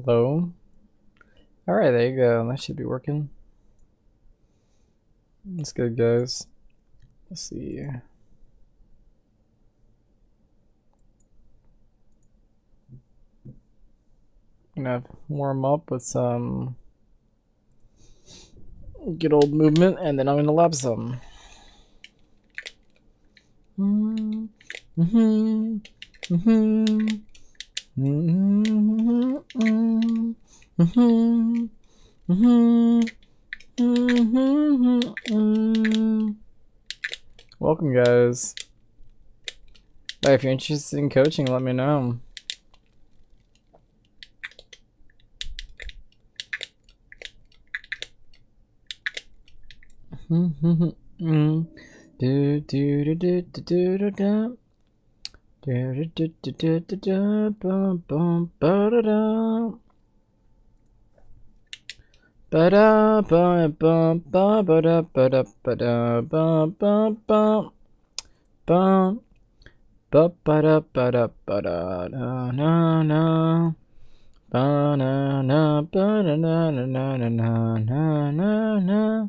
Hello. All right, there you go. That should be working. That's good, guys. Let's see. Gonna warm up with some good old movement, and then I'm gonna lap some. Welcome, guys. If you're interested in coaching, let me know. Ba-da ba ba ba ba da ba da ba da ba ba ba ba ba ba da ba da ba da na na na ba na na ba na na na na na na na na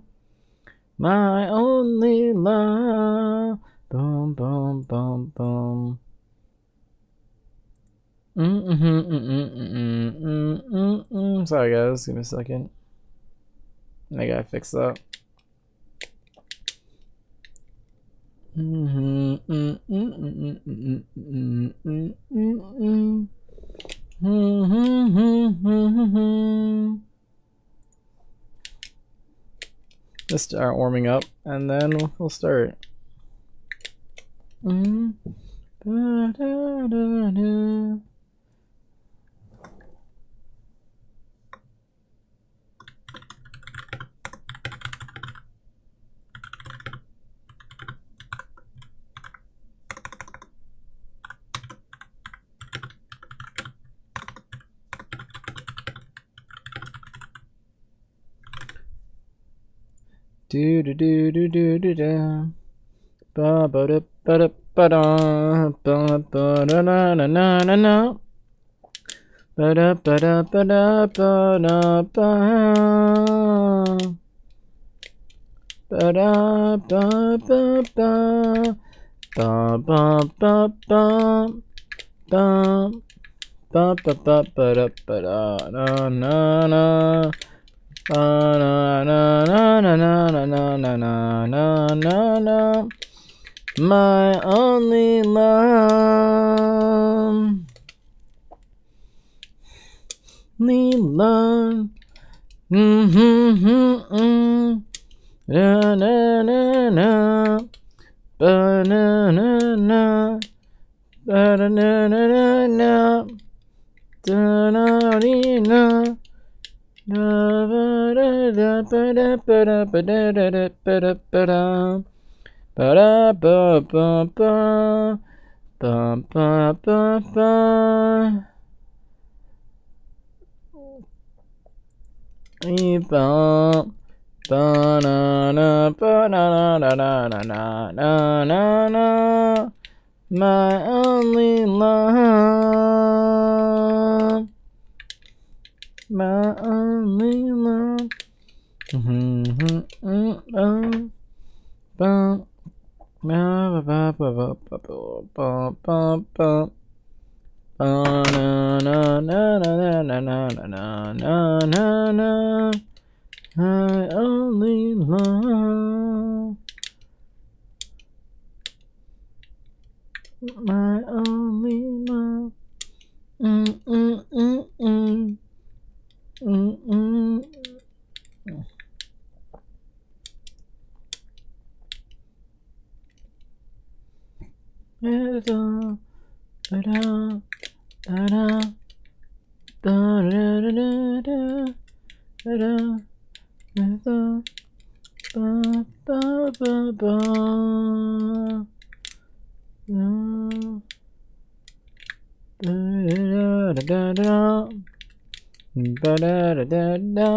my only love. Boom boom boom boom. Sorry guys, give me a second. I gotta fix that. Let's start warming up and then we'll start. Do do do do do do da. Ba ba da ba da ba da ba ba da na na na na na. Ba da ba da ba da ba da ba. Ba da ba ba ba. Ba ba ba ba. Ba ba ba ba ba da ba da na na na. Na na na na na na na na na na na. My only love. Only love. Na na na na. Ba na na na. Ba na na na na. Da na dee na. Da ba da da ba da ba da ba da da da ba da ba da. Ba da ba ba ba. Ba ba ba ba. Ba ba na na ba na na na na na na na na. My only love. My only love. Ba ba ba ba ba ba ba ba ba. Na na na na na na na na na na na. I only love. My only love. Da da da da da da da da da da ba ba ba ba. Da da da da. Ba da da da da.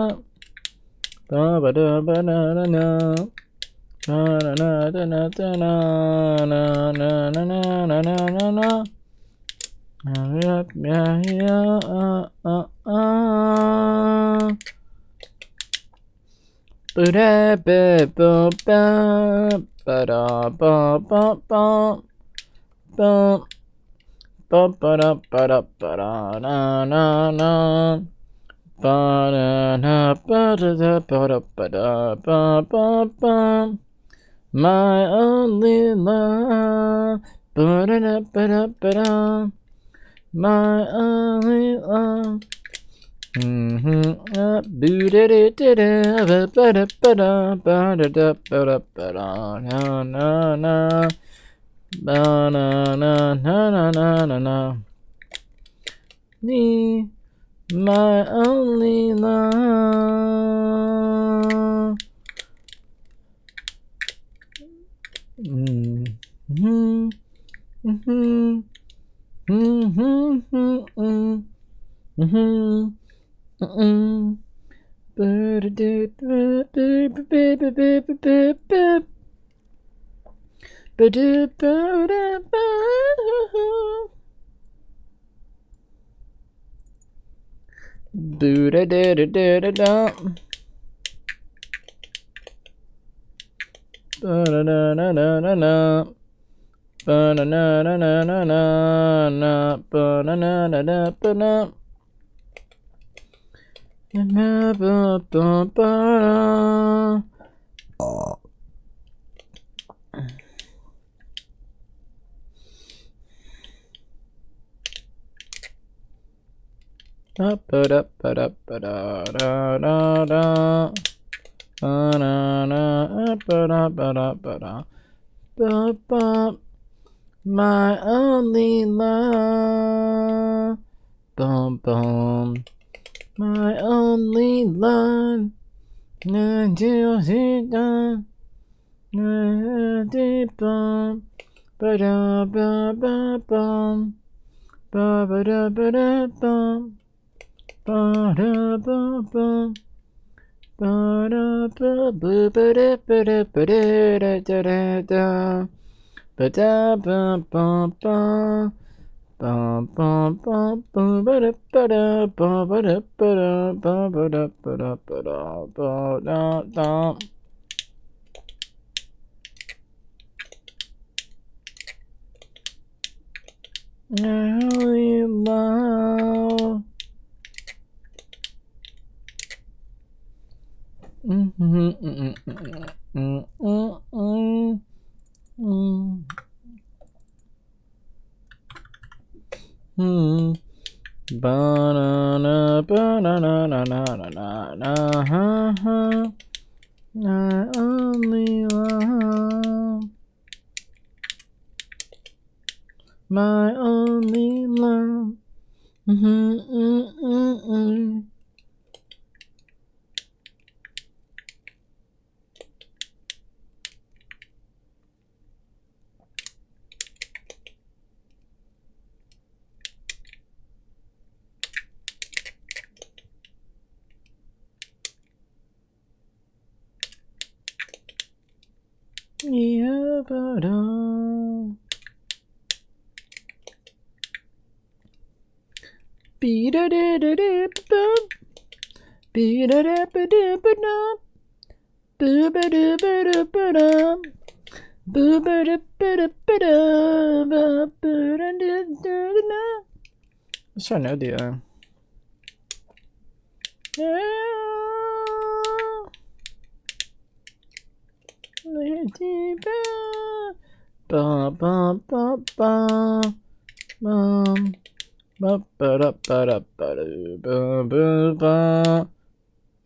Ba ba da ba da da da. Na na na na na na na na na na na na na. My only love. My only love. Me, my only love. My only love. Bum bum. My only love. Until she done. Bum. Ba da ba ba bum. Ba ba da ba da bum. Ba da ba bum. Ba da ba ba ba da ba da ba da da da da. Ba da ba ba ba. Bum bum bum bum ba da ba da ba ba da ba da ba ba da ba da ba da ba da da. Only love. Banana, banana, na na na na na ha ha. I only love. My only love. Yeah, but beat it up. Beat it up. Let's try no DI. Ba ba ba ba bum ba ba da ba da ba da ba ba ba ba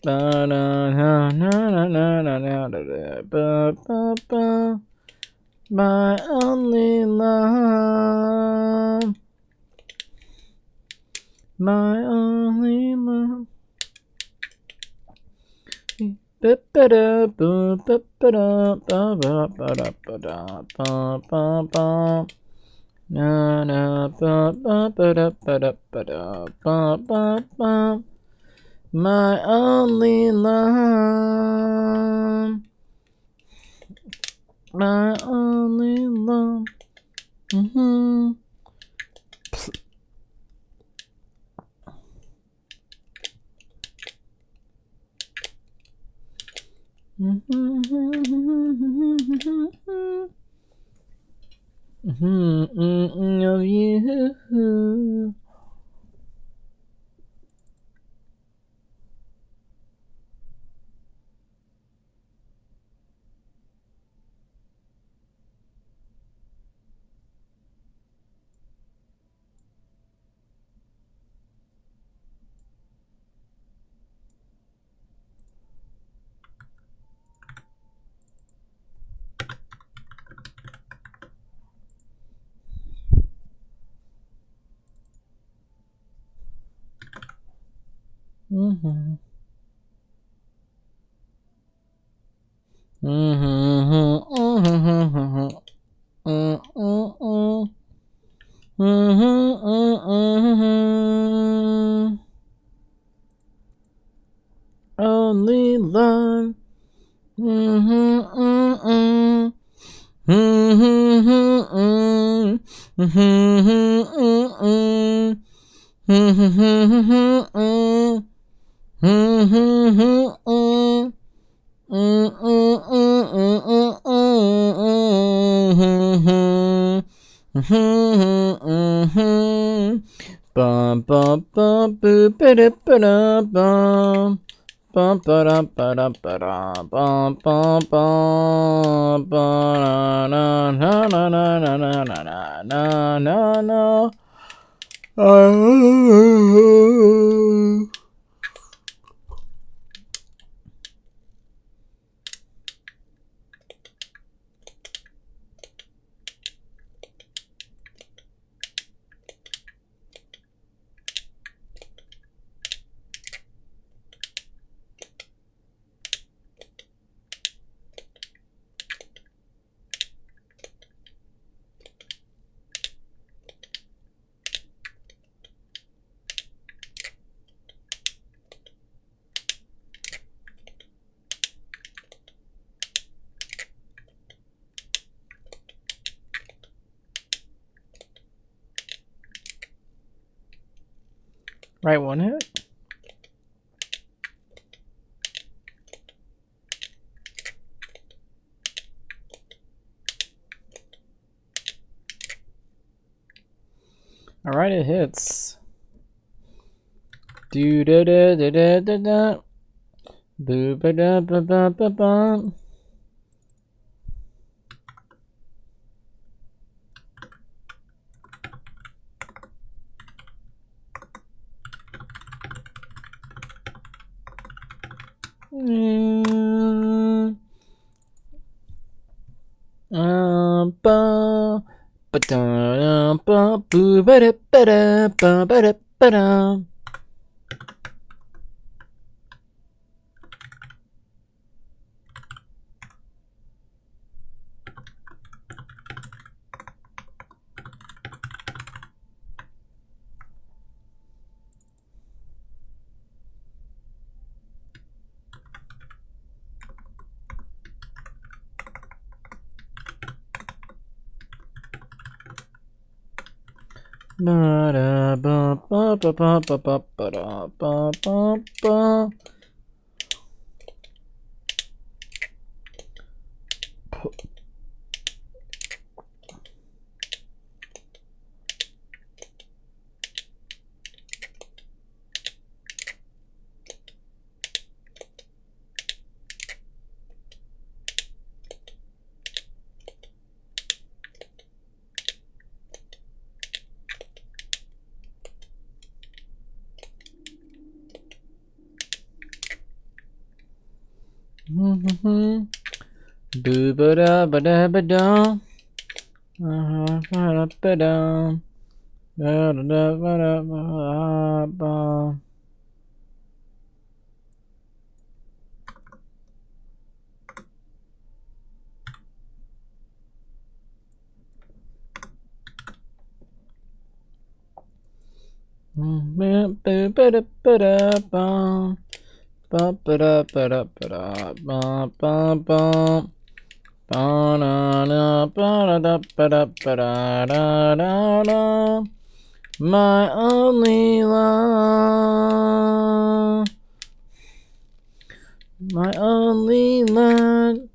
na na na na na na na ba ba ba. My only love. My only love. Ba ba da ba ba ba da ba ba ba da ba da ba ba ba. Na na ba ba ba da ba da ba da ba ba ba. My only love. My only love. of you. Only love. Bum bum bum boo ba da ba da bum bum ba da ba da ba da bum bum bum ba na na na na na na na na na na. Right one hit. All right, it hits. Do da da da da da da. Boo ba da ba ba ba ba. Ba ba da ba boo ba da ba da ba ba da ba da. Ba da ba ba ba ba ba ba ba da ba ba ba. Boo ba da ba da ba da. Ba da ba da. Ba da da ba da ba ba. Boo ba da ba da ba. Ba ba da ba da ba da ba ba ba. Ba na na ba da ba da ba da da da da. My only love. My only love.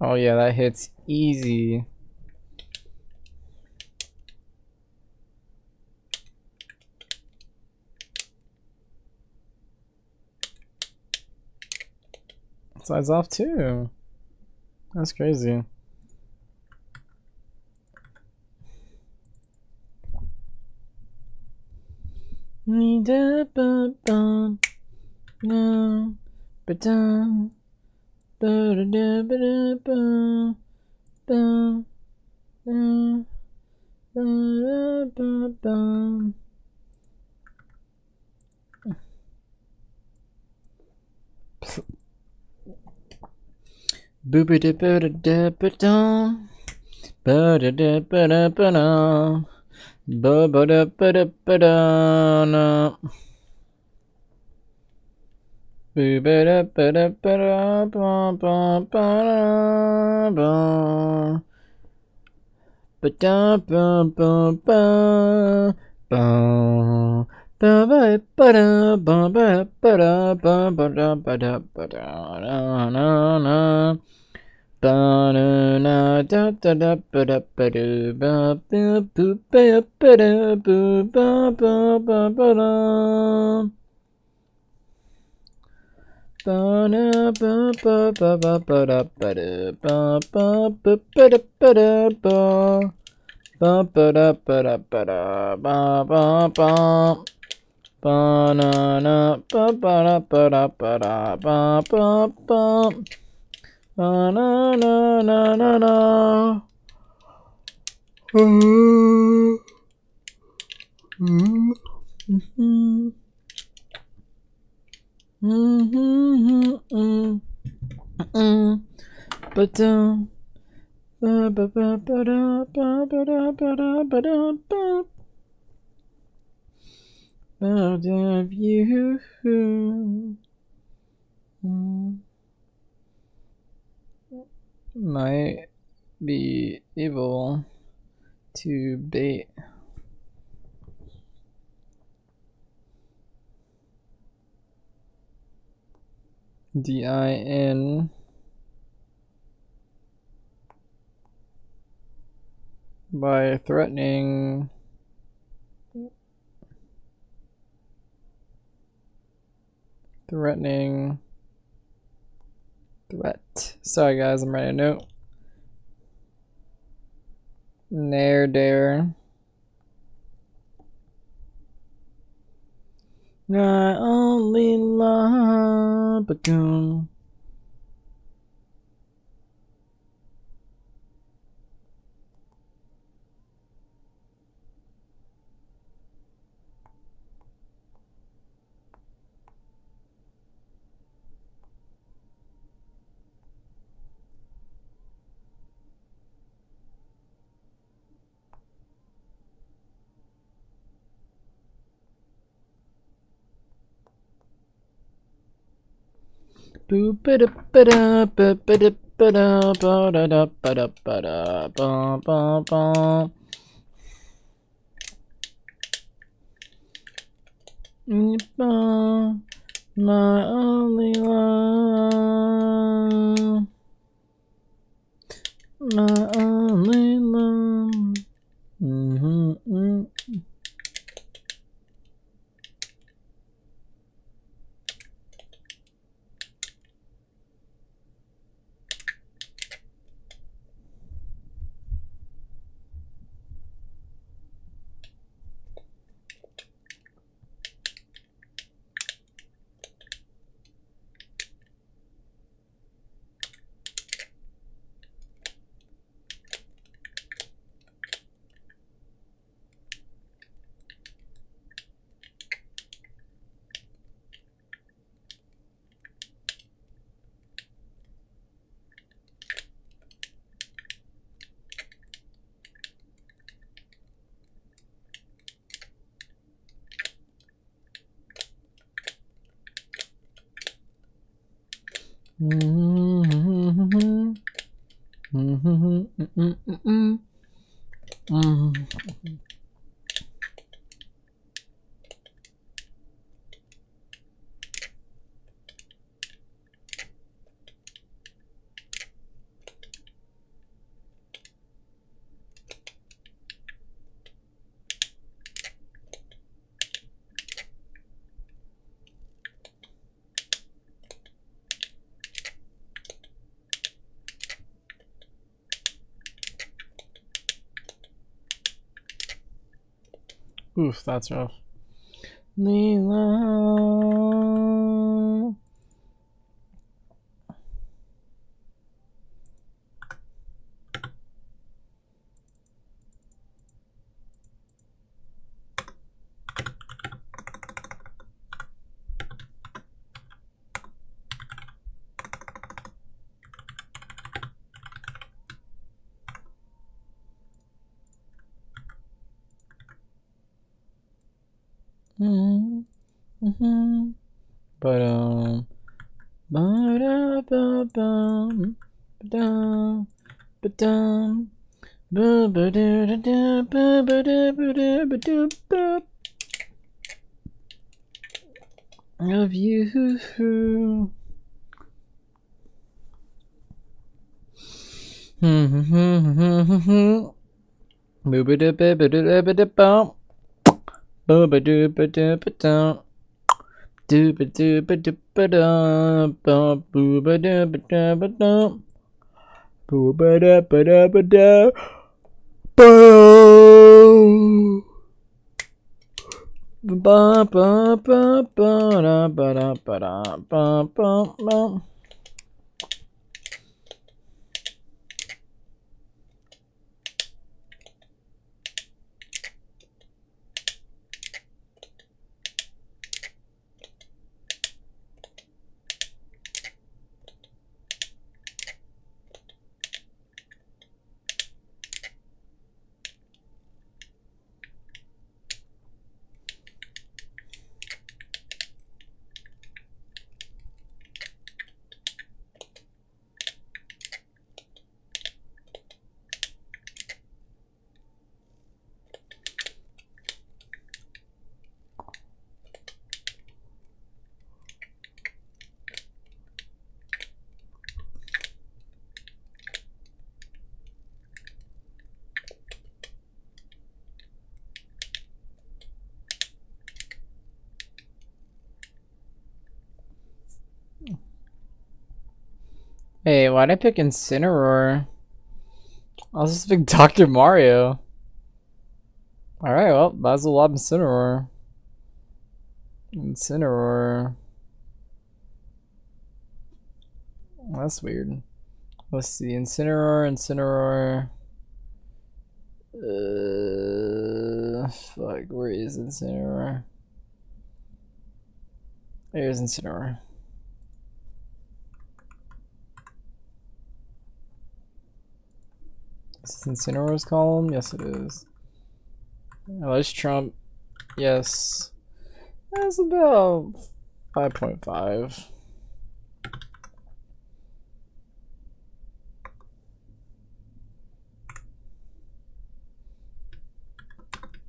Oh yeah, that hits easy. Slides off too. That's crazy. Out of you. Might be able to bait. DIN by threatening threat. Sorry guys, I'm writing a note. Nair dare. I only love Bagoon. Boo ba da ba da ba ba da ba da ba da da ba da ba da ba ba ba. My only love. My only love. Oof, that's rough. Leela. But ba-da-ba-bum, ba-dum, ba-dum, ba-ba-da-da-da, ba-ba-da-ba-da-ba-da-ba. Of you. Boo-ba-da-ba-ba-da-ba-da-bum. Boo-ba-doo-ba-da-ba-dum. Doo-ba-doo-ba-da-ba-dum. Boo-ba-da-ba-da-ba-dum. Boo-ba-da-ba-da-ba-da. Boom. Ba ba ba ba da ba da ba da ba ba ba. Hey, why'd I pick Incineroar? I was just pick Dr. Mario. Alright, well, might as well have Incineroar. Incineroar. That's weird. Let's see, Incineroar. Fuck, where is Incineroar? There's Incineroar. Is this Incineroar's column? Yes, it is. Oh, there's Trump. Yes. That's about 5.5.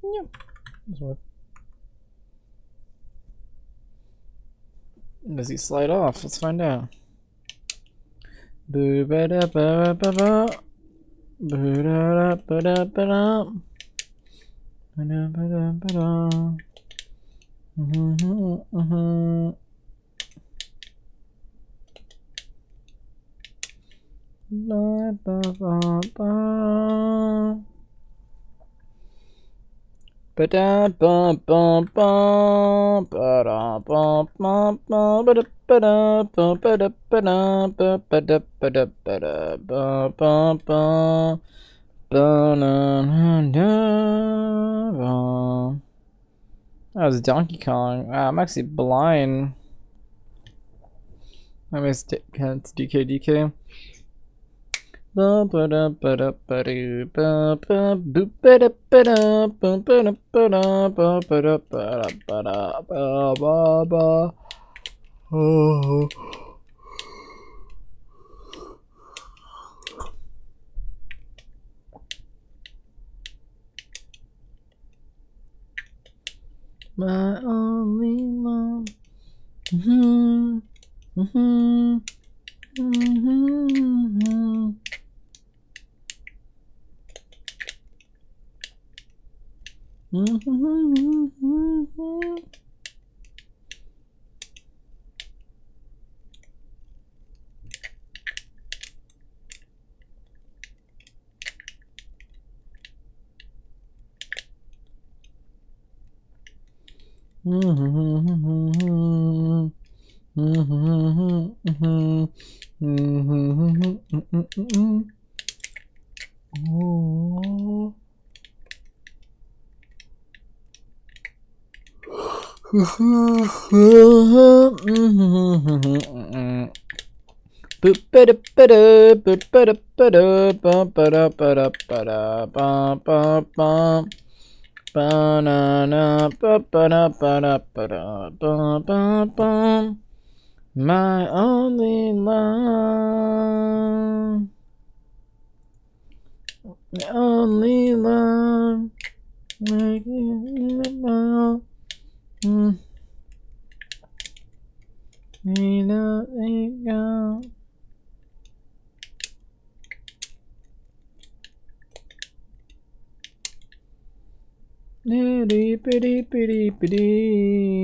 Yep. Does he slide off? Let's find out. Boo ba da ba ba ba. Boo da ba da ba da. Ba da ba da ba da. Ba ba ba ba. Ba da ba ba ba. Ba da ba ba ba. Ba da ba da ba ba da ba da ba ba da ba da ba da ba ba ba. Ba na na na ba. That was Donkey Kong. Wow, I'm actually blind. I missed DK DK. Ba ba da ba da ba do ba ba boop ba da ba da ba ba da ba da ba ba da ba da ba da ba ba ba. Oh. my only love. Mm-hmm. Mm-hmm. Mm-hmm. Mm-hmm. Oh. My only love, my only love, making it well. Me nothing else. Pretty, pretty, pretty, pretty.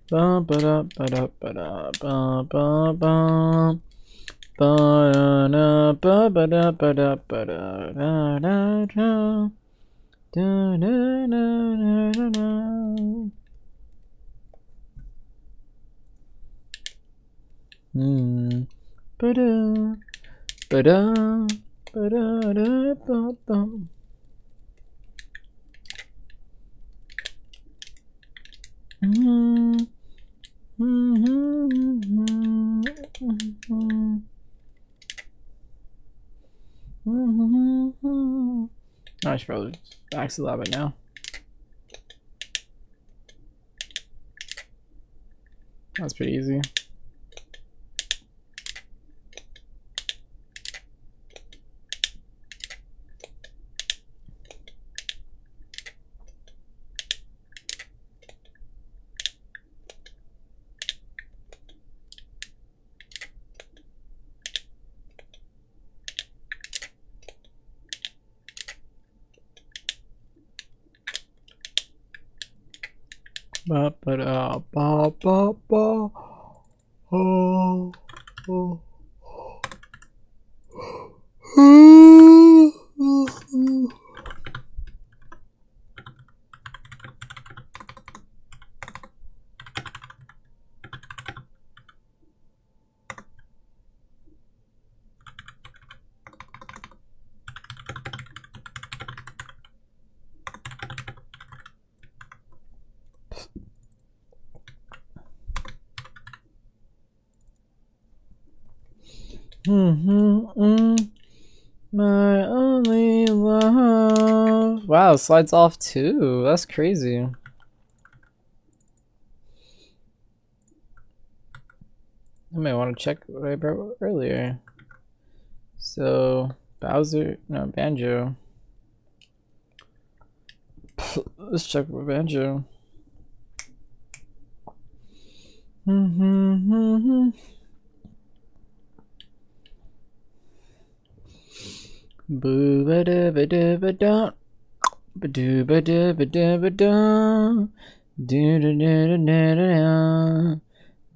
Ba ba da ba da ba da ba ba ba ba da ba ba da ba da ba da da da da da da da da da. Ba da ba da ba da da ba ba. I should probably axe the lab right now. That's pretty easy. Ba ba da ba ba ba. Oh, oh. My only love. Wow, it slides off too. That's crazy. I might want to check what I brought earlier. So, Bowser, no, Banjo. Let's check for Banjo. Boo ba da ba da ba da. Ba do ba da ba da ba da. Do da da da da da.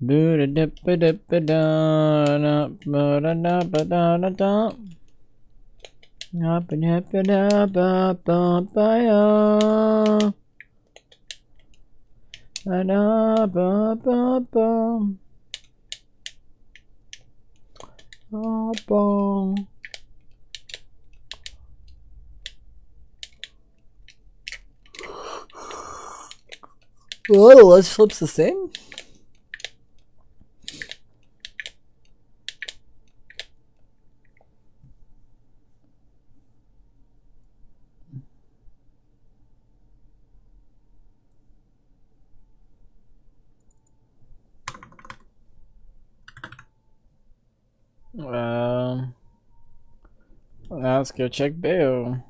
Boo da da ba da ba da. Ba da da ba da da da. Ba da ba da ba ba ba ya. Ba da ba ba ba. Ba ba. Well, the ledge flip's the same? Let's go check Bayo.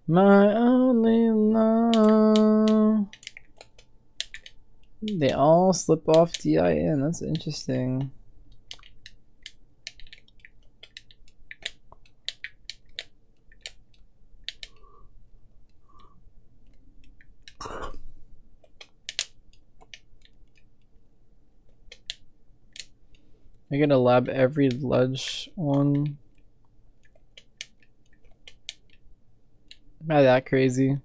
My only love. They all slip off DIN. That's interesting. I'm gonna lab every ledge one. Not that crazy.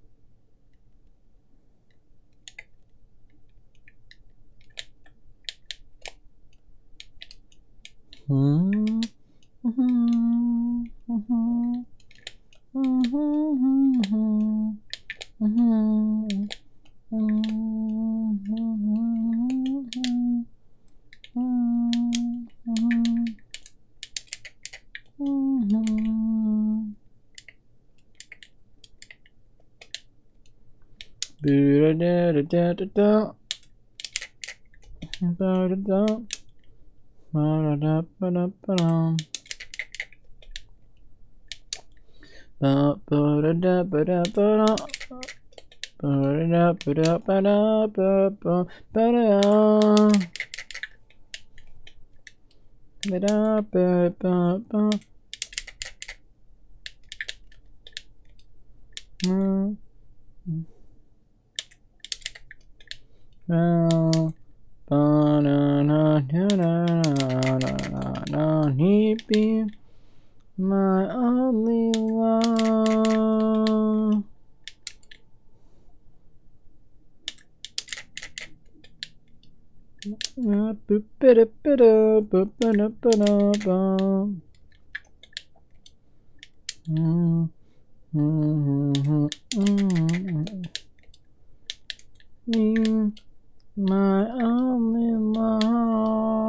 My only love. My only love.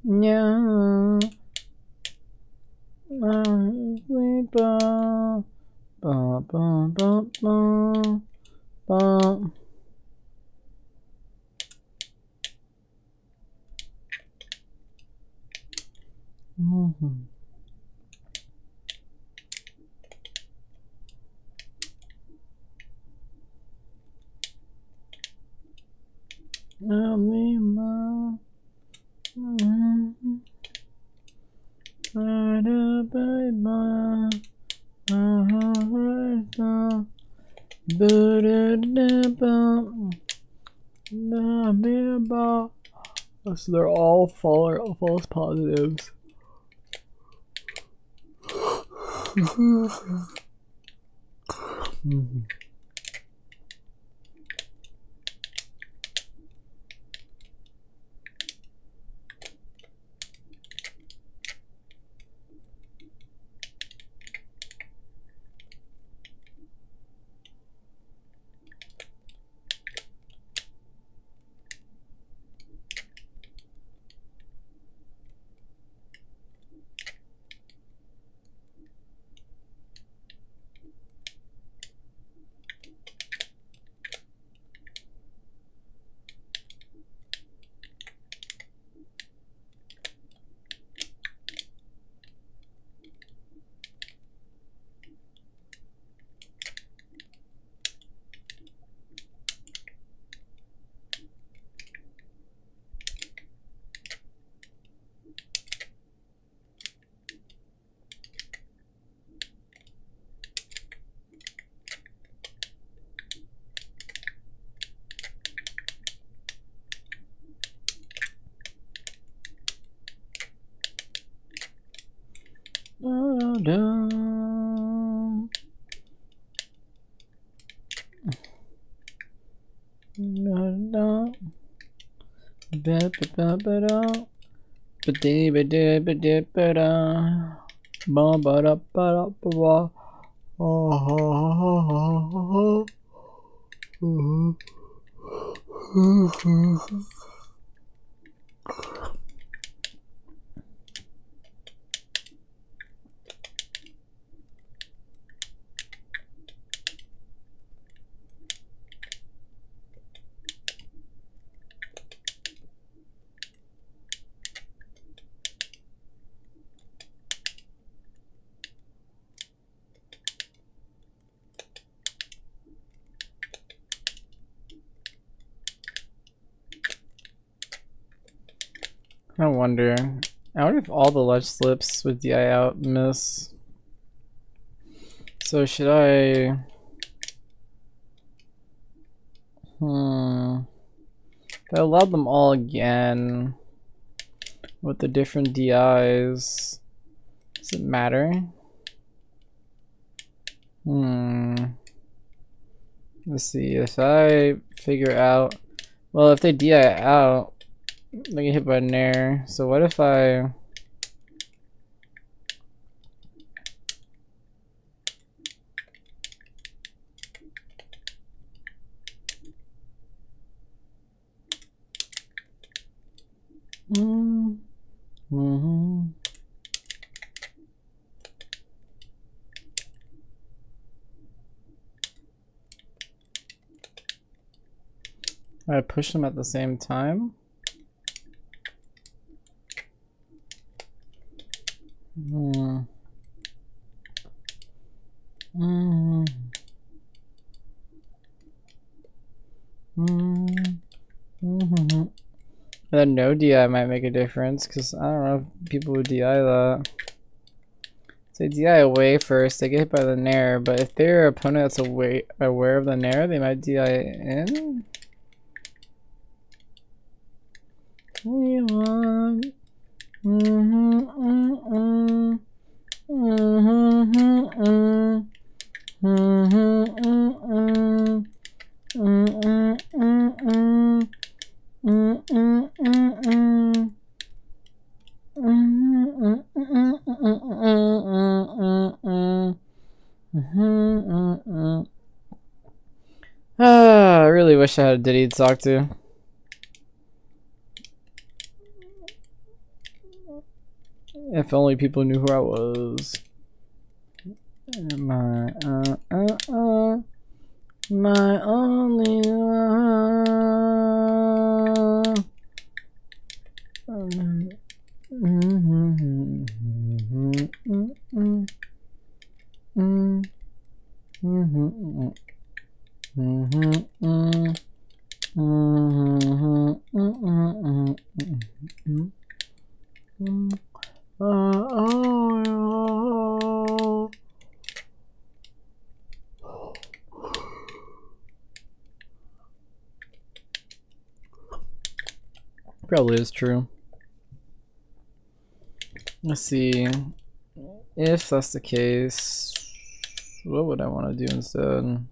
Yeah. So they're all false positives. I wonder if all the ledge slips with DI out miss. So should I? If I allowed them all again with the different DIs, does it matter? Let's see, if I figure out, well, if they DI out, they get hit by a Nair. So what if I I push them at the same time? Then no DI might make a difference, because I don't know if people would DI that. Say DI away first, they get hit by the Nair, but if their opponent that's aware of the Nair, they might DI in. We want. I really wish I had a Diddy to talk to. If only people knew who I was. My only love. Probably is true. Let's see. If that's the case, what would I want to do instead?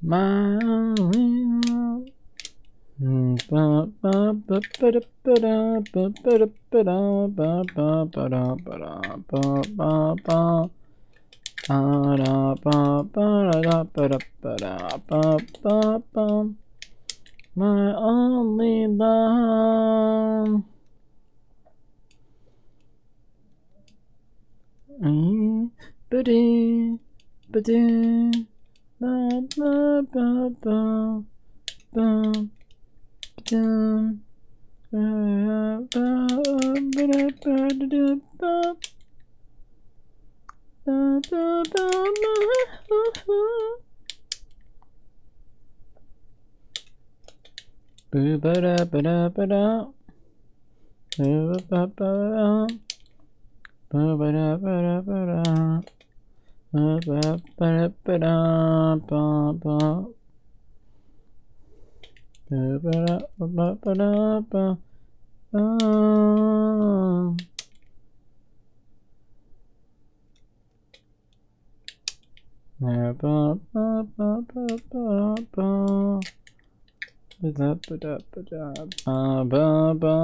My only love. My only love. Ba-dee, ba-dee, ba ba ba ba ba ba. Boo ba da ba da ba da. Boo ba ba da. Boo ba da ba da ba da. Boo ba ba da ba da ba ba. Boo ba da ba ba da ba. Ba ba ba ba ba ba. Ba da ba da ba da ba ba.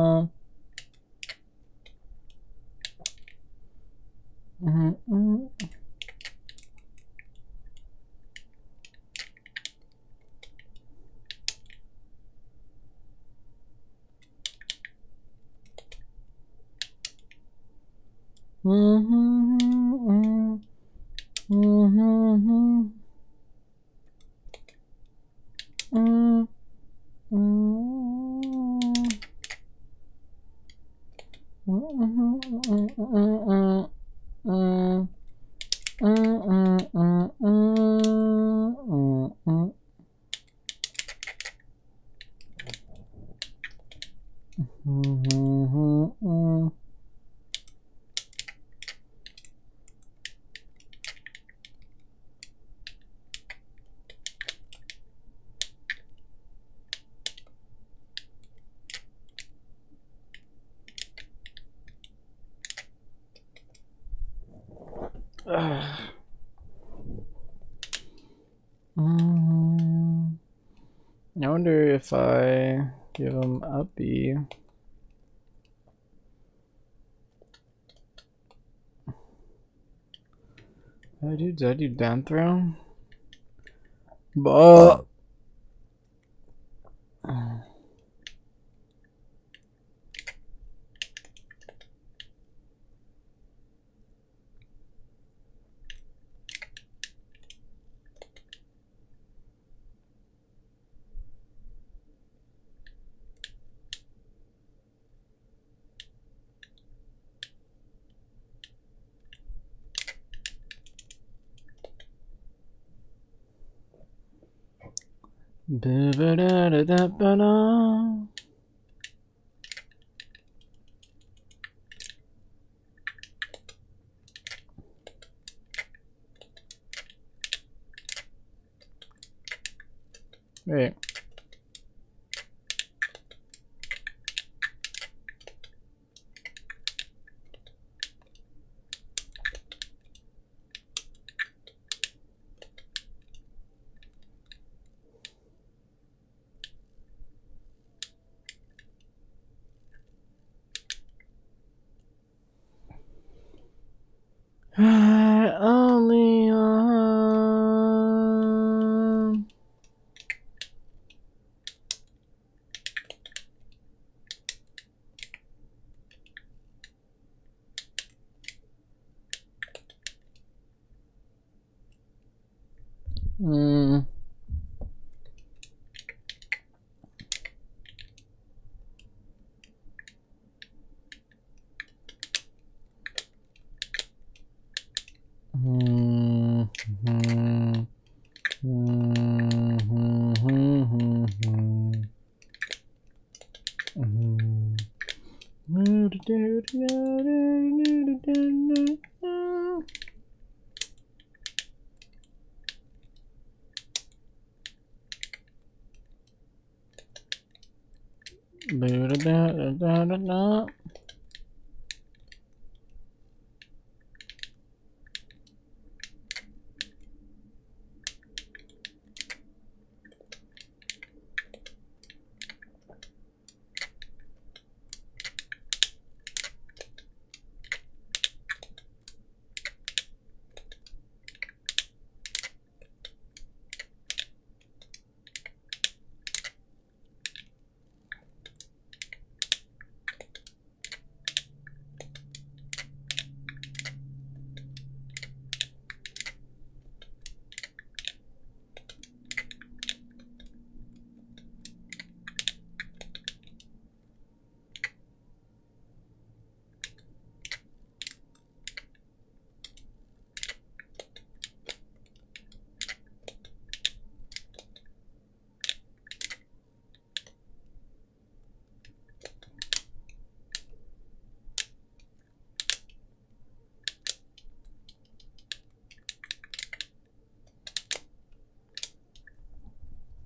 I wonder if I give him uppy. Did I do down throw? But wait. Only on.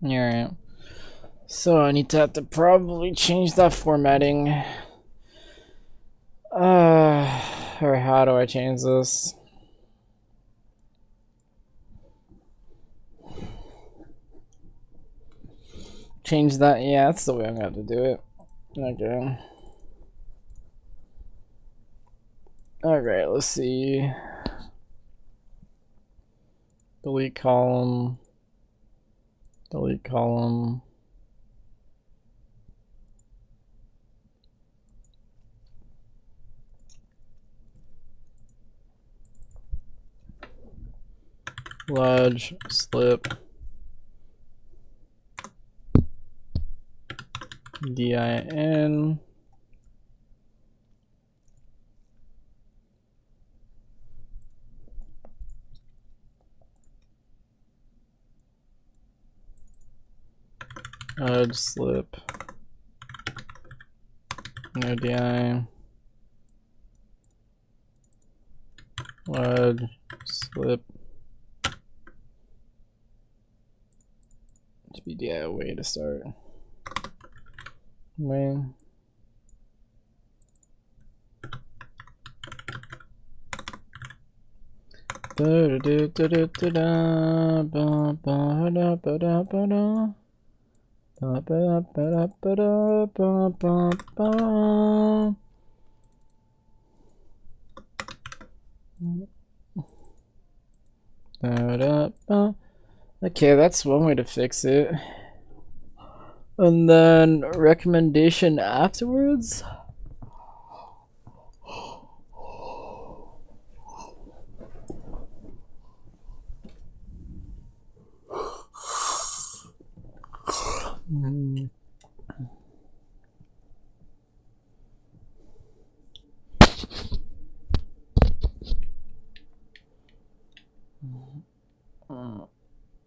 Alright. So I need to have to probably change that formatting. Or how do I change this? Change that? Yeah, that's the way I'm gonna have to do it. Okay. Alright, let's see. Delete column. Delete column. Ledge, slip. DIN. Ledge, slip. No DI. Ledge, slip. DI, way to start. Wait. Okay, that's one way to fix it. And then recommendation afterwards.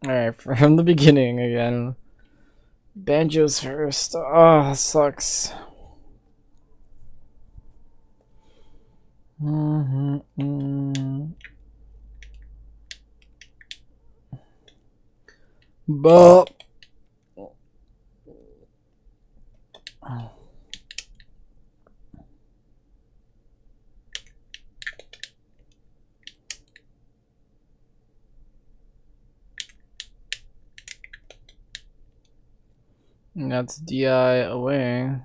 Alright, from the beginning again. Banjos first. Oh, that sucks. But that's DI away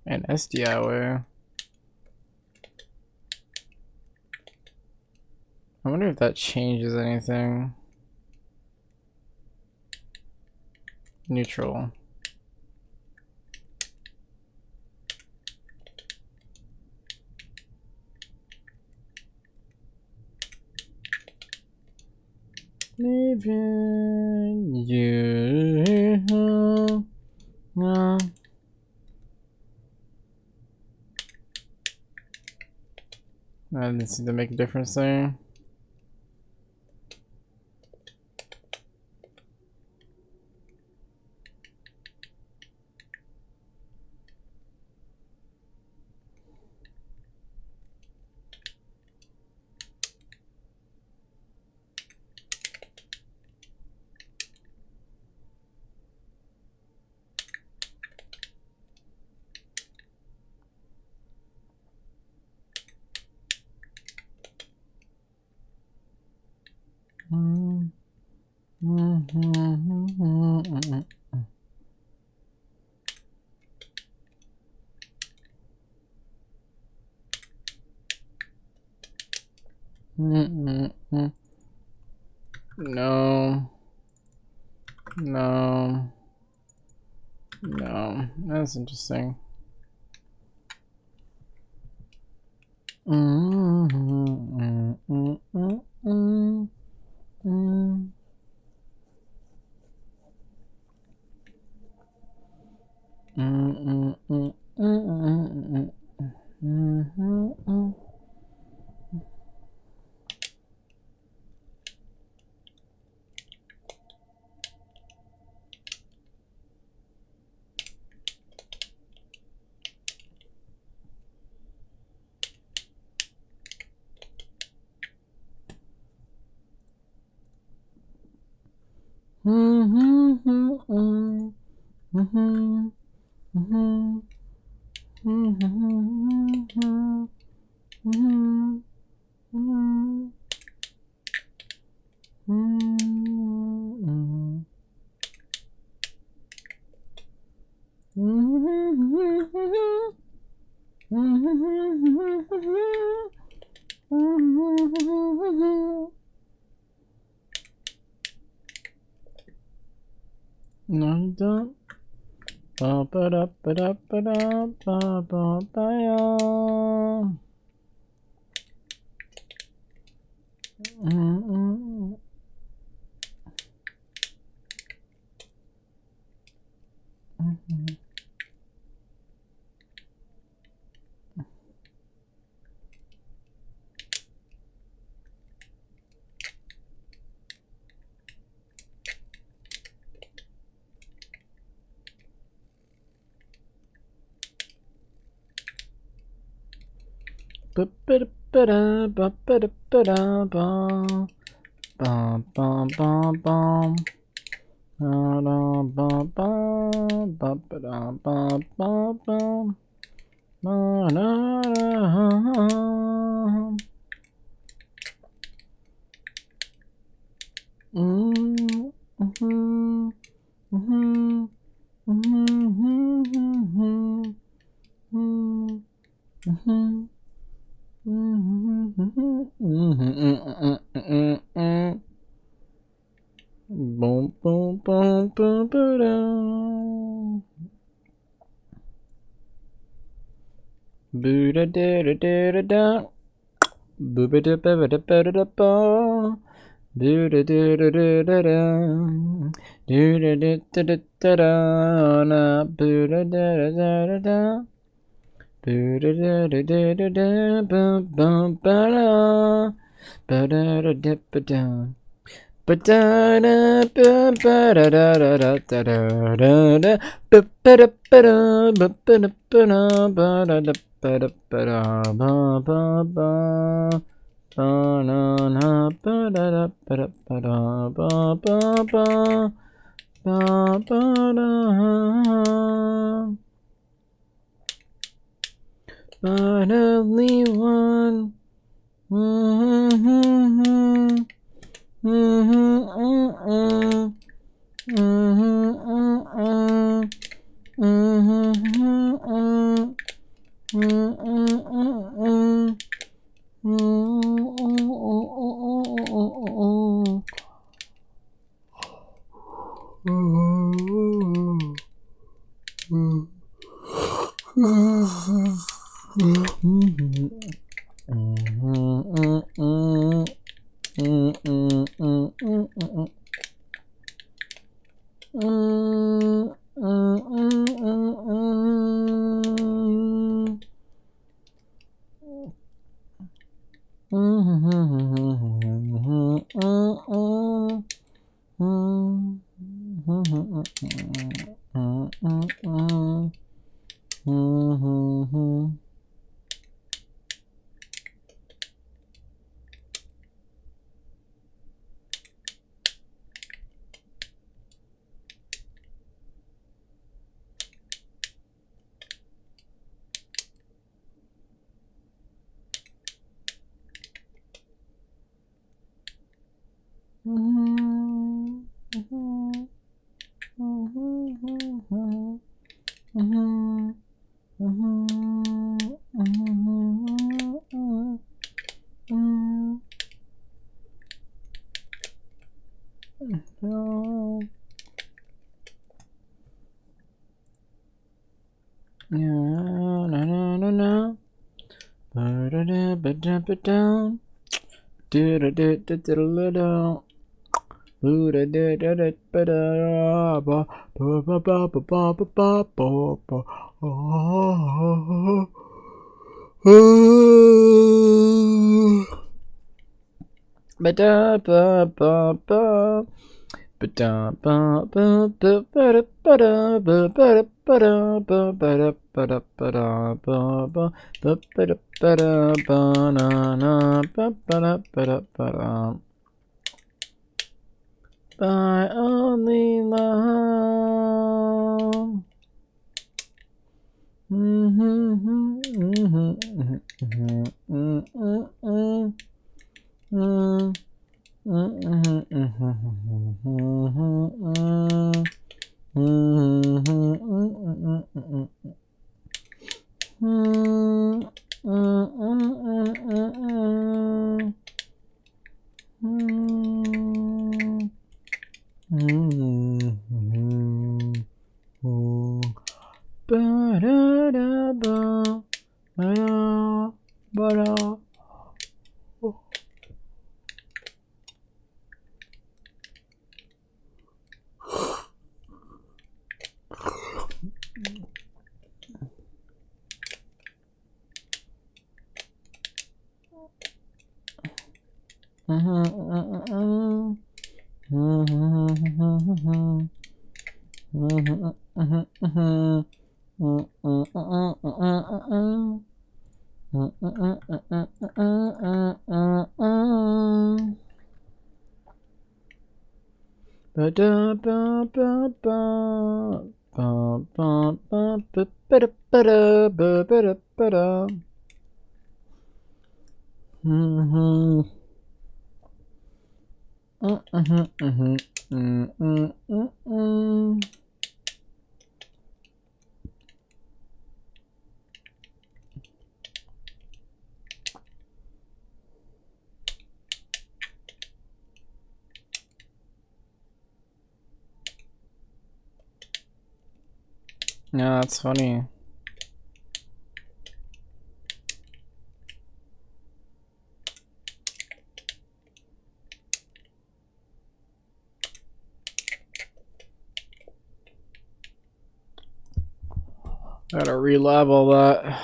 and SDI away. I wonder if that changes anything. Neutral. Leaving you. No. I didn't seem to make a difference there. No. No. No. That's interesting. No, you don't. Ba ba da ba da ba da ba ba ba ya. Ba ba da ba da ba ba da ba da ba ba ba ba ba. Ba da ba ba ba ba da ba ba ba. Ba da da. Boom, boom, boom, boom, boom. Boo da da da da da da. Boo ba da ba da ba da ba. Boo da da da da da da. Do da da da da da da. Na boo da da da da da. Boo da da da da da da. Boom, boom, ba da. Ba da da da ba da. Ba da da ba ba da da da da da da da. Ba ba da ba da ba ba da ba da ba da da ba da ba da ba ba ba. Ba na na ba da da ba da ba da ba ba ba. Ba ba da. But only one. By only love. Yeah, that's funny. Gotta relab all that.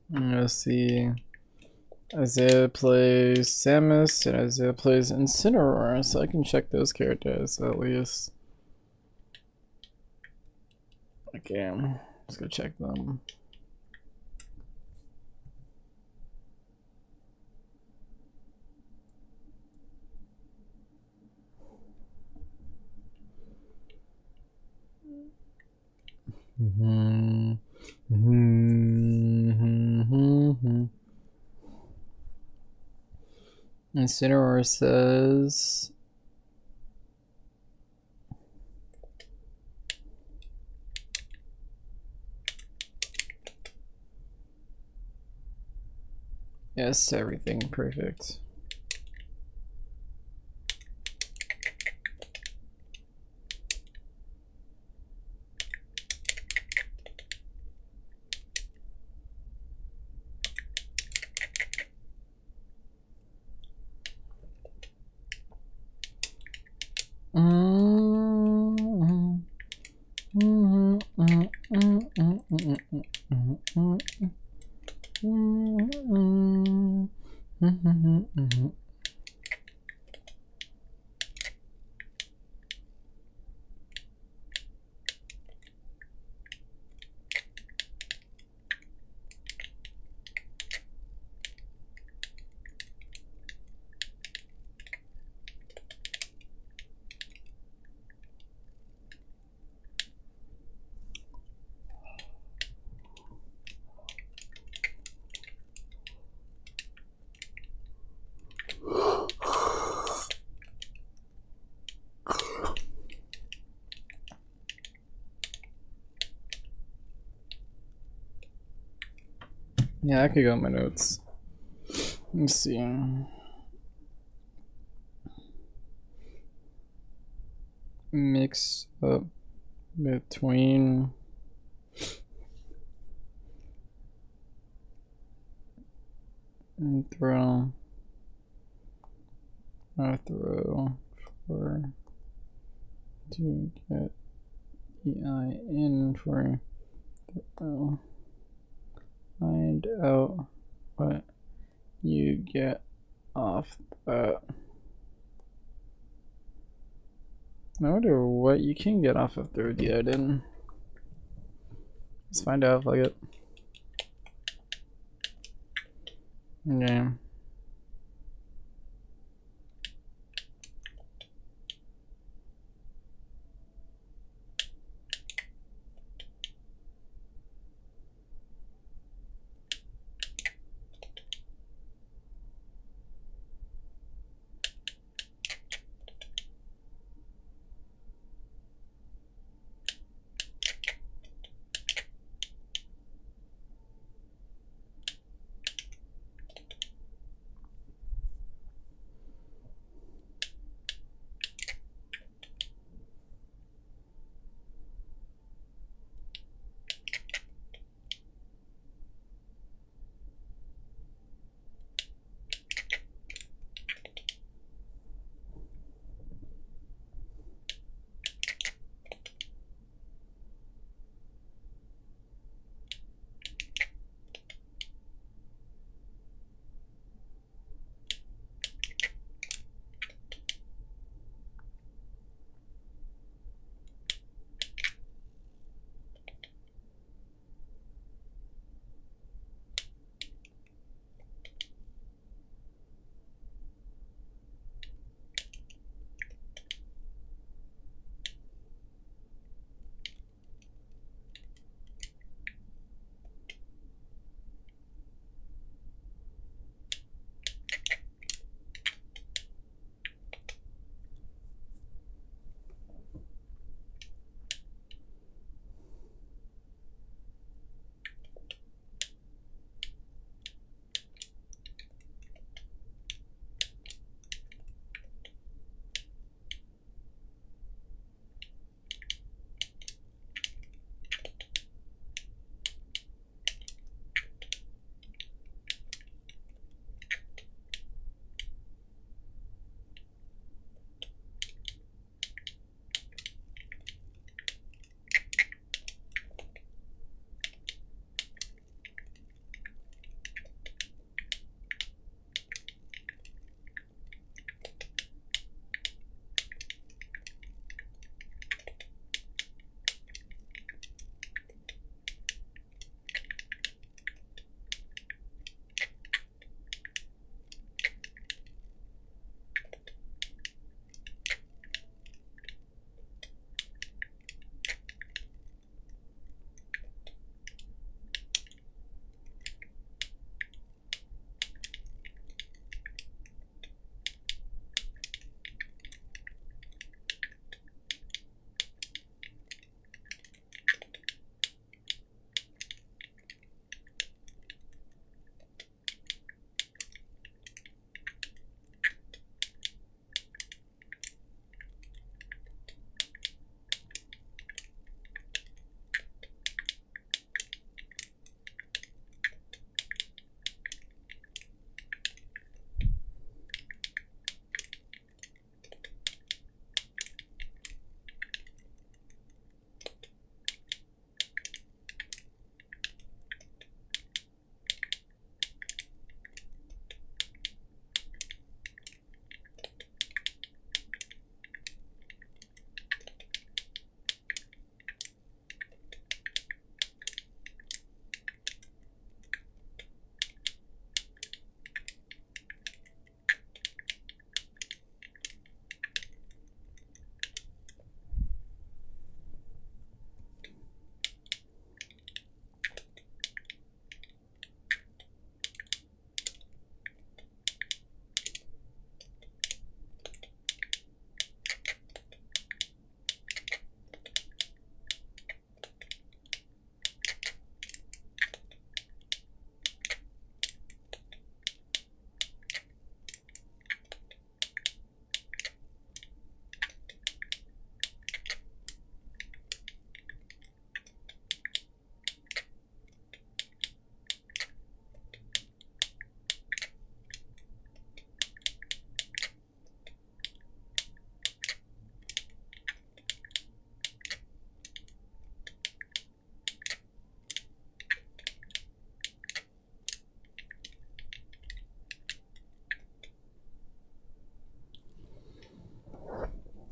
Let's see. Isaiah plays Samus and Isaiah plays Incineroar, so I can check those characters at least. Okay, let's go check them. Incineroar says yes to everything. Perfect. Yeah, I could go in my notes. Let's see. Mix up between and throw for to get EIN for throw. Find out what you get off that. I wonder what you can get off of throw the EIN. Let's find out if I get. Okay.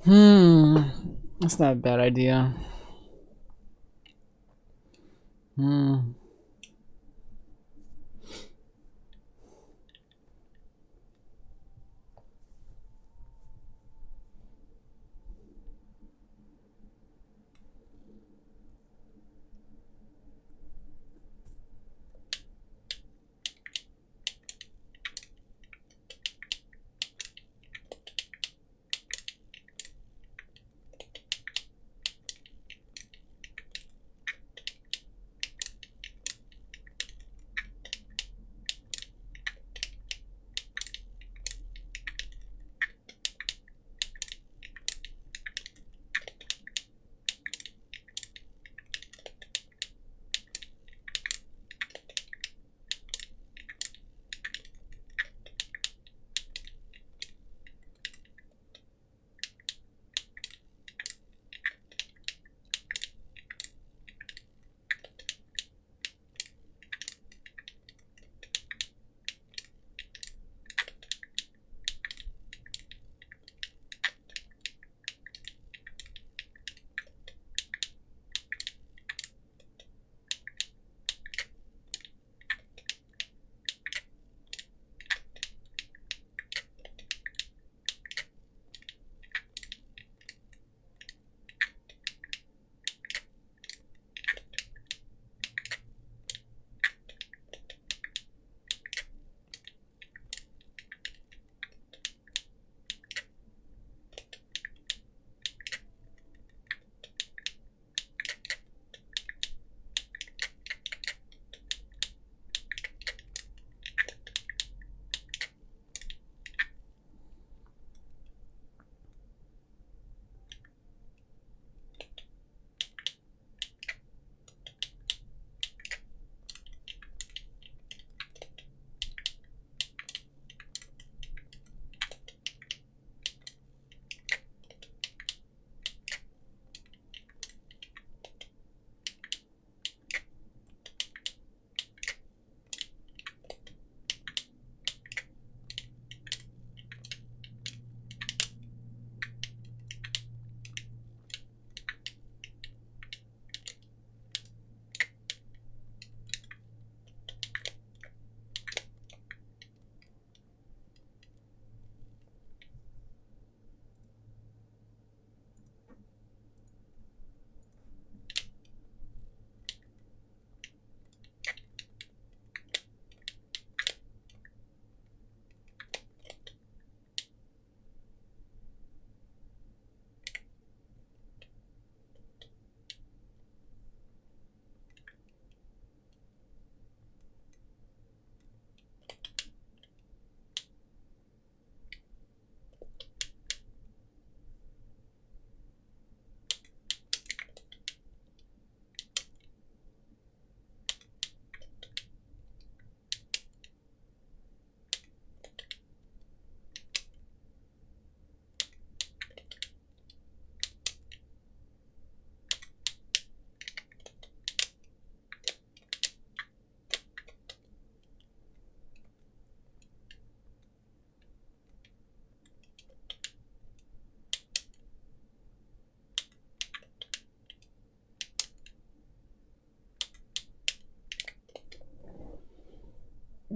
That's not a bad idea.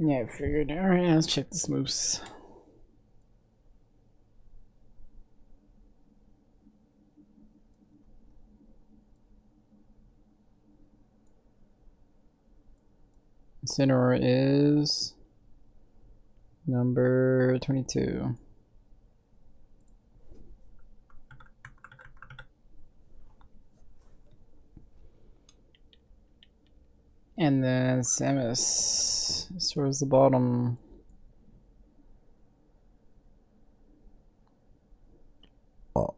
Yeah, I figured. Alright, let's check this moose. Incineroar is number 22. And then Samus is towards the bottom. Oh.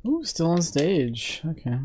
Ooh, still on stage. Okay.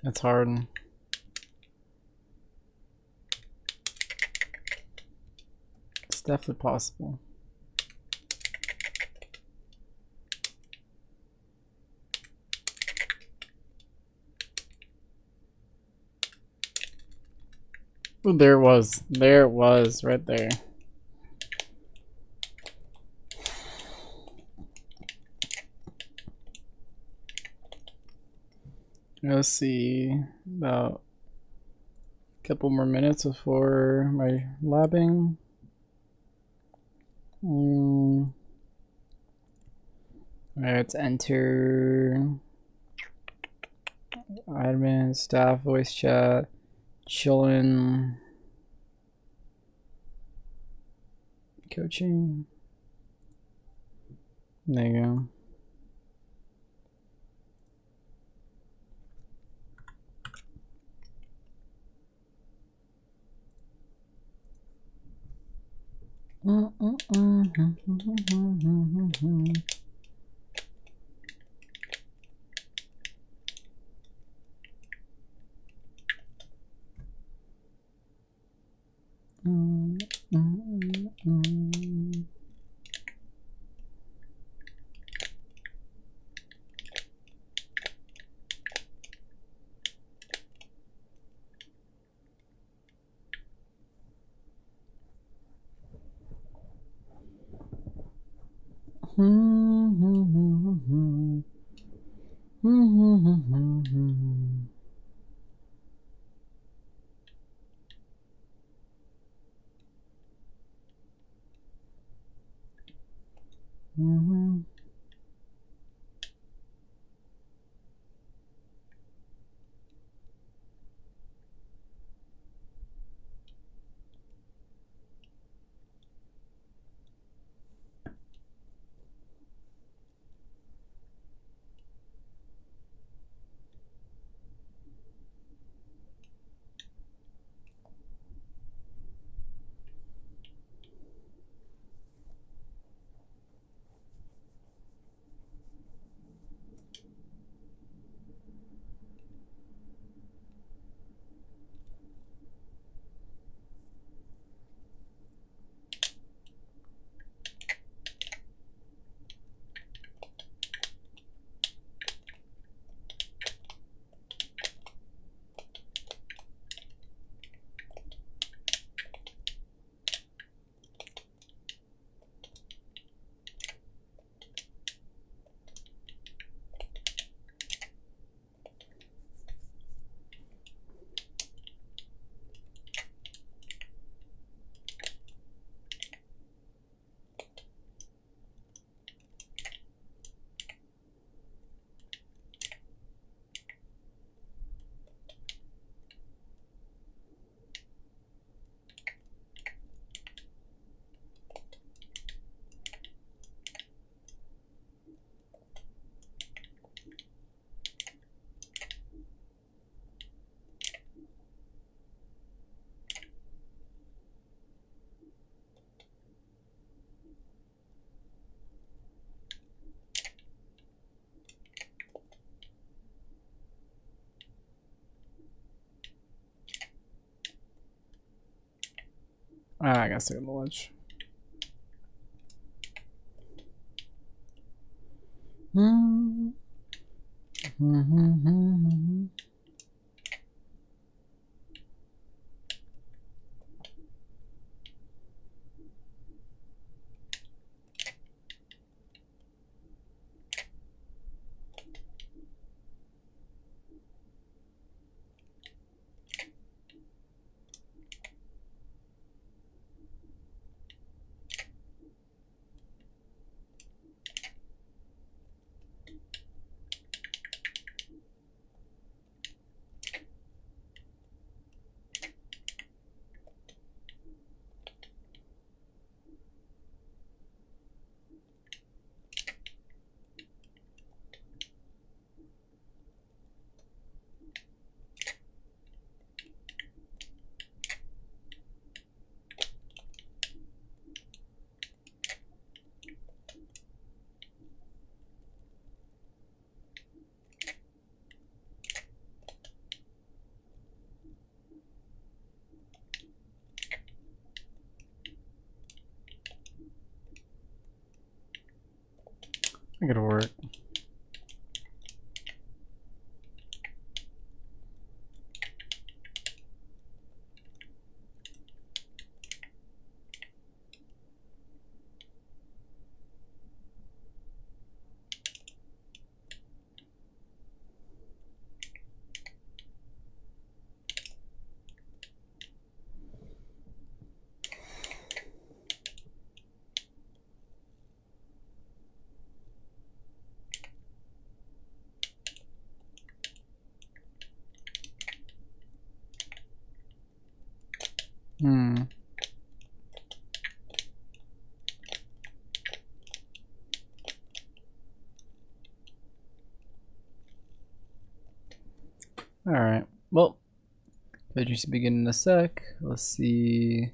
That's hard. It's definitely possible. Ooh, there it was. There it was, right there. Let's see, about a couple more minutes before my labbing. Let's enter admin, staff, voice chat, chillin', coaching. There you go. I gotta stay on the ledge. I think it'll work. Alright, well, page should begin in a sec. Let's see.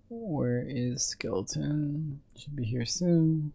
Where is Skeleton? Should be here soon.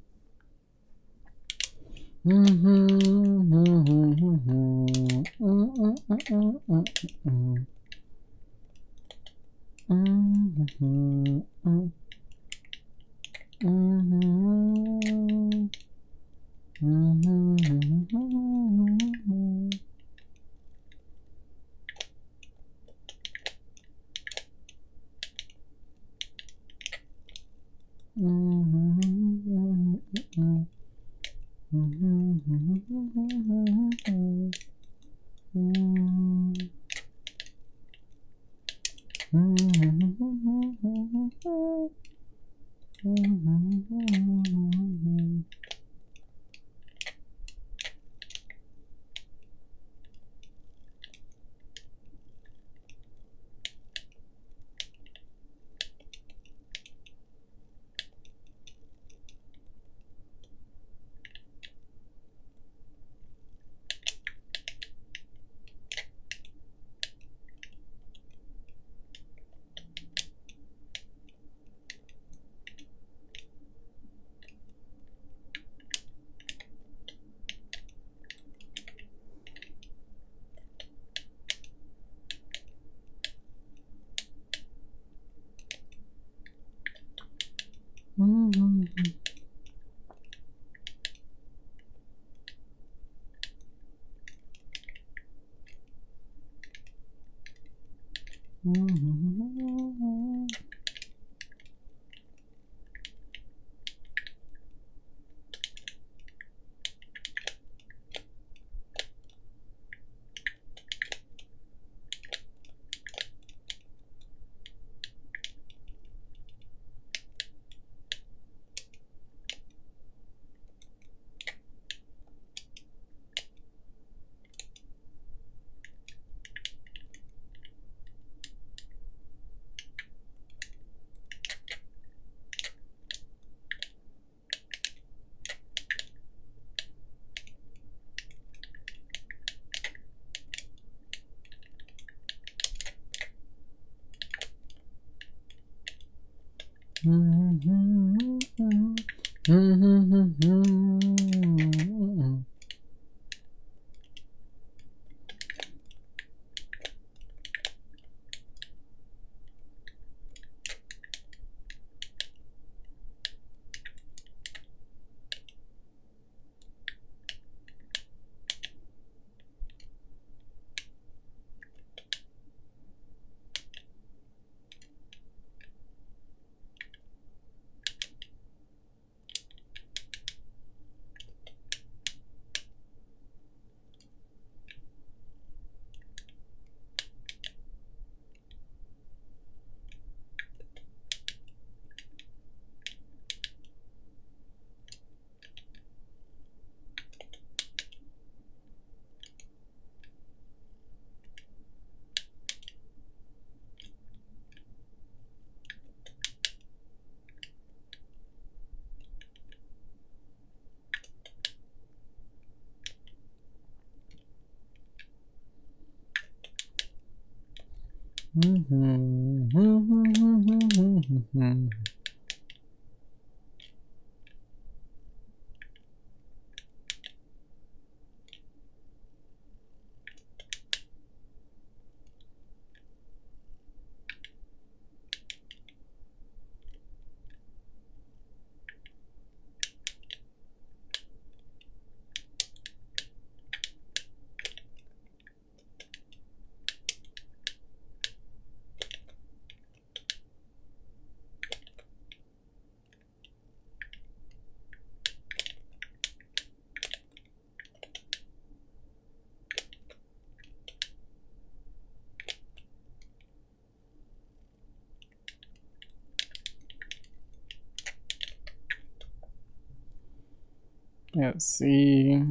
Let's see.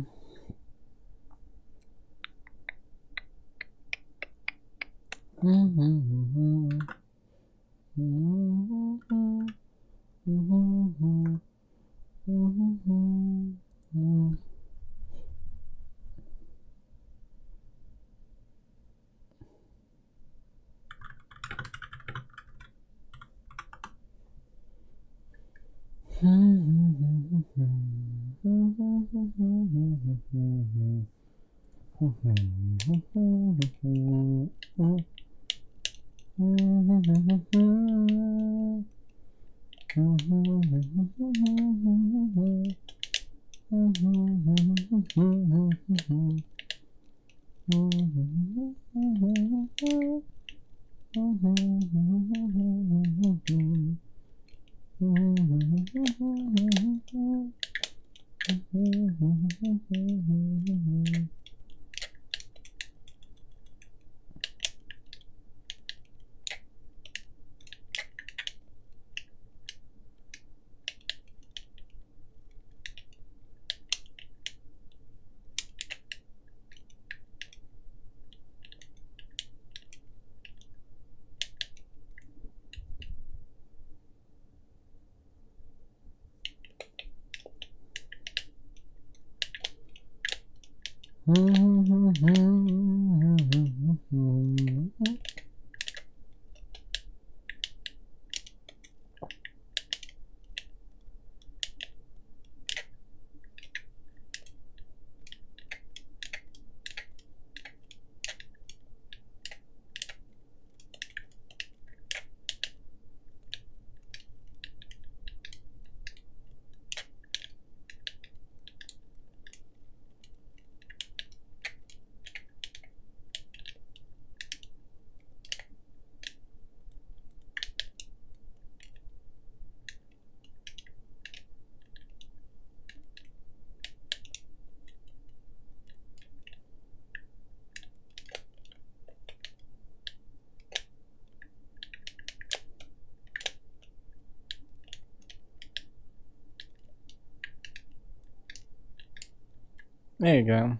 There you go.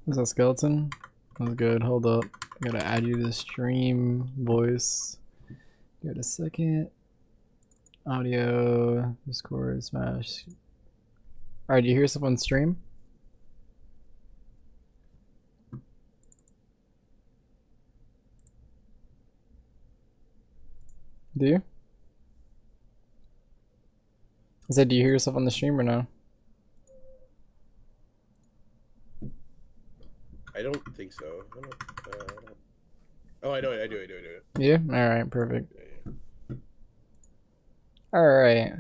Is that skeleton? That's good. Hold up. I gotta add you to stream voice. Give it a second. Audio, Discord, Smash. Alright, do you hear yourself on stream? Do you? I said, do you hear yourself on the stream or no? I don't think so. Oh, I do. Yeah? Alright, perfect. Alright.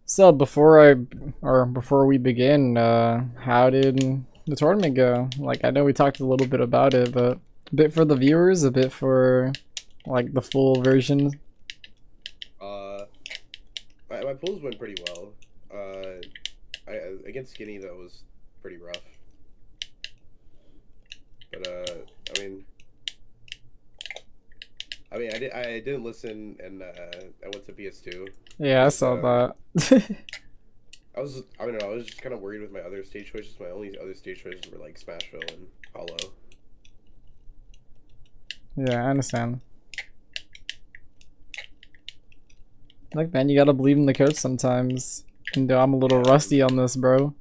So before we begin, how did the tournament go? Like, I know we talked a little bit about it, but a bit for the viewers, a bit for like the full version. My pulls went pretty well. Against Skinny that was pretty rough. But I didn't listen, and I went to PS2. Yeah, I saw that. I was just kind of worried with my other stage choices. My only other stage choices were like Smashville and Hollow. Yeah, I understand. Like, man, you gotta believe in the coach sometimes. And I'm a little rusty on this, bro.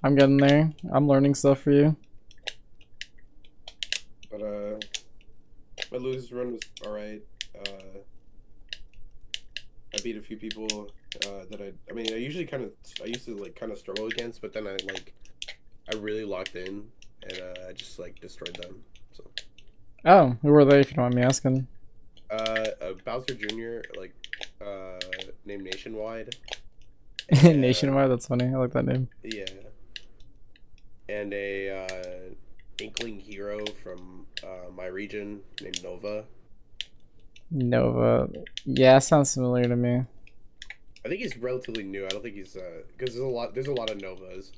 I'm getting there. I'm learning stuff for you. But My lose run was alright. I beat a few people that I mean, I used to like kind of struggle against, but then I really locked in and I just like destroyed them. So, Oh, who were they? If you don't mind me asking. Bowser Jr. Named Nationwide, Nationwide. That's funny. I like that name. yeah, and a Inkling hero from my region named Nova. Nova. Yeah, sounds familiar to me. I think he's relatively new. I don't think he's because there's a lot of Novas.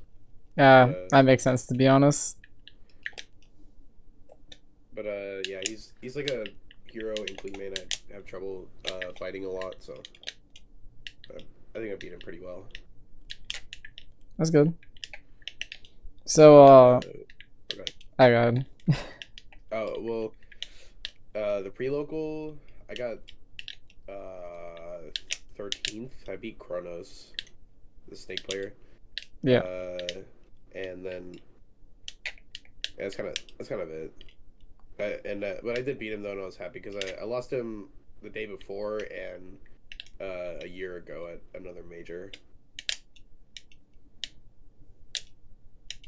Yeah, But, that makes sense to be honest. yeah, he's like a hero Inkling main. I have trouble fighting a lot, so I think I beat him pretty well. That's good. So, Okay. I got. Oh well, the pre-local I got 13th. I beat Kronos, the snake player. Yeah. And then yeah, that's kind of it. But I did beat him though, and I was happy because I lost him the day before and a year ago at another major.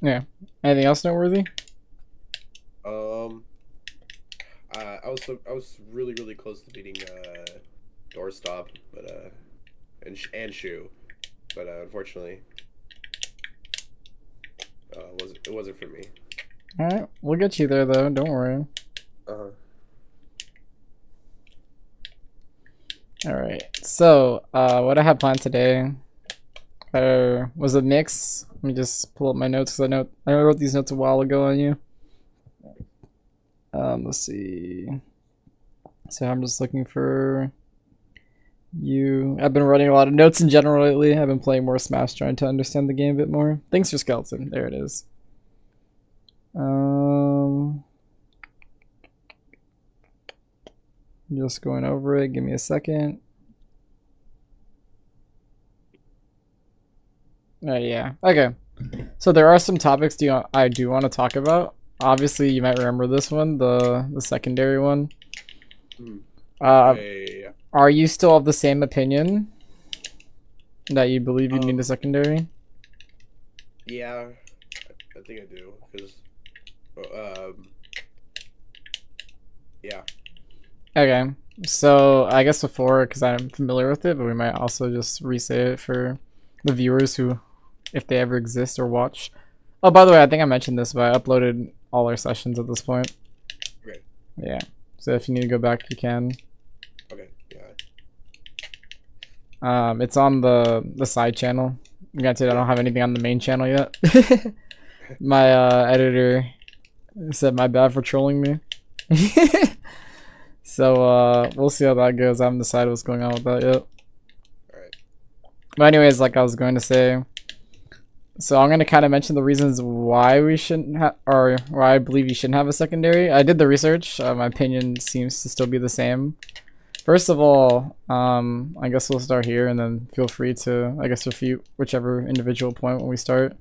Yeah. Anything else noteworthy? Um, I was really close to beating Doorstop, but and Shu, but unfortunately, it wasn't for me. All right, we'll get you there though. Don't worry. Uh-huh. All right. So, what I had planned today was a mix. Let me just pull up my notes because I wrote these notes a while ago on you. Let's see. So I'm just looking for you. I've been writing a lot of notes in general lately. I've been playing more Smash, trying to understand the game a bit more. Thanks for Skeleton. There it is. Just going over it. Give me a second. Oh yeah. Okay. So there are some topics I do want to talk about. Obviously, you might remember this one, the secondary one. Yeah. Are you still of the same opinion that you believe you need a secondary? Yeah, I think I do because yeah. Okay. So I guess before, because I'm familiar with it, but we might also just re-say it for the viewers who, if they ever exist or watch. Oh, by the way, I think I mentioned this, but I uploaded all our sessions at this point. Okay. Yeah. So if you need to go back, you can. Okay. Yeah. It's on the side channel. Granted, I don't have anything on the main channel yet. My editor said my bad for trolling me. So we'll see how that goes. I haven't decided what's going on with that yet. Alright. But anyways, like I was going to say, so I'm going to kind of mention the reasons why we shouldn't have, or why I believe you shouldn't have a secondary. I did the research. My opinion seems to still be the same. First of all, I guess we'll start here and then feel free to, I guess, refute whichever individual point when we start.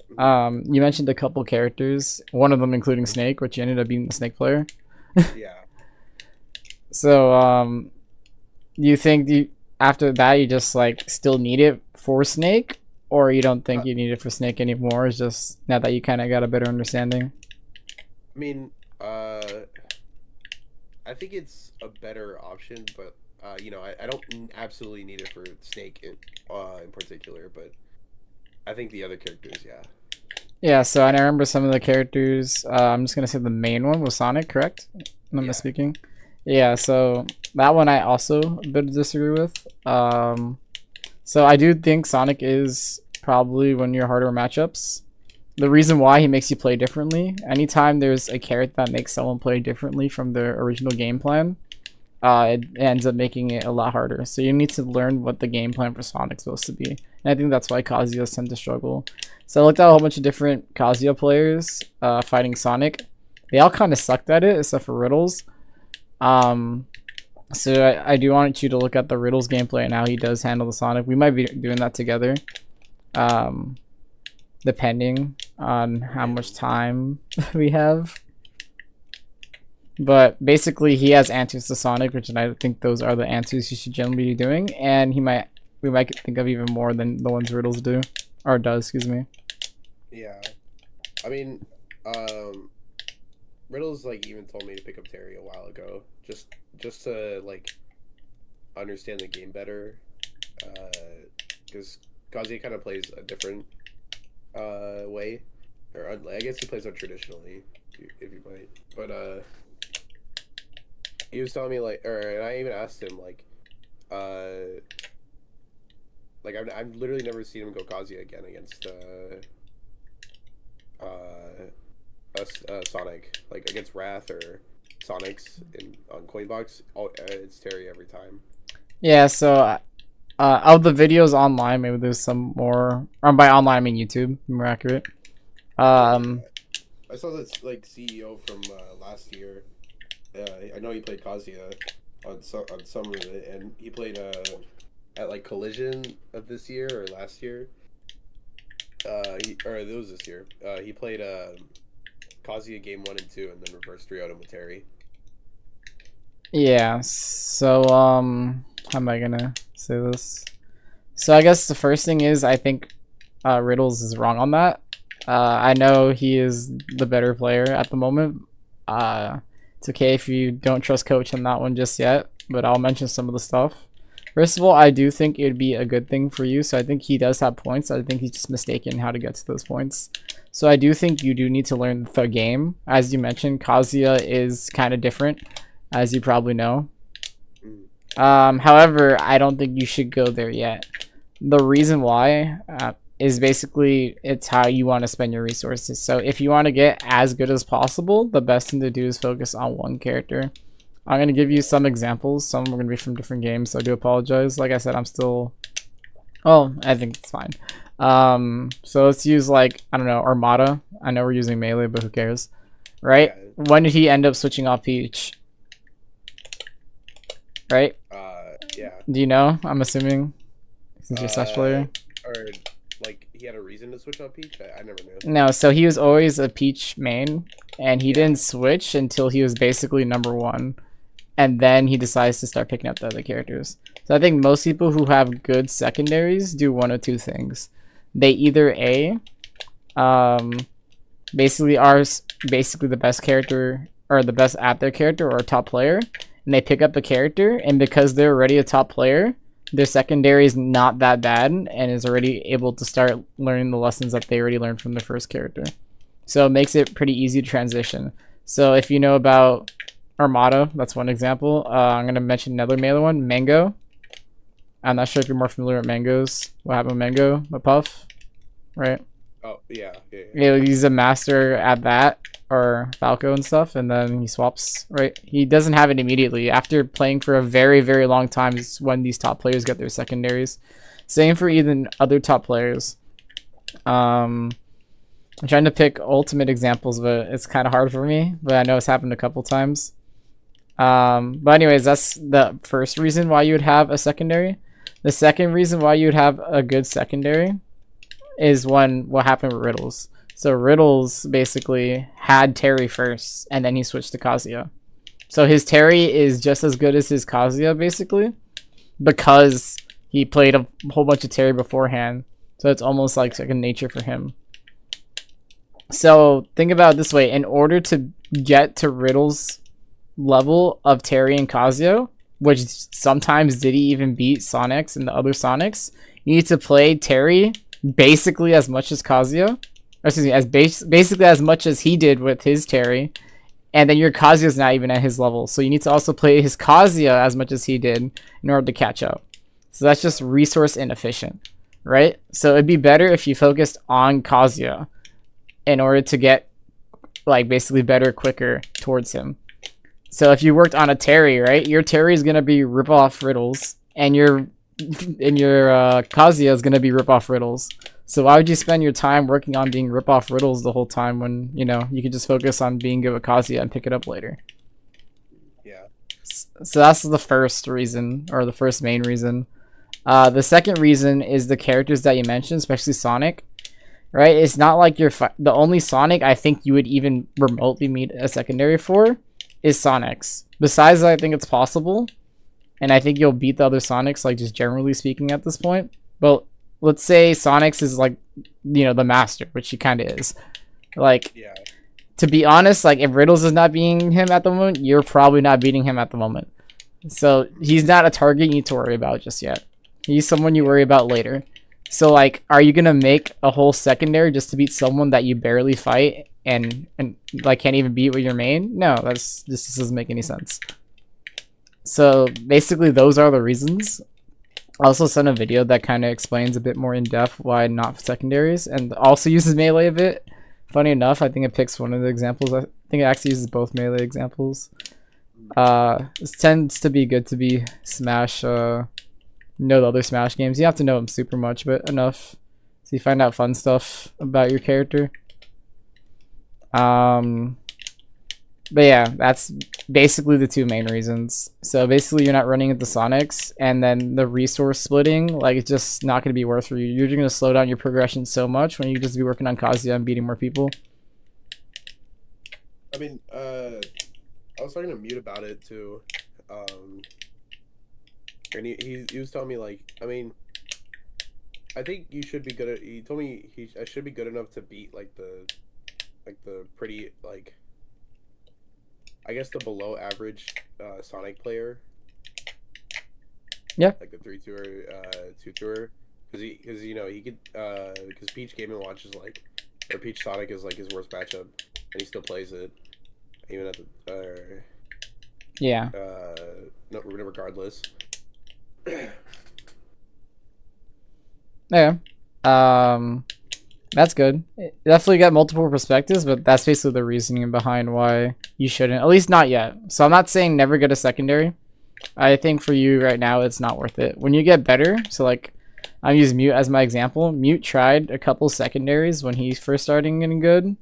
You mentioned a couple characters, one of them including Snake, which you ended up being the Snake player. Yeah. So, do you think after that you just like still need it for Snake, or you don't think you need it for Snake anymore? It's just now that you kind of got a better understanding. I mean, I think it's a better option, but you know, I don't absolutely need it for Snake in particular, but I think the other characters, yeah. Yeah, so I remember some of the characters. I'm just gonna say the main one was Sonic, correct? Am I misspeaking? Yeah, so that one I also a bit disagree with. So I do think Sonic is probably one of your harder matchups. The reason why he makes you play differently, anytime there's a character that makes someone play differently from their original game plan, it ends up making it a lot harder. So you need to learn what the game plan for Sonic's supposed to be. And I think that's why Kazuya tend to struggle. So I looked at a whole bunch of different Kazuya players fighting Sonic. They all kind of sucked at it, except for Riddles. So I do want you to look at the Riddles gameplay and how he does handle the Sonic. We might be doing that together. Depending on how much time we have. But basically, he has answers to Sonic, which I think those are the answers you should generally be doing, and we might think of even more than the ones Riddles do, or does, excuse me. Yeah, I mean, Riddles like even told me to pick up Terry a while ago, just to like understand the game better, because Kazuya kind of plays a different way, or I guess he plays untraditionally, if you might. But he was telling me and I even asked him I've literally never seen him go Kazuya again against Sonic, like against Wrath or Sonics on Coinbox. Oh, it's Terry every time. Yeah, so of the videos online, maybe there's some more. By online, I mean YouTube, more accurate. I saw this like CEO from last year. I know he played Kazuya on some of it, and he played at like Collision of this year or last year. Or it was this year. He played Kazuya game 1 and 2, and then reverse 3 out of Terry. Yeah. So how am I gonna say this? So I guess the first thing is I think Riddles is wrong on that. I know he is the better player at the moment. It's okay if you don't trust Coach on that one just yet, but I'll mention some of the stuff. First of all, I do think it'd be a good thing for you, so I think he does have points. I think he's just mistaken how to get to those points. So I do think you do need to learn the game. As you mentioned, Kazuya is kind of different, as you probably know. However, I don't think you should go there yet. The reason why is basically it's how you want to spend your resources. So if you want to get as good as possible, the best thing to do is focus on one character. I'm going to give you some examples. Some are going to be from different games, so I do apologize. Like I said, I'm still... Oh, I think it's fine. So let's use, like, I don't know, Armada. I know we're using Melee, but who cares? Right? Yeah. When did he end up switching off Peach? Right? Yeah. Do you know? I'm assuming. Since you're such player. Or, like, he had a reason to switch off Peach? I never knew. No, so he was always a Peach main, and he didn't switch until he was basically #1. And then he decides to start picking up the other characters. So I think most people who have good secondaries do one of two things. They either A, basically are the best character, or the best at their character, or a top player, and they pick up a character, and because they're already a top player, their secondary is not that bad, and is already able to start learning the lessons that they already learned from their first character. So it makes it pretty easy to transition. So if you know about Armada, that's one example. I'm going to mention another melee one, Mango. I'm not sure if you're more familiar with Mango's. What happened with Mango? With Puff? Right? Oh, yeah. He's a master at that, or Falco and stuff, and then he swaps, right? He doesn't have it immediately. After playing for a very, very long time is when these top players get their secondaries. Same for even other top players. I'm trying to pick ultimate examples, but it's kind of hard for me, but I know it's happened a couple times. But anyways, that's the first reason why you would have a secondary. The second reason why you would have a good secondary is what happened with Riddles. So Riddles basically had Terry first, and then he switched to Kazuya. So his Terry is just as good as his Kazuya, basically, because he played a whole bunch of Terry beforehand. So it's almost like second nature for him. So think about it this way. In order to get to Riddles' level of Terry and Kazuya, which sometimes did he even beat Sonics and the other Sonics, you need to play Terry basically as much as Kazuya. Or excuse me, basically as much as he did with his Terry. And then your Kazuya's not even at his level. So you need to also play his Kazuya as much as he did in order to catch up. So that's just resource inefficient, right? So it'd be better if you focused on Kazuya in order to get, like, basically better quicker towards him. So if you worked on a Terry, right, your Terry is gonna be rip off Riddles, and your Kazuya is gonna be rip off Riddles. So why would you spend your time working on being rip off Riddles the whole time when, you know, you could just focus on being good with Kazuya and pick it up later? Yeah. So that's the first reason, or the first main reason. The second reason is the characters that you mentioned, especially Sonic. Right? It's not like you're the only Sonic I think you would even remotely meet a secondary for is Sonics. Besides that, I think it's possible, and I think you'll beat the other Sonics, like just generally speaking at this point. But let's say Sonics is like, you know, the master, which he kind of is. Like, Yeah. to be honest, like if Riddles is not beating him at the moment, you're probably not beating him at the moment. So he's not a target you need to worry about just yet. He's someone you worry about later. So like, are you gonna make a whole secondary just to beat someone that you barely fight and like can't even beat with your main? No, this doesn't make any sense. So basically, those are the reasons. I also sent a video that kind of explains a bit more in depth why not secondaries, and also uses melee a bit. Funny enough, I think it picks one of the examples. I think it actually uses both melee examples. This tends to be good to be Smash. Know the other Smash games. You have to know them super much, but enough so you find out fun stuff about your character. But yeah, that's basically the two main reasons. So basically, you're not running into Sonics, and then the resource splitting, like, it's just not going to be worth for you. You're just going to slow down your progression so much when you just be working on Kazuya and beating more people. I mean, I was talking to Mute about it too, and he was telling me, like, I mean, I think you should be good at. He told me I should be good enough to beat like the pretty, like, I guess the below average Sonic player. Yeah. Like the 3-2 2-2er, because you know he could because Peach Game & Watch is like, or Peach Sonic is like his worst matchup, and he still plays it even at the yeah. No, regardless. Yeah. That's good. It definitely got multiple perspectives, but that's basically the reasoning behind why you shouldn't. At least not yet. So I'm not saying never get a secondary. I think for you right now, it's not worth it. When you get better, so like, I'm using Mute as my example. Mute tried a couple secondaries when he's first starting getting good.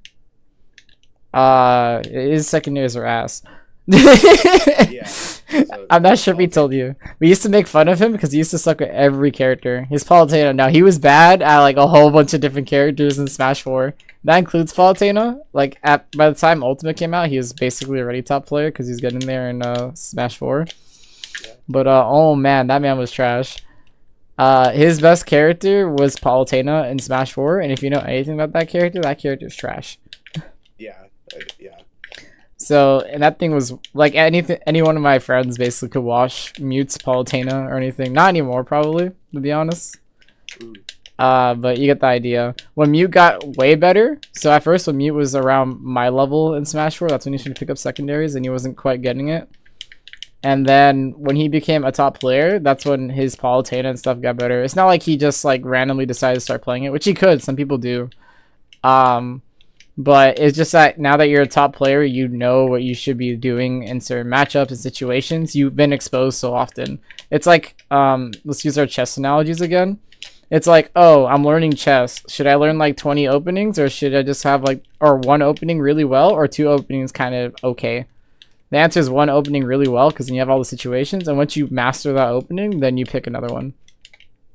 His secondaries are ass. Yeah. So, I'm not sure if he told you. We used to make fun of him because he used to suck at every character. His Palutena, now he was bad at like a whole bunch of different characters in Smash 4. That includes Palutena. Like by the time Ultimate came out, he was basically already top player because he's getting there in Smash 4. Yeah. But oh man, that man was trash. His best character was Palutena in Smash 4, and if you know anything about that character is trash. Yeah. Yeah. So, and that thing was like any one of my friends basically could watch Mute's Palutena or anything. Not anymore, probably, to be honest. But you get the idea. When Mute got way better, so at first when Mute was around my level in Smash 4, that's when he should pick up secondaries, and he wasn't quite getting it. And then when he became a top player, that's when his Palutena and stuff got better. It's not like he just like randomly decided to start playing it, which he could. Some people do. But it's just that now that you're a top player, you know what you should be doing in certain matchups and situations. You've been exposed so often. It's like, let's use our chess analogies again. It's like, oh, I'm learning chess. Should I learn like 20 openings, or should I just have like, or one opening really well, or two openings kind of okay? The answer is one opening really well, because then you have all the situations, and once you master that opening, then you pick another one.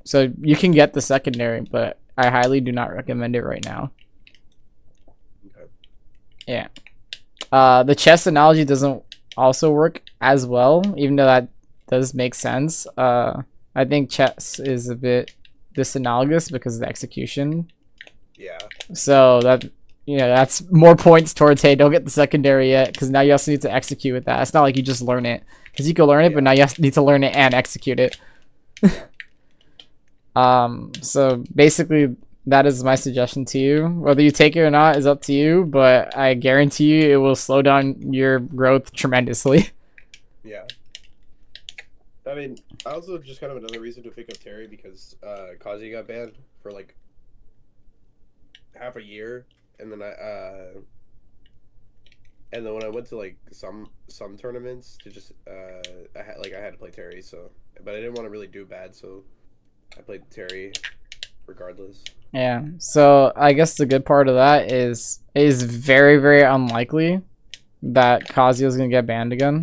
So you can get the secondary, but I highly do not recommend it right now. Yeah. The chess analogy doesn't also work as well, even though that does make sense. I think chess is a bit disanalogous because of the execution. Yeah. So that, you know, that's more points towards, hey, don't get the secondary yet, because now you also need to execute with that. It's not like you just learn it, because you can learn it, but now you need to learn it and execute it. So basically, that is my suggestion to you. Whether you take it or not is up to you, but I guarantee you it will slow down your growth tremendously. Yeah. I mean, I also just kind of another reason to pick up Terry because Kazuya got banned for like half a year, and then when I went to like some tournaments to just I had to play Terry, so, but I didn't want to really do bad, so I played Terry regardless. Yeah, so I guess the good part of that is it is very, very unlikely that Kazuya is going to get banned again.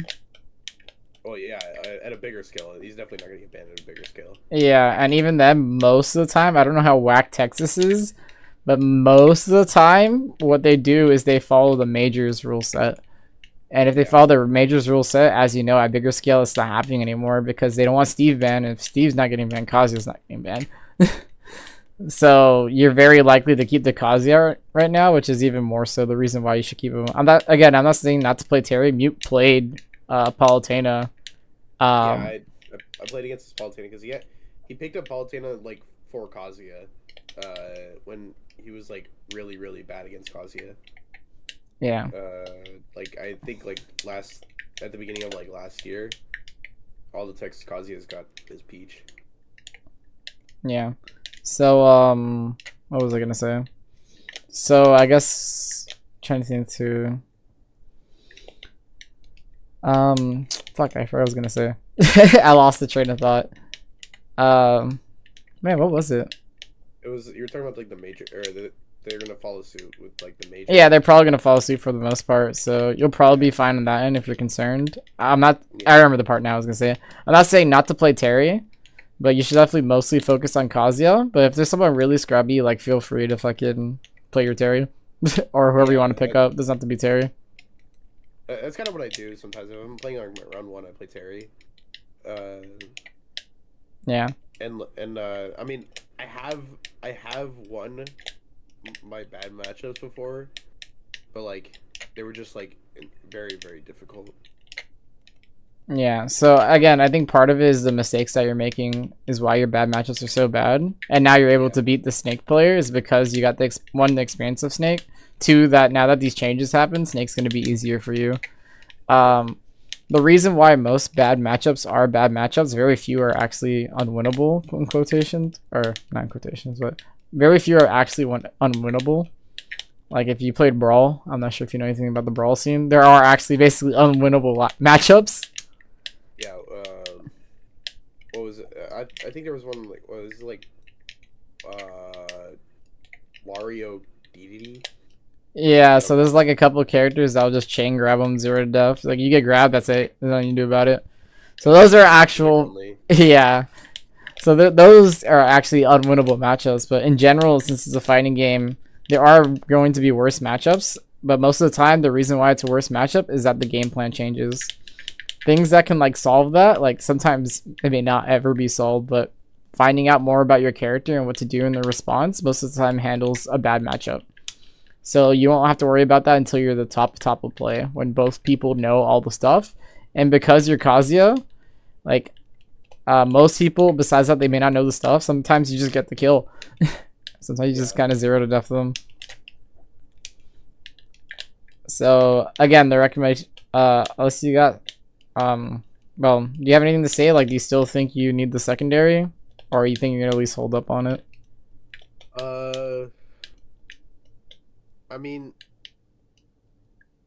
Oh yeah, at a bigger scale. He's definitely not going to get banned at a bigger scale. Yeah, and even then, most of the time, I don't know how whack Texas is, but most of the time, what they do is they follow the majors rule set. And if they Yeah. follow the majors rule set, as you know, at bigger scale, it's not happening anymore because they don't want Steve banned. If Steve's not getting banned, Kazuya's not getting banned. So you're very likely to keep the Kazuya right now, which is even more so the reason why you should keep him. I'm not saying not to play Terry. Mute played Palutena. Yeah, Um, I played against this Palutena because he picked up Palutena like for Kazuya, when he was like really really bad against Kazuya. yeah. Like I think like at the beginning of like last year, all the Texas Kazuya's got his Peach. Yeah. So, what was I gonna say? So, I guess trying to think to fuck, I forgot what I was gonna say. I lost the train of thought. Man, what was it? It was you were talking about like the major or they're gonna follow suit with like the major. Yeah, they're probably gonna follow suit for the most part, so you'll probably be fine on that end if you're concerned. I'm not. I remember the part now. I was gonna say. I'm not saying not to play Terry, but you should definitely mostly focus on Kazuya. But if there's someone really scrubby, like feel free to fucking play your Terry, or whoever you want to pick up. Doesn't have to be Terry. That's kind of what I do sometimes. If I'm playing on round one, I play Terry. Yeah. And I mean, I have won my bad matchups before, but like they were just like very very difficult. Yeah, so again, I think part of it is the mistakes that you're making is why your bad matchups are so bad. And now you're able to beat the Snake player is because you got the the experience of Snake. Two, that now that these changes happen, Snake's going to be easier for you. The reason why most bad matchups are bad matchups, very few are actually unwinnable, in quotations, or not in quotations, but very few are actually unwinnable. Like if you played Brawl, I'm not sure if you know anything about the Brawl scene, there are actually basically unwinnable matchups. Yeah. What was it? I think there was one like what was it like, Wario DDD. Yeah, so there's like a couple of characters that'll just chain grab them 0 to death. Like you get grabbed, that's it. There's nothing you can do about it. So those are actual, yeah. So those are actually unwinnable matchups. But in general, since it's a fighting game, there are going to be worse matchups. But most of the time, the reason why it's a worse matchup is that the game plan changes. Things that can like solve that, like sometimes it may not ever be solved, but finding out more about your character and what to do in the response most of the time handles a bad matchup. So you won't have to worry about that until you're the top of play, when both people know all the stuff. And because you're Kazuya, like most people, besides that they may not know the stuff, sometimes you just get the kill. Sometimes you just kind of 0 to death them. So again, the recommendation, unless you got, well, do you have anything to say? Like, do you still think you need the secondary, or you think you're gonna at least hold up on it? I mean,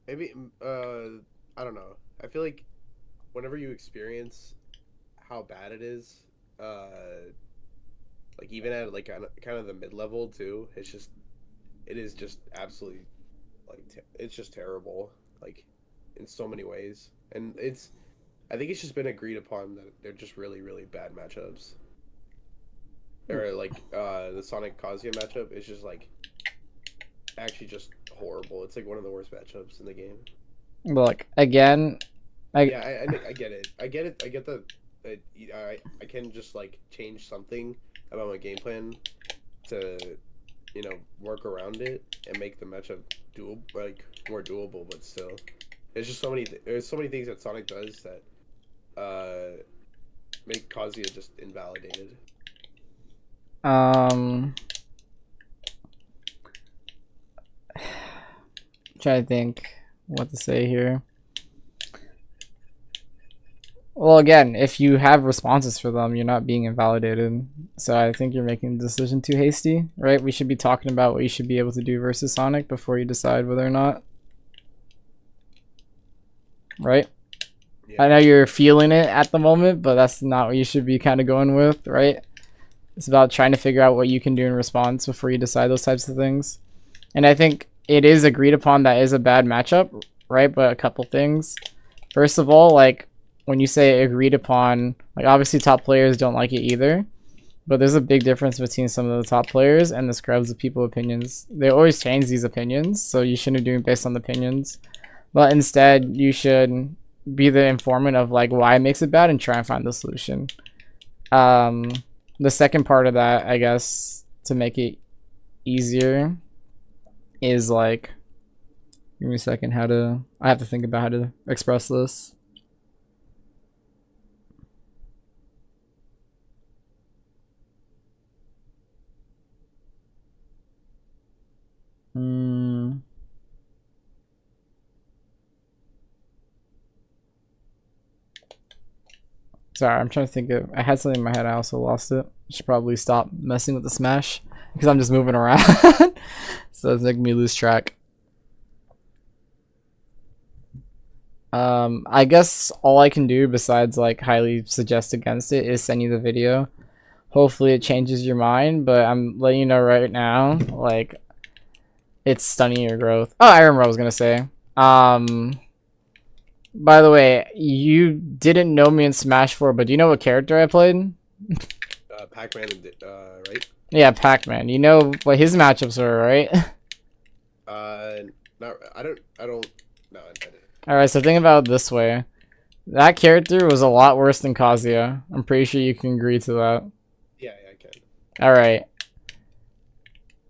maybe, I don't know. I feel like whenever you experience how bad it is, like even at like kind of the mid level too, it is just absolutely like it's just terrible, like in so many ways, and I think it's just been agreed upon that they're just really really bad matchups. Or like the Sonic Kazuya matchup is just like actually just horrible. It's like one of the worst matchups in the game. Look, again, I get it. I get it. I get that. I can just like change something about my game plan to, work around it and make the matchup more doable. But still, there's just there's so many things that Sonic does that make Kazuya just invalidated. Trying to think what to say here. Well, again, if you have responses for them, you're not being invalidated. So I think you're making the decision too hasty, right? We should be talking about what you should be able to do versus Sonic before you decide whether or not. Right? Yeah. I know you're feeling it at the moment, but that's not what you should be kind of going with, right? It's about trying to figure out what you can do in response before you decide those types of things. And I think it is agreed upon that is a bad matchup, right? But a couple things. First of all, like when you say agreed upon, like obviously top players don't like it either. But there's a big difference between some of the top players and the scrubs of people opinions. They always change these opinions, so you shouldn't do it based on the opinions. But instead, you should be the informant of like why it makes it bad and try and find the solution. Um, the second part of that, I guess, to make it easier, is like, give me a second. I have to think about how to express this. Hmm. Sorry, I'm trying to think of. I had something in my head. I also lost it. I should probably stop messing with the Smash because I'm just moving around. So it's making me lose track. I guess all I can do besides like highly suggest against it is send you the video. Hopefully it changes your mind, but I'm letting you know right now, like, it's stunning your growth. Oh, I remember what I was gonna say. By the way, you didn't know me in Smash 4, but do you know what character I played? Pac-Man, right? Yeah, Pac-Man. You know what his matchups were, right? No, I don't. No, I didn't. Alright, so think about it this way. That character was a lot worse than Kazuya. I'm pretty sure you can agree to that. Yeah, I can. Alright.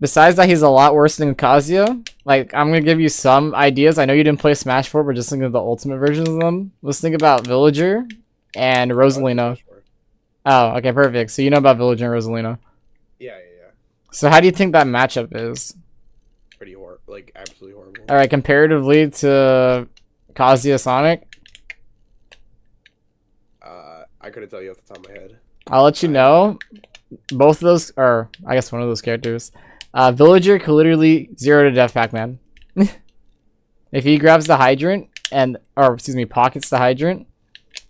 Besides that, he's a lot worse than Kazuya. Like, I'm gonna give you some ideas. I know you didn't play Smash 4, but just think of the ultimate versions of them. Let's think about Villager and Rosalina. Oh, okay, perfect. So you know about Villager and Rosalina. Yeah. So how do you think that matchup is? Pretty horrible. Like, absolutely horrible. Alright, comparatively to Kazuya Sonic, I couldn't tell you off the top of my head. I'll let you know. Both of those, or I guess one of those characters. Villager could literally 0 to death Pac-Man. If he grabs the hydrant or excuse me, pockets the hydrant,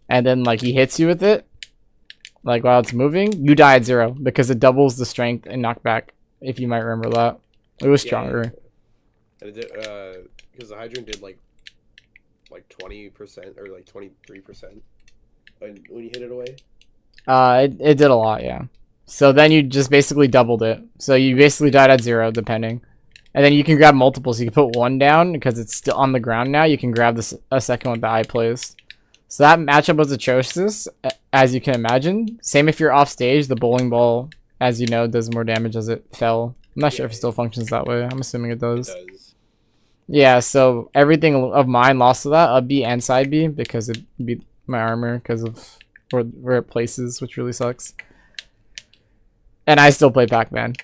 and then like he hits you with it, like while it's moving, you die at 0 because it doubles the strength and knockback. If you might remember that, it was stronger. Yeah. And it did, because the hydrant did like 20% or like 23% when you hit it away. It did a lot, yeah. So then you just basically doubled it. So you basically died at 0, depending. And then you can grab multiples. You can put one down because it's still on the ground now. You can grab a second one that I placed. So that matchup was atrocious, as you can imagine. Same if you're off stage. The bowling ball, as you know, does more damage as it fell. I'm not sure if it still functions that way. I'm assuming it does. It does. Yeah, so everything of mine lost to that, up B and side B, because it beat my armor because of where it places, which really sucks. And I still play Pac-Man.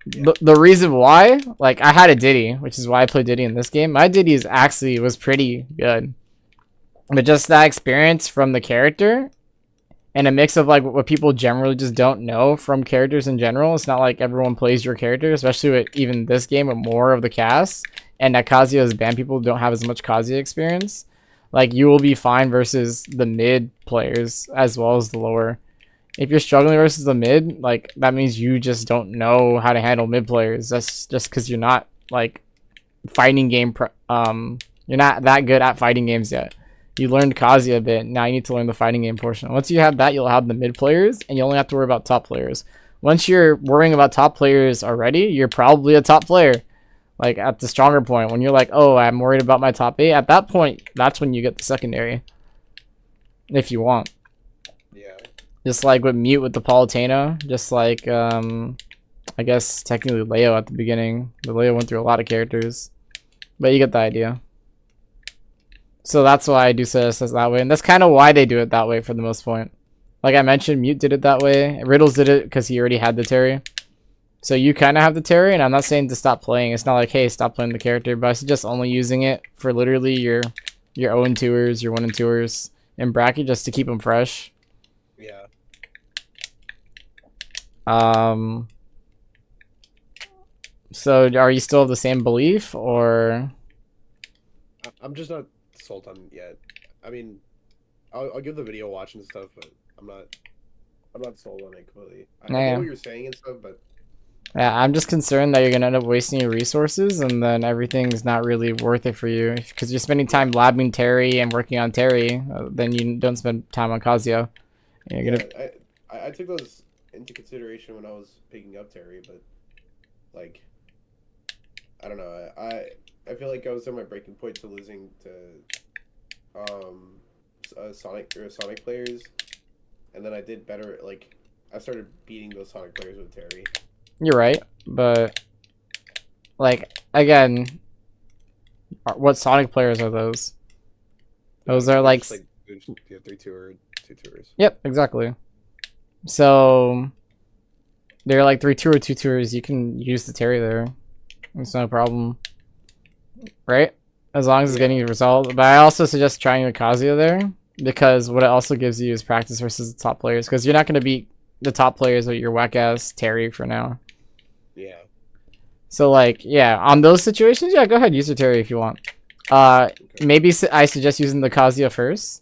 Yeah. The reason why, like, I had a Diddy, which is why I played Diddy in this game. My Diddy was pretty good. But just that experience from the character and a mix of like what people generally just don't know from characters in general. It's not like everyone plays your character, especially with even this game with more of the cast. And that Kazuya's band people don't have as much Kazuya experience. Like, you will be fine versus the mid players as well as the lower. If you're struggling versus the mid, like, that means you just don't know how to handle mid players. That's just because you're not like fighting game. You're not that good at fighting games yet. You learned Kazuya a bit. Now you need to learn the fighting game portion. Once you have that, you'll have the mid players, and you only have to worry about top players. Once you're worrying about top players already, you're probably a top player. Like, at the stronger point, when you're like, oh, I'm worried about my top 8, at that point, that's when you get the secondary. If you want. Yeah. Just like with Mute with the Palutena, just like, I guess technically Leo at the beginning. The Leo went through a lot of characters. But you get the idea. So that's why I do say it that way. And that's kind of why they do it that way for the most point. Like I mentioned, Mute did it that way. Riddles did it because he already had the Terry. So you kind of have the Terry, and I'm not saying to stop playing. It's not like, hey, stop playing the character, but I suggest only using it for literally your 0-2ers, your 1-2ers in bracket just to keep them fresh. Yeah. So are you still of the same belief, or? I'm just not sold on it yet. I mean, I'll give the video a watch and stuff, but I'm not sold on it completely. I get what you're saying and stuff, but yeah, I'm just concerned that you're gonna end up wasting your resources, and then everything's not really worth it for you because you're spending time labbing Terry and working on Terry. Then you don't spend time on Kazuya. I took those into consideration when I was picking up Terry, but like, I don't know. I feel like I was at my breaking point to losing to Sonic players, and then I did better. Like I started beating those Sonic players with Terry. You're right, but like again, what Sonic players are those? Those are They're like, just like yeah, 2 tours. yep, exactly. So they're like 3-2 or 2 tours. You can use the Terry there. It's no problem, right? As long as it's getting a result. But I also suggest trying with Kazuya there, because what it also gives you is practice versus the top players. Because you're not going to beat the top players with your whack ass Terry for now. Yeah. So like, yeah, on those situations, yeah, go ahead, use your Terry if you want. Maybe I suggest using the Kazuya first,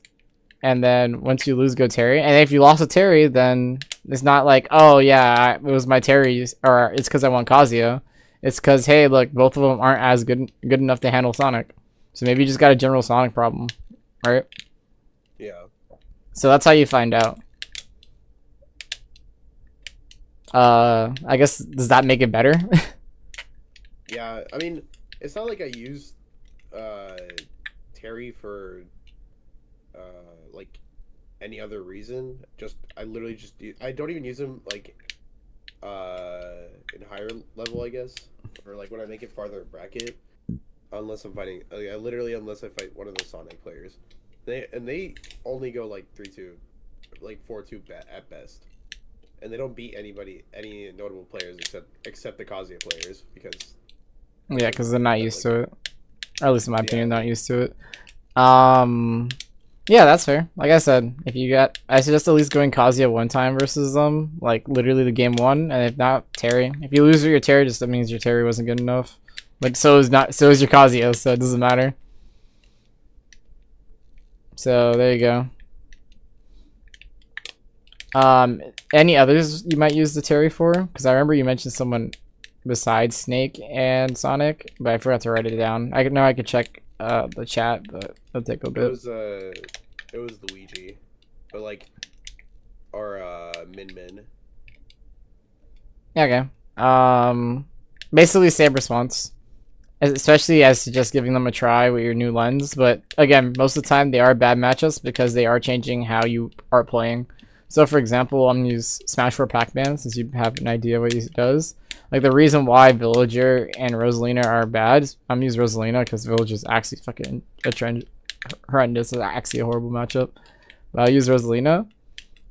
and then once you lose, go Terry. And if you lost a Terry, then it's not like, oh yeah, it was my Terry, or it's because I want Kazuya. It's because, hey, look, both of them aren't as good enough to handle Sonic. So maybe you just got a general Sonic problem, right? Yeah. So that's how you find out. I guess, does that make it better? Yeah, I mean, it's not like I used Terry for like any other reason. Just I literally just I don't even use him like in higher level, I guess, or like when I make it farther bracket, unless I'm fighting. I literally unless I fight one of the Sonic players, they only go like 3-2, like 4-2 at best. And they don't beat any notable players except the Kazuya players because Yeah, because they're not used to it. Or at least in my opinion, yeah. not used to it. Yeah, that's fair. Like I said, if you got, I suggest at least going Kazuya one time versus them, like literally the game one, and if not, Terry. If you lose with your Terry, just that means your Terry wasn't good enough. But so is your Kazuya, so it doesn't matter. So there you go. Any others you might use the Terry for? Because I remember you mentioned someone besides Snake and Sonic, but I forgot to write it down. I know I could check the chat, but it'll take a bit. It was Luigi, but like, or Min. Okay. Basically same response, especially as to just giving them a try with your new lens. But again, most of the time they are bad matchups because they are changing how you are playing. So for example, I'm gonna use Smash 4 Pac-Man since you have an idea what he does. Like the reason why Villager and Rosalina are bad, I'm gonna use Rosalina because Villager's actually fucking horrendous. It's actually a horrible matchup. But I'll use Rosalina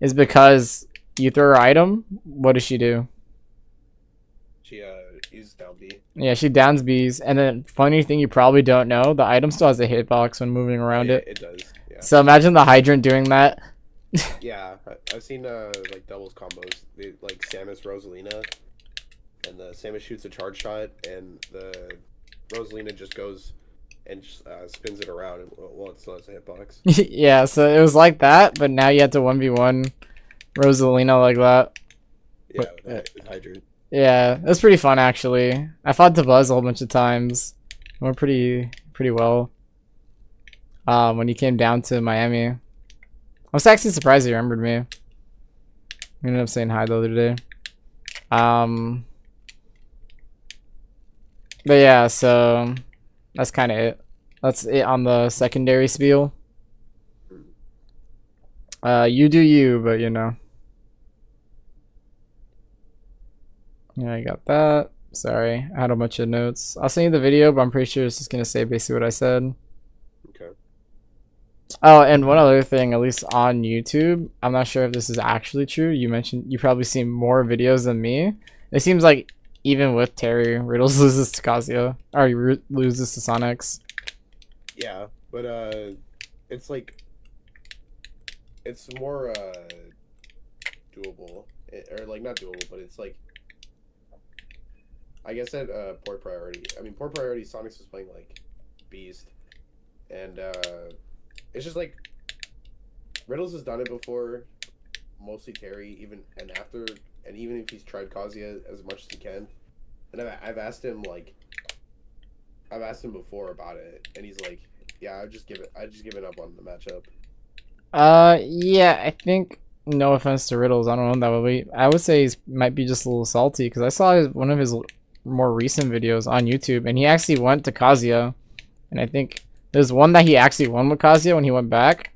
is because you throw her item, what does she do? She uses down B. Yeah, she downs bees, and then funny thing you probably don't know, the item still has a hitbox when moving around it. It does. Yeah. So imagine the hydrant doing that. Yeah, I've seen like doubles combos. Like Samus Rosalina, and the Samus shoots a charge shot, and the Rosalina just goes and spins it around while it still has a hitbox. Yeah, so it was like that, but now you have to 1v1 Rosalina like that. Yeah, with hydrant. Yeah, it was pretty fun actually. I fought Buzz a whole bunch of times. Went pretty well. When he came down to Miami. I was actually surprised he remembered me. We ended up saying hi the other day. But yeah, so that's kind of it. That's it on the secondary spiel. You do you, but you know. Yeah, I got that. Sorry, I had a bunch of notes. I'll send you the video, but I'm pretty sure it's just gonna say basically what I said. Okay. Oh, and one other thing, at least on YouTube, I'm not sure if this is actually true. You mentioned you probably seen more videos than me. It seems like even with Terry, Riddles loses to Kazuya, or he loses to Sonics. Yeah, but it's like it's more doable, or like not doable, but it's like I guess at poor priority. I mean, poor priority. Sonics was playing like Beast, and it's just like Riddles has done it before, mostly Terry, even if he's tried Kazuya as much as he can, and I've asked him before about it, and he's like, yeah, I just given up on the matchup. Yeah, I think, no offense to Riddles, I don't know that way. I would say he might be just a little salty because I saw one of his more recent videos on YouTube, and he actually went to Kazuya, and I think there's one that he actually won with Kazuya when he went back,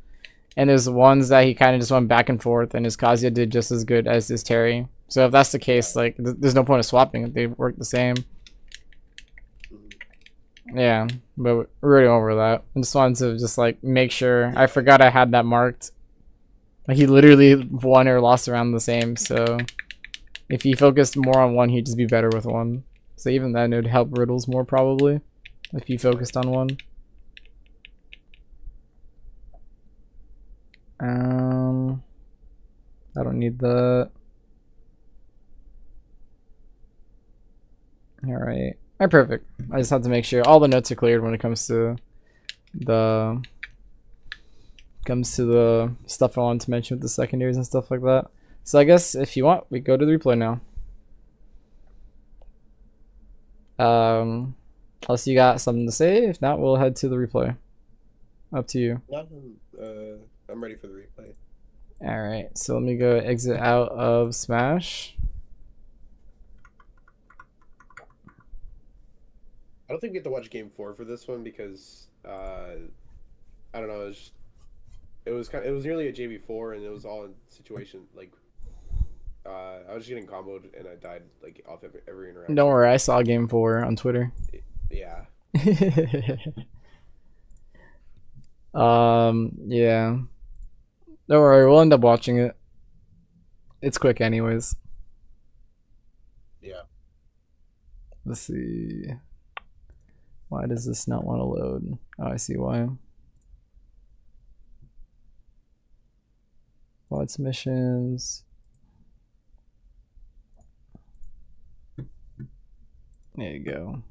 and there's ones that he kind of just went back and forth, and his Kazuya did just as good as his Terry. So if that's the case, like, there's no point of swapping. They work the same. Yeah, but we're already over that. I just wanted to just like make sure. I forgot I had that marked. Like, he literally won or lost around the same, so if he focused more on one, he'd just be better with one. So even then, it would help Riddles more probably if he focused on one. I don't need that. Alright. Alright, perfect. I just have to make sure all the notes are cleared when it comes to the stuff I wanted to mention with the secondaries and stuff like that. So I guess if you want, we go to the replay now. Unless you got something to say. If not, we'll head to the replay. Up to you. I'm ready for the replay. Alright, so let me go exit out of Smash. I don't think we have to watch game 4 for this one because I don't know. It was nearly a JV4, and it was all in situation like I was just getting comboed and I died like off every interaction. Don't worry, I saw game 4 on Twitter. Yeah. Yeah. Don't worry, we'll end up watching it. It's quick anyways. Yeah. Let's see. Why does this not want to load? Oh, I see why. What's missions? There you go.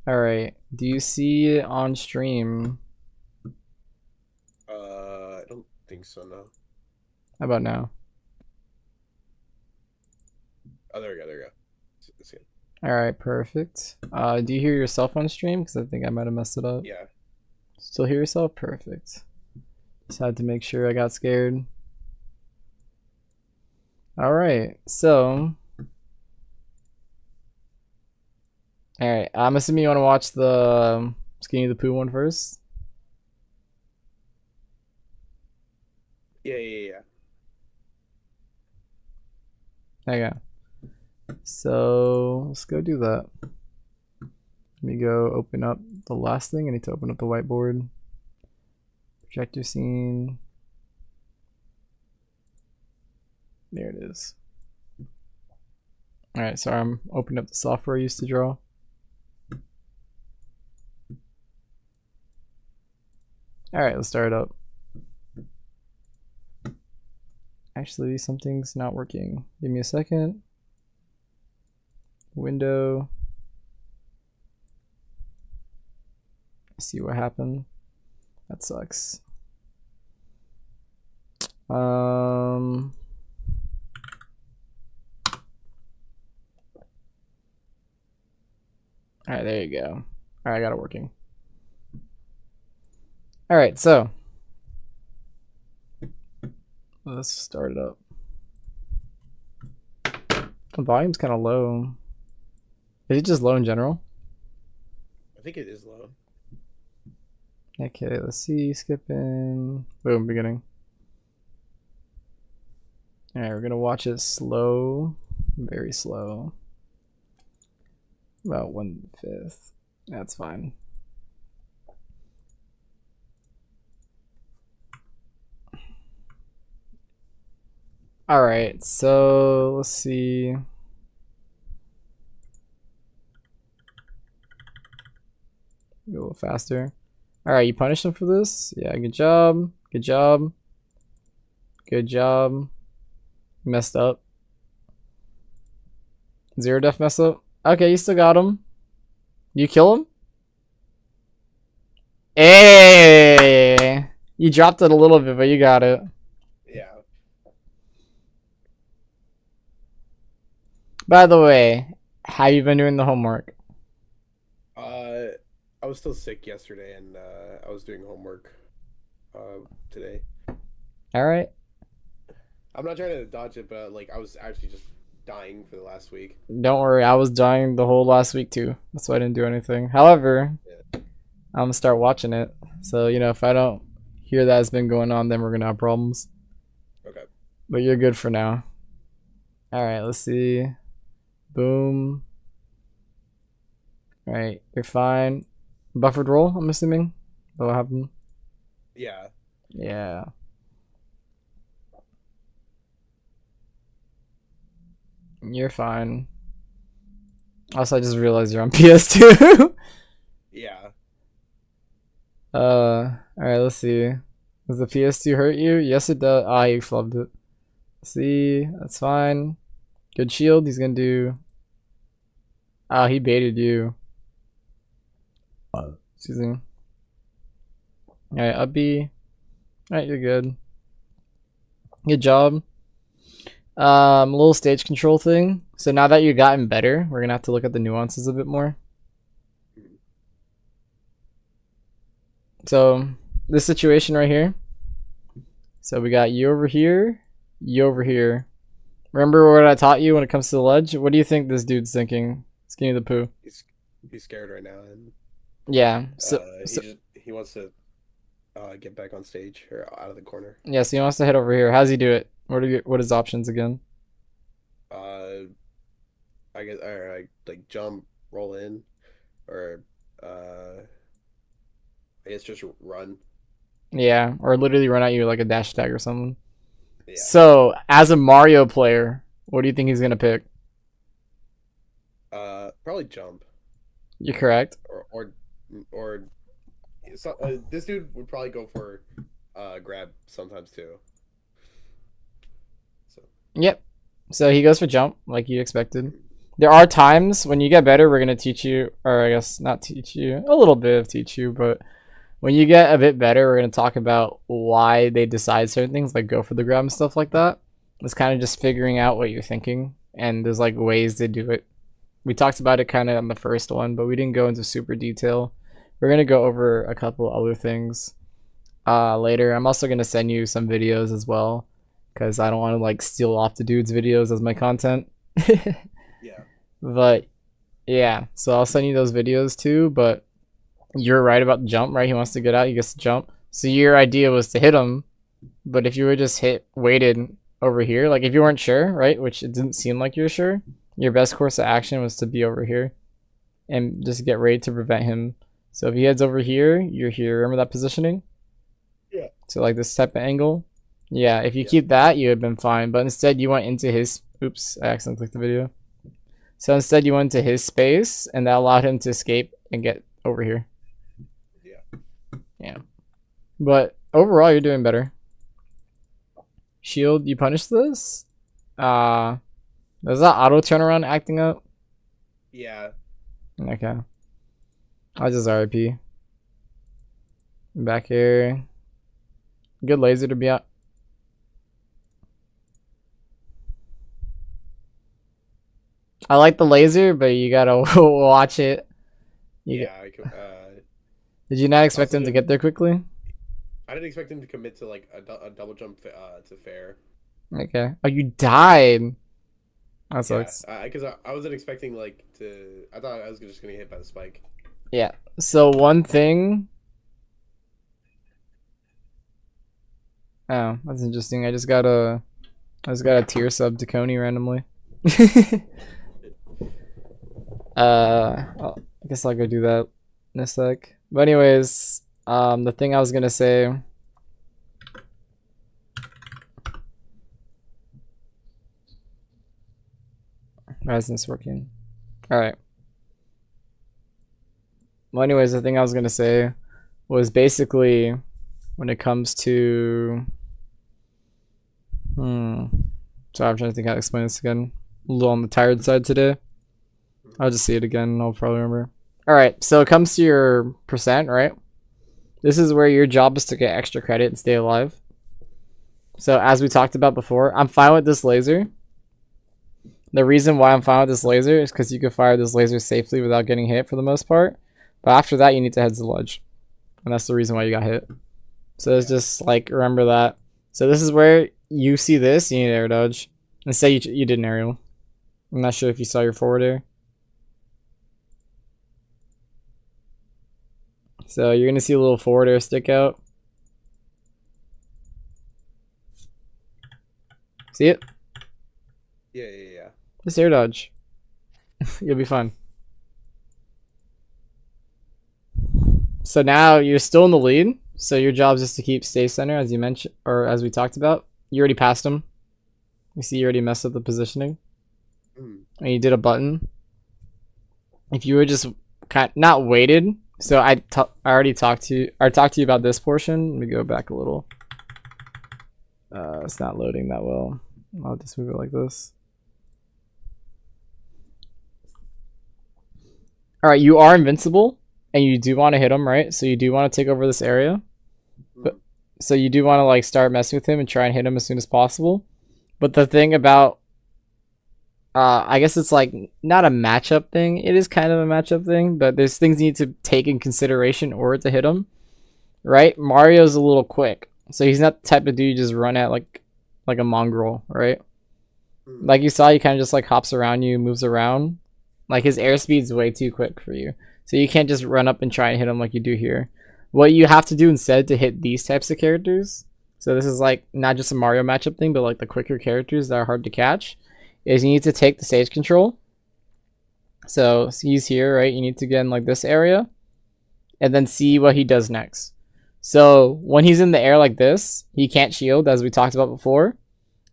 Alright, do you see it on stream? I don't think so, no. How about now? Oh, there we go, there we go. It's good. Alright, perfect. Do you hear yourself on stream? Because I think I might have messed it up. Yeah. Still hear yourself? Perfect. Just had to make sure I got scared. Alright, so... Alright, I'm assuming you want to watch the Skinny the Pooh one first? Yeah. Okay. So, let's go do that. Let me go open up the last thing. I need to open up the whiteboard. Projector scene. There it is. Alright, sorry, I'm opening up the software I used to draw. Alright, let's start it up. Actually, something's not working. Give me a second. Window. See what happened. That sucks. Alright, there you go. Alright, I got it working. Alright, so let's start it up. The volume's kind of low. Is it just low in general? I think it is low. Okay, let's see. Skipping. Boom, beginning. Alright, we're gonna watch it slow. Very slow. About 1/5. That's fine. Alright, so let's see. Go a little faster. Alright, you punished him for this? Yeah, good job. Good job. Good job. Messed up. Zero def mess up? Okay, you still got him. You kill him? Hey! You dropped it a little bit, but you got it. Yeah. By the way, have you been doing the homework? I was still sick yesterday, and I was doing homework today. All right. I'm not trying to dodge it, but like I was actually just dying for the last week. Don't worry, I was dying the whole last week too. That's why I didn't do anything. However, Yeah. I'm gonna start watching it. So, if I don't hear that it's been going on, then we're gonna have problems. Okay. But you're good for now. Alright, let's see. Boom. Alright, you're fine. Buffered roll, I'm assuming. That'll happen. Yeah. Yeah. You're fine. Also, I just realized you're on PS2. Yeah. Alright, let's see. Does the PS2 hurt you? Yes, it does. Ah, you flubbed it. See, that's fine. Good shield. He's gonna do. Ah, he baited you. Excuse me. Alright, up B. Alright, you're good. Good job. A little stage control thing. So now that you've gotten better, we're gonna have to look at the nuances a bit more. So this situation right here. So we got you over here, you over here. Remember what I taught you when it comes to the ledge? What do you think this dude's thinking? Skinny the Pooh. He's scared right now, and Yeah. he wants to get back on stage or out of the corner. Yeah, so he wants to head over here. How's he do it? What are his options again? I guess or like jump, roll in, or I guess just run. Yeah, or literally run at you like a dash attack or something. Yeah. So, as a Mario player, what do you think he's gonna pick? Probably jump. You're correct. Or so, this dude would probably go for grab sometimes too. So Yep. So he goes for jump, like you expected. There are times when you get better, we're gonna teach you, or I guess not teach you, a little bit of teach you, but when you get a bit better, we're gonna talk about why they decide certain things, like go for the grab and stuff like that. It's kind of just figuring out what you're thinking, and there's like ways to do it. We talked about it kind of on the first one, but we didn't go into super detail. We're gonna go over a couple other things later. I'm also gonna send you some videos as well, because I don't want to like steal off the dude's videos as my content. yeah. But yeah, so I'll send you those videos too. But you're right about the jump, right? He wants to get out, he gets to jump. So your idea was to hit him, but if you were just waited over here, like if you weren't sure, right? Which it didn't seem like you were sure. Your best course of action was to be over here and just get ready to prevent him. So if he heads over here, you're here. Remember that positioning? Yeah. So like this type of angle. Yeah, if you keep that, you would have been fine. But instead, you went into his. Oops, I accidentally clicked the video. So instead, you went into his space, and that allowed him to escape and get over here. Yeah. Yeah. But overall, you're doing better. Shield, you punished this? Does that auto turnaround acting up? Yeah. Okay. I'll just RIP. Back here. Good laser to be out. I like the laser, but you gotta watch it. Yeah. Did you not expect him to get there quickly? I didn't expect him to commit to like a double jump to fair. Okay. Oh, you died. That sucks. Yeah, because I wasn't expecting like to. I thought I was just gonna get hit by the spike. Yeah. So one thing. Oh, that's interesting. I just got a tier sub to Coney randomly. I guess I'll go do that in a sec. But anyways, the thing I was gonna say. Why isn't this working? Alright. Well, anyways, the thing I was gonna say was basically when it comes to sorry, I'm trying to think how to explain this again. A little on the tired side today. I'll just see it again and I'll probably remember. Alright, so it comes to your percent, right? This is where your job is to get extra credit and stay alive. So as we talked about before, I'm fine with this laser. The reason why I'm fine with this laser is because you can fire this laser safely without getting hit for the most part. But after that, you need to head to the ledge. And that's the reason why you got hit. So it's just like, remember that. So this is where you see this, you need air dodge. And say you did an aerial. I'm not sure if you saw your forward air. So you're going to see a little forward air stick out. See it? Yeah. Just air dodge. You'll be fine. So now you're still in the lead. So your job is just to keep stay center, as you mentioned, or as we talked about. You already passed him. You see you already messed up the positioning. And you did a button. If you were just not waited. So I already talked to you. I talked to you about this portion. Let me go back a little. It's not loading that well. I'll just move it like this. Alright, you are invincible, and you do want to hit him, right? So you do want to take over this area. But so you do want to like start messing with him and try and hit him as soon as possible. But the thing about I guess it's like not a matchup thing. It is kind of a matchup thing, but there's things you need to take in consideration in order to hit him. Right? Mario's a little quick. So he's not the type of dude you just run at like a mongrel, right? Like you saw, he kind of just like hops around you, moves around. Like his airspeed's way too quick for you. So you can't just run up and try and hit him like you do here. What you have to do instead to hit these types of characters, so this is like not just a Mario matchup thing, but like the quicker characters that are hard to catch, is you need to take the stage control. So he's here, right? You need to get in like this area and then see what he does next. So when he's in the air like this, he can't shield, as we talked about before.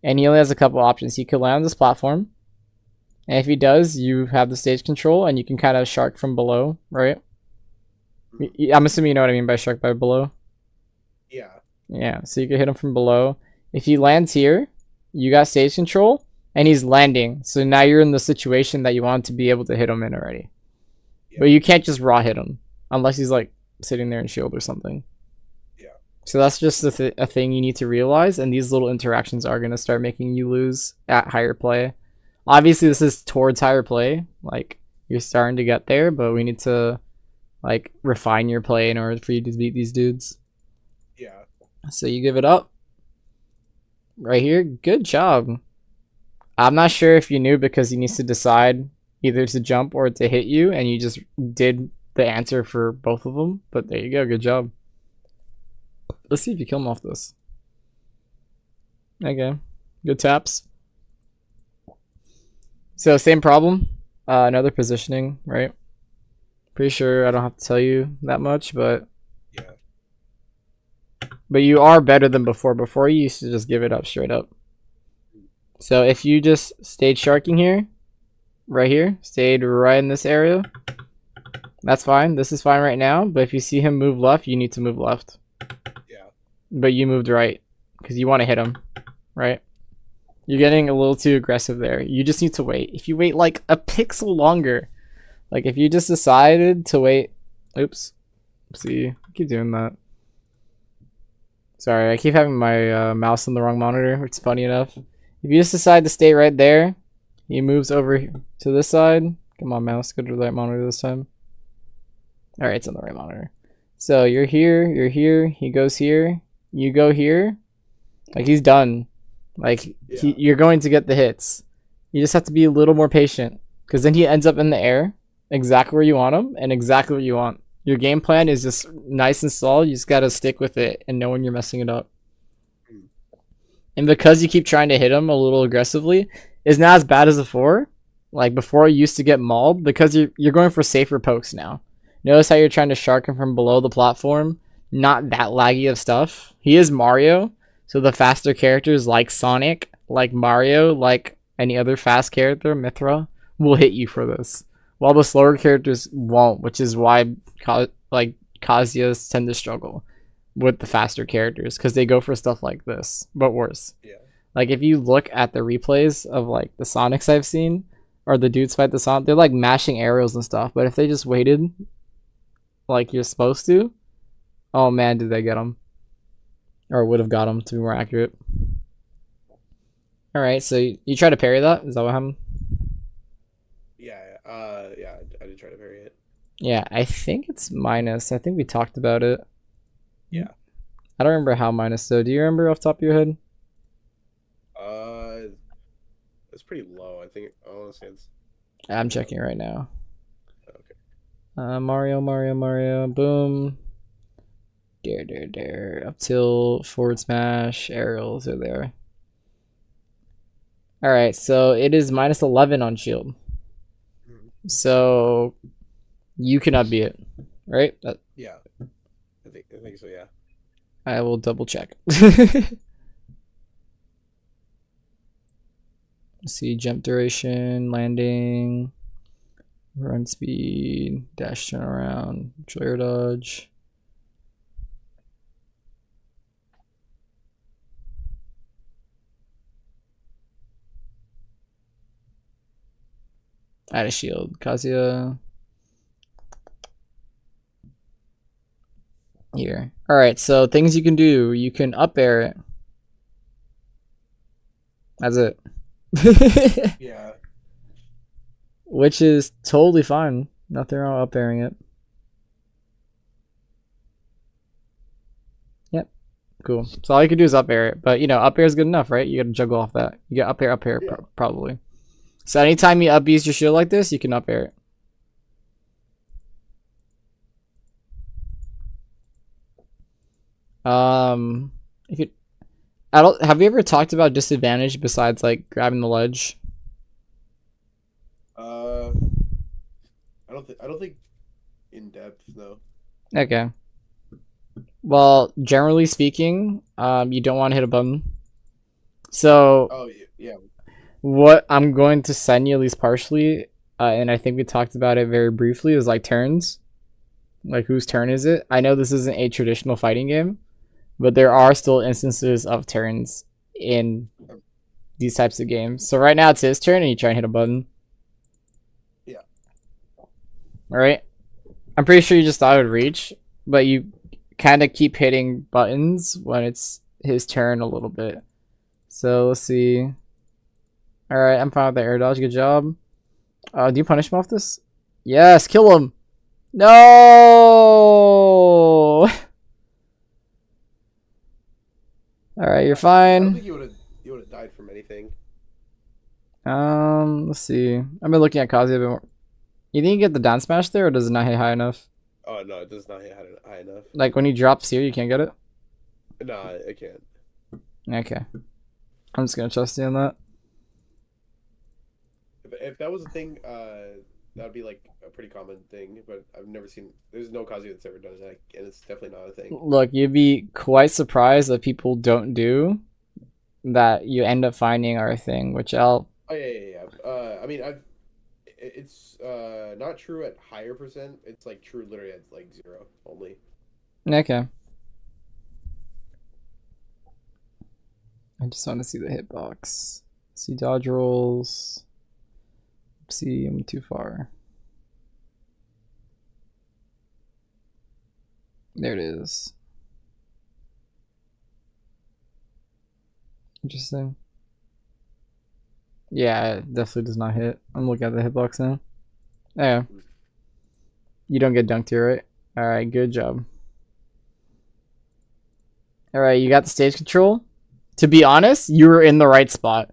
And he only has a couple options. He could land on this platform. And if he does, you have the stage control and you can kind of shark from below, right? I'm assuming you know what I mean by shark by below. Yeah. Yeah, so you can hit him from below. If he lands here, you got stage control, and he's landing. So now you're in the situation that you want to be able to hit him in already. Yeah. But you can't just raw hit him, unless he's like sitting there in shield or something. Yeah. So that's just a thing you need to realize, and these little interactions are going to start making you lose at higher play. Obviously, this is towards higher play. Like, you're starting to get there, but we need to like refine your play in order for you to beat these dudes. Yeah. So you give it up right here. Good job. I'm not sure if you knew, because he needs to decide either to jump or to hit you, and you just did the answer for both of them. But there you go. Good job. Let's see if you kill him off this. Okay. Good taps. So same problem. Another positioning, right? Pretty sure I don't have to tell you that much, but yeah. But you are better than before. Before you used to just give it up straight up. So if you just stayed sharking here, right here, stayed right in this area, that's fine. This is fine right now. But if you see him move left, you need to move left. Yeah. But you moved right because you want to hit him, right? You're getting a little too aggressive there. You just need to wait. If you wait like a pixel longer, like if you just decided to wait, oops, see, I keep doing that. Sorry, I keep having my mouse on the wrong monitor. It's funny enough. If you just decide to stay right there, he moves over to this side. Come on, mouse, go to the right monitor this time. All right, it's on the right monitor. So you're here, he goes here, you go here. Like, he's done. Like, yeah. You're going to get the hits. You just have to be a little more patient, because then he ends up in the air exactly where you want him and exactly what you want. Your game plan is just nice and solid. You just got to stick with it and know when you're messing it up. And because you keep trying to hit him a little aggressively, it's not as bad as before. Like before, you used to get mauled because you're going for safer pokes now. Notice how you're trying to shark him from below the platform. Not that laggy of stuff. He is Mario, so the faster characters like Sonic, like Mario, like any other fast character, Mythra, will hit you for this. While the slower characters won't, which is why like Kazuya's tend to struggle with the faster characters, because they go for stuff like this, but worse. Yeah. Like if you look at the replays of like the Sonics I've seen, or the dudes fight the Sonic, they're like mashing arrows and stuff. But if they just waited, like you're supposed to, oh man, did they get them? Or would have got them, to be more accurate. All right, so you try to parry that. Is that what happened? Yeah, I did try to vary it. Yeah, I think it's minus. I think we talked about it. Yeah. I don't remember how minus though. Do you remember off the top of your head? Uh, it's pretty low. I want to say it's I'm checking right now. okay. Mario, Mario, Mario, boom. Dare. Up till forward smash, aerials are there. Alright, so it is minus 11 on shield. Mhm. So you cannot be it, right? Yeah, I think so. Yeah. I will double check. See, jump duration, landing, run speed, dash turnaround, air dodge. Add a shield. Kazuya. Here. Alright, so things you can do. You can up air it. That's it. Yeah. Which is totally fine. Nothing wrong with up airing it. Yep. Cool. So all you can do is up air it. But, you know, up air is good enough, right? You gotta juggle off that. You get up air, Yeah. probably. So anytime you up use your shield like this, you can up air it. If you, I don't. Have you ever talked about disadvantage besides like grabbing the ledge? Uh, I don't think in depth though. Okay. Well, generally speaking, you don't want to hit a button. So Oh yeah. what I'm going to send you at least partially, and I think we talked about it very briefly, is like turns. Like whose turn is it? I know this isn't a traditional fighting game, but there are still instances of turns in these types of games. So right now it's his turn, and you try and hit a button. Yeah. All right. I'm pretty sure you just thought it would reach, but you kind of keep hitting buttons when it's his turn a little bit. So let's see. All right, I'm fine with the air dodge. Good job. Do you punish him off this? Yes, kill him. No. All right, you're I don't fine. think you would have died from anything. Let's see. I've been looking at Kazuya a bit more. You think you get the down smash there, or does it not hit high enough? Oh no, it does not hit high enough. Like when he drops here, you can't get it. No, I can't. Okay, I'm just gonna trust you on that. If that was a thing, that would be like a pretty common thing. But I've never seen. There's no Kazuya that's ever done that, and it's definitely not a thing. Look, you'd be quite surprised that people don't do that. You end up finding are a thing, which I'll. Oh yeah. I mean, it's not true at higher percent. It's like true literally at like 0 only. Okay. I just want to see the hitbox. See dodge rolls. See, I'm too far. There it is. Interesting. Yeah, it definitely does not hit. I'm looking at the hitbox now. Yeah. You don't get dunked here, right? Alright, good job. Alright, you got the stage control. To be honest, you were in the right spot.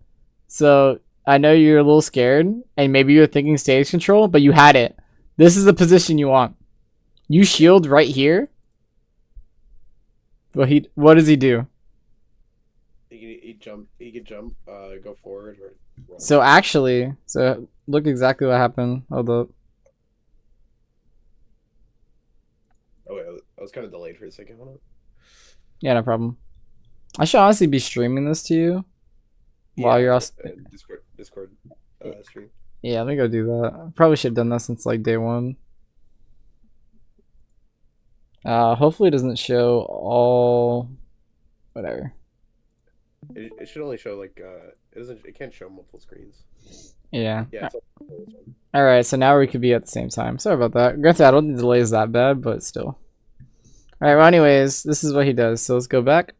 So, I know you're a little scared, and maybe you're thinking stage control, but you had it. This is the position you want. You shield right here. But what does he do? He could jump, go forward or run. So actually, so look exactly what happened. Hold up. Oh wait, I was kind of delayed for a second. Hold on. Yeah, no problem. I should honestly be streaming this to you while you're also. Discord stream. Yeah, let me go do that. I probably should have done that since like day one. Hopefully it doesn't show all. Whatever. It should only show like it doesn't. It can't show multiple screens. Yeah. Yeah. All right, so now we could be at the same time. Sorry about that. Granted, I don't think the delay is that bad, but still. All right. Well, anyways, this is what he does. So let's go back.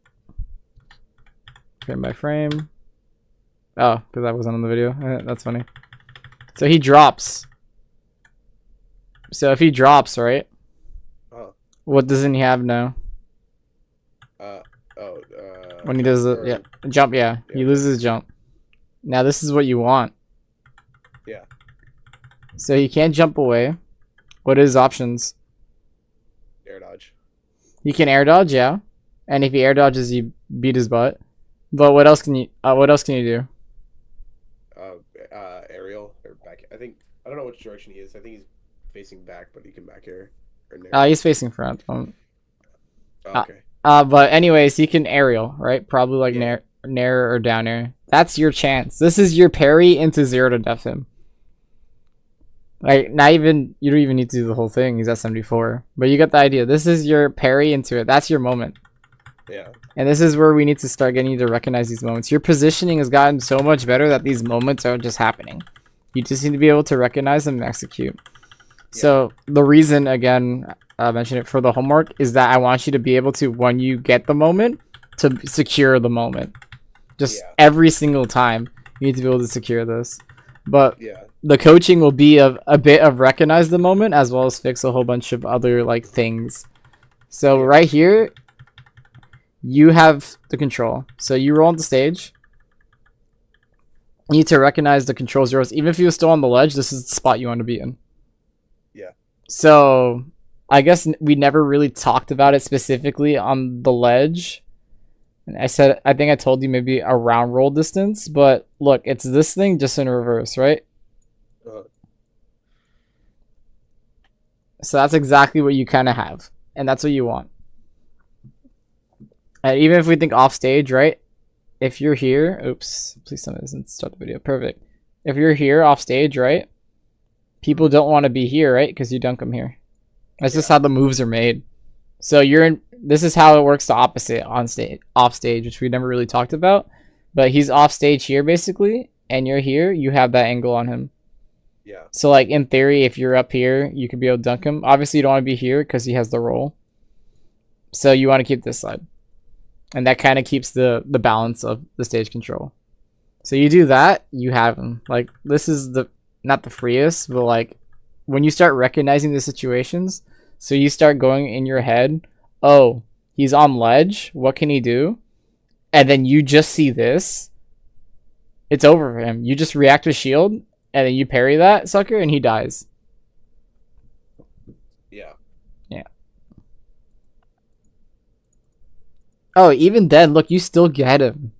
Frame by frame. Oh, because that wasn't on the video. That's funny. So he drops. So if he drops, right? Oh. What doesn't he have now? When he does it, yeah, jump, yeah. He loses jump. Now this is what you want. Yeah. So he can't jump away. What are his options? Air dodge. He can air dodge, yeah. And if he air dodges, you beat his butt. But what else can you? What else can you do? Aerial or back. I don't know which direction he is. I think he's facing back, but he can back air. He's facing front. Okay. But anyways, he can aerial, right? Probably like Yeah. nair or down air. That's your chance. This is your parry into 0 to def him. Like, not even, you don't even need to do the whole thing. He's at 74. But you get the idea. This is your parry into it. That's your moment. Yeah. And this is where we need to start getting you to recognize these moments. Your positioning has gotten so much better that these moments are just happening. You just need to be able to recognize them and execute. Yeah. So the reason, again, I mentioned it for the homework, is that I want you to be able to, when you get the moment, to secure the moment. Just every single time, you need to be able to secure this. But the coaching will be a bit of recognize the moment as well as fix a whole bunch of other like things. So right here, you have the control. So you roll on the stage. You need to recognize the control zeros. Even if you're still on the ledge, this is the spot you want to be in. Yeah. So I guess we never really talked about it specifically on the ledge. And I think I told you maybe a round roll distance, but look, it's this thing just in reverse, right? So that's exactly what you kind of have, and that's what you want. And even if we think off stage, right? If you're here, oops, please tell me this doesn't start the video. Perfect. If you're here off stage, right? People don't want to be here, right? Because you dunk them here. That's just how the moves are made. So you're in. This is how it works the opposite on stage, off stage, which we never really talked about. But he's off stage here basically, and you're here. You have that angle on him. Yeah. So like in theory, if you're up here, you could be able to dunk him. Obviously, you don't want to be here because he has the roll. So you want to keep this side, and that kind of keeps the balance of the stage control. So you do that, you have him. Like this is the not the freest, but like when you start recognizing the situations, so you start going in your head, oh, he's on ledge. What can he do? And then you just see this. It's over for him. You just react with shield, and then you parry that sucker, and he dies. Yeah. Yeah. Oh, even then, look, you still get him.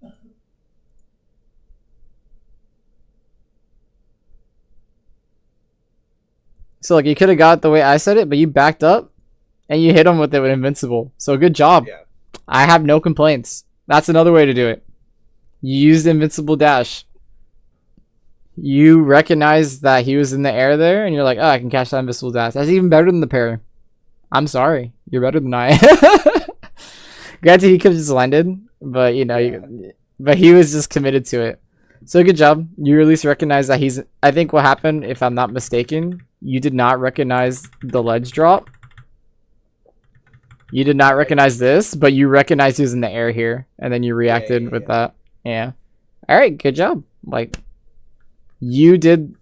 So, like, you could have got it the way I said it, but you backed up, and you hit him with it with Invincible. So, good job. Yeah. I have no complaints. That's another way to do it. You used Invincible Dash. You recognize that he was in the air there, and you're like, oh, I can catch that Invincible Dash. That's even better than the parry. I'm sorry. You're better than I. Granted, he could have just landed, but, you know, but he was just committed to it. So, good job. You at least recognize that he's... I think what happened, if I'm not mistaken, you did not recognize the ledge drop. You did not recognize this, but you recognized he was in the air here, and then you reacted with that. Yeah. All right, good job. Like, you did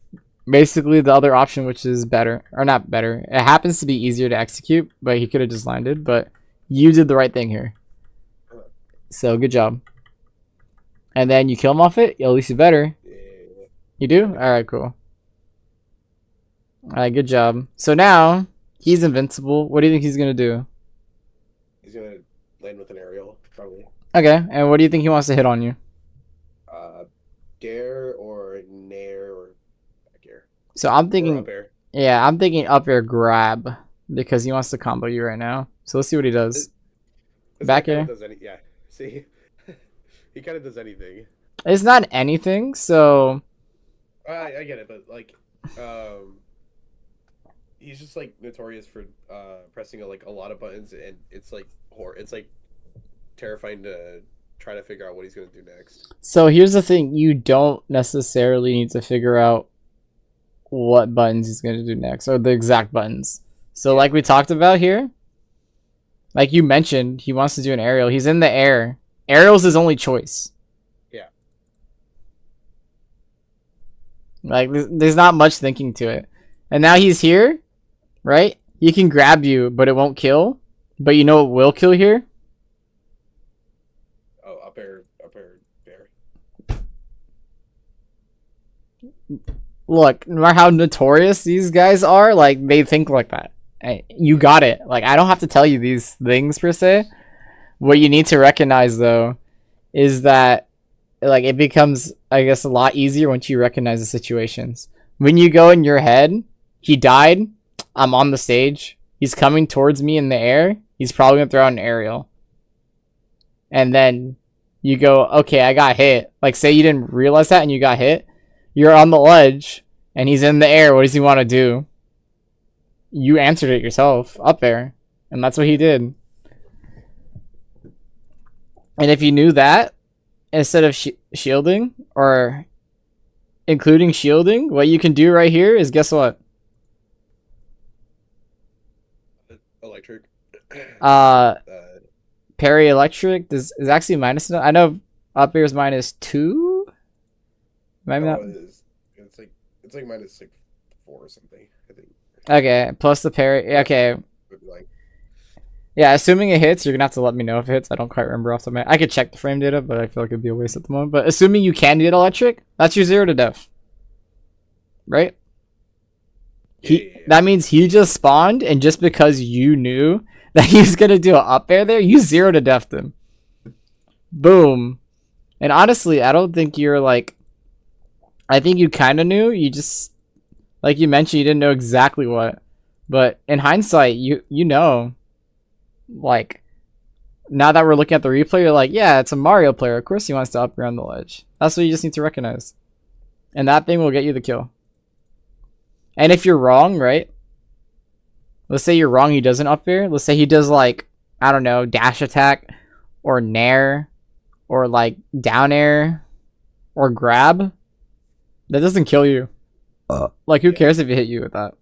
basically the other option, which is better. Or not better. It happens to be easier to execute, but he could have just landed. But you did the right thing here. So, good job. And then you kill him off it? At least you better. You do? Alright, cool. Alright, good job. So now, he's invincible. What do you think he's going to do? He's going to land with an aerial, probably. Okay, and what do you think he wants to hit on you? Dare or nair or back air. So I'm thinking... Up air. Yeah, I'm thinking up air grab. Because he wants to combo you right now. So let's see what he does. Back air? Yeah, see? He kind of does anything. It's not anything, so... I get it, but, like, he's just, like, notorious for pressing, like, a lot of buttons, and it's, like, terrifying to try to figure out what he's going to do next. So here's the thing. You don't necessarily need to figure out what buttons he's going to do next, or the exact buttons. So like we talked about here, like you mentioned, he wants to do an aerial. He's in the air. Aerial's his only choice. Yeah. Like, there's not much thinking to it. And now he's here, right? He can grab you, but it won't kill. But you know what will kill here? Oh, up air there. Look, no matter how notorious these guys are, like, they think like that. You got it. Like, I don't have to tell you these things per se. What you need to recognize, though, is that, like, it becomes, I guess, a lot easier once you recognize the situations. When you go in your head, he died, I'm on the stage, he's coming towards me in the air, he's probably going to throw out an aerial. And then you go, okay, I got hit. Like, say you didn't realize that and you got hit. You're on the ledge, and he's in the air. What does he want to do? You answered it yourself, up there. And that's what he did. And if you knew that, instead of shielding, or including shielding, what you can do right here is, guess what? Electric. Parry electric is actually minus. I know up here is -2. Maybe not. It's like -4 or something, I think. Okay, plus the parry. Okay. Yeah, assuming it hits, you're gonna have to let me know if it hits. I don't quite remember off the top. I could check the frame data, but I feel like it'd be a waste at the moment. But assuming you can get electric, that's your 0 to death, right? Yeah. That means he just spawned, and just because you knew that he was gonna do an up air there, you 0 to death him. Boom. And honestly, I don't think you're like. I think you kind of knew. You just, like you mentioned, you didn't know exactly what. But in hindsight, you know. Like, now that we're looking at the replay, you're like, yeah, it's a Mario player. Of course he wants to up air on the ledge. That's what you just need to recognize. And that thing will get you the kill. And if you're wrong, right? Let's say you're wrong, he doesn't up air. Let's say he does, like, I don't know, dash attack, or nair, or like down air, or grab. That doesn't kill you. Like, who cares if he hit you with that?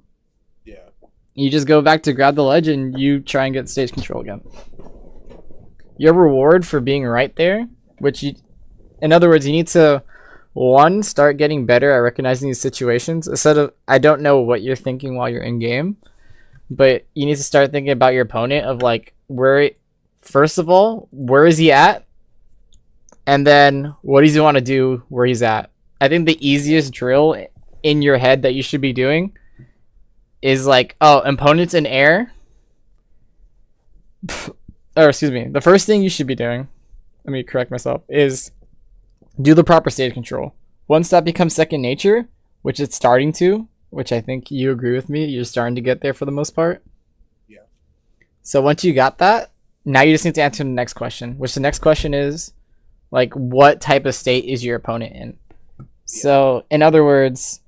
Yeah. You just go back to grab the ledge and you try and get stage control again. Your reward for being right there, which you, in other words, you need to, one, start getting better at recognizing these situations. Instead of, I don't know what you're thinking while you're in game, but you need to start thinking about your opponent of like, where, first of all, where is he at? And then what does he want to do where he's at? I think the easiest drill in your head that you should be doing is like, oh, opponent's in air. Or excuse me, the first thing you should be doing, let me correct myself, is do the proper stage control. Once that becomes second nature, which it's starting to, which I think you agree with me, you're starting to get there for the most part. Yeah. So once you got that, now you just need to answer the next question, which the next question is, like, what type of state is your opponent in? Yeah. So, in other words,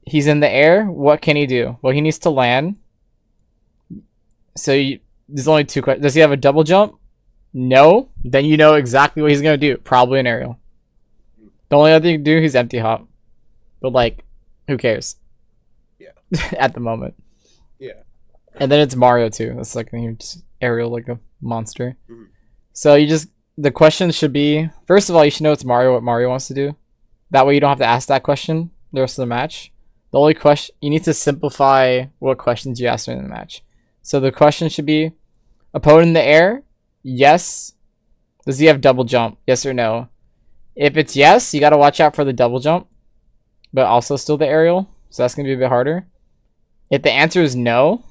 he's in the air. What can he do? Well, he needs to land. So there's only two questions. Does he have a double jump? No. Then you know exactly what he's going to do. Probably an aerial. The only other thing to do, he's empty hop. But, like, who cares? Yeah. At the moment. Yeah. And then it's Mario, too. That's like, you just aerial like a monster. Mm-hmm. So you just, the question should be, first of all, you should know it's Mario, what Mario wants to do. That way you don't have to ask that question the rest of the match. The only question, you need to simplify what questions you ask in the match. So the question should be, opponent in the air? Yes. Does he have double jump? Yes or no? If it's yes, you got to watch out for the double jump, but also still the aerial. So that's going to be a bit harder. If the answer is no,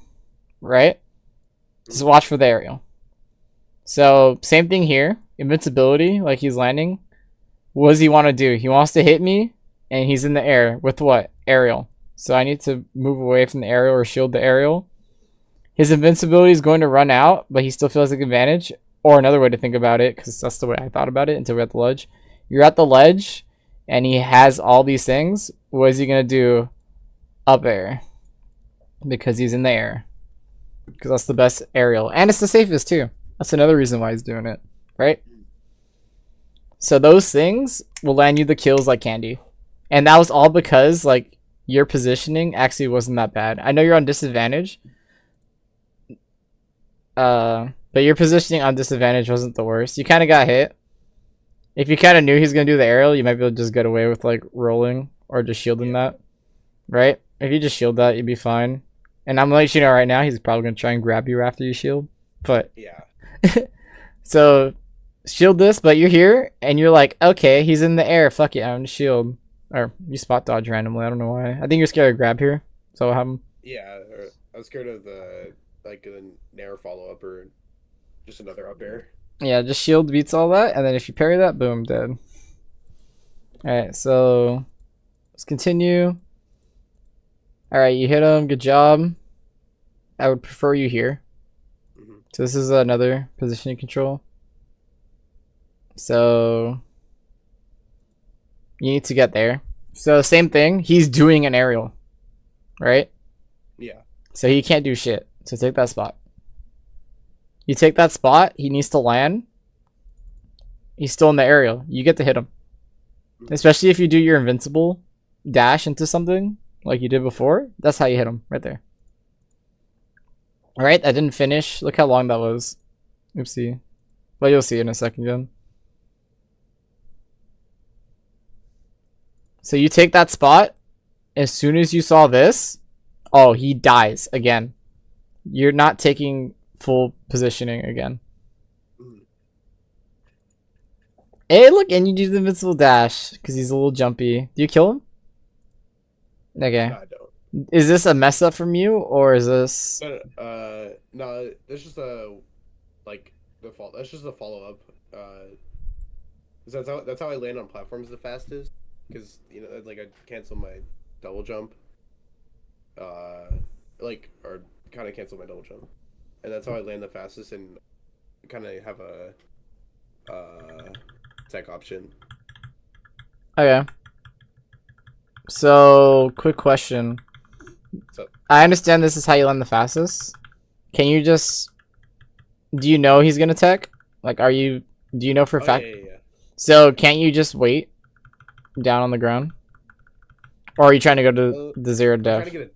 right? Just watch for the aerial. So same thing here. Invincibility, like he's landing. What does he want to do? He wants to hit me, and he's in the air with what? Aerial. So I need to move away from the aerial or shield the aerial. His invincibility is going to run out, but he still feels like advantage. Or another way to think about it, because that's the way I thought about it until we're at the ledge. You're at the ledge, and he has all these things. What is he going to do? Up air. Because he's in the air. Because that's the best aerial. And it's the safest, too. That's another reason why he's doing it. Right? So those things will land you the kills like candy. And that was all because, like, your positioning actually wasn't that bad. I know you're on disadvantage. But your positioning on disadvantage wasn't the worst. You kind of got hit. If you kind of knew he was going to do the aerial, you might be able to just get away with, like, rolling or just shielding Yeah. that, right? If you just shield that, you'd be fine. And I'm letting you know right now, he's probably gonna try and grab you after you shield. But Yeah. so shield this, but you're here and you're like, okay, he's in the air. Fuck it, I'm gonna shield. Or you spot dodge randomly. I don't know why. I think you're scared of grab here. So what happened? Yeah. I was scared of the Nair follow up or just another up air. Yeah, just shield beats all that, and then if you parry that, boom, dead. Alright, so let's continue. Alright, you hit him, good job. I would prefer you here. Mm-hmm. So this is another positioning control. So you need to get there. So same thing, he's doing an aerial, right? Yeah. So he can't do shit. So take that spot. You take that spot, he needs to land. He's still in the aerial. You get to hit him. Especially if you do your invincible dash into something like you did before. That's how you hit him, right there. Alright, that didn't finish. Look how long that was. Oopsie. Well, you'll see in a second, Jen. So you take that spot. As soon as you saw this, oh, he dies again. You're not taking full positioning again. Hey, look, and you do the invincible dash because he's a little jumpy. Do you kill him? Okay. No, I don't. Is this a mess up from you, or is this? No, that's just a default. That's just a follow up. 'Cause that's how I land on platforms the fastest. Because like I cancel my double jump. Or kind of cancel my double jump, and that's how I land the fastest and kind of have a tech option. Okay. So, quick question. So I understand this is how you land the fastest. Can you just? Do you know he's gonna tech? Like, do you know for a fact? yeah. So, can't you just wait down on the ground? Or are you trying to go to the zero I'm death? trying to get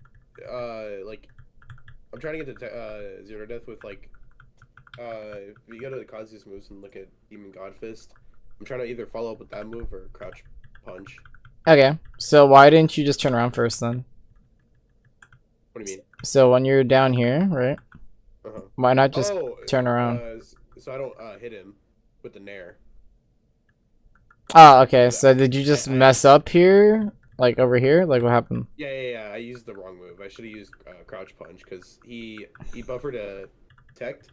I'm trying to get to zero death with if you go to the Kazuya's moves and look at Demon God Fist, I'm trying to either follow up with that move or crouch punch. Okay. So why didn't you just turn around first then? What do you mean? So when you're down here, right? Uh-huh. Why not just turn around? So I don't hit him with the Nair. Oh, okay. So did you just mess up here? Like over here? Like what happened? Yeah. I used the wrong move. I should have used crouch punch because he buffered a tech,